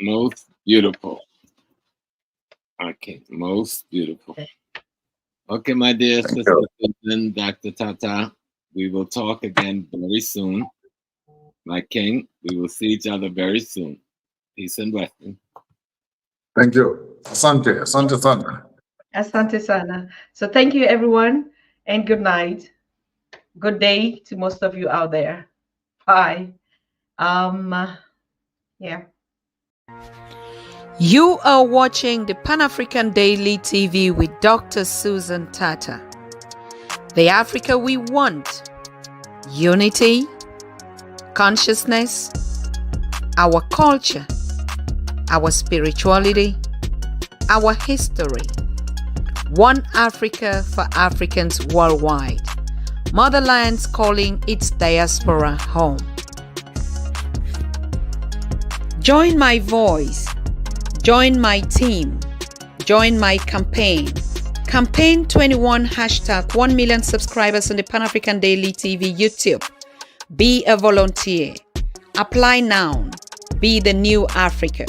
Most beautiful. Okay, most beautiful. Okay, my dear sister Susan, Dr. Tata, we will talk again very soon. My king, we will see each other very soon. Peace and blessing. Thank you. Asante, asante sana. Asante sana. So thank you, everyone, and good night. Good day to most of you out there. Bye. Yeah. You are watching the Pan-African Daily TV with Dr. Susan Tata. The Africa we want. Unity, consciousness, our culture, our spirituality, our history. One Africa for Africans worldwide. Motherland's calling its diaspora home. Join my voice. Join my team. Join my campaign. Campaign 21 hashtag 1 million subscribers on the Pan-African Daily TV YouTube. Be a volunteer. Apply now. Be the new Africa.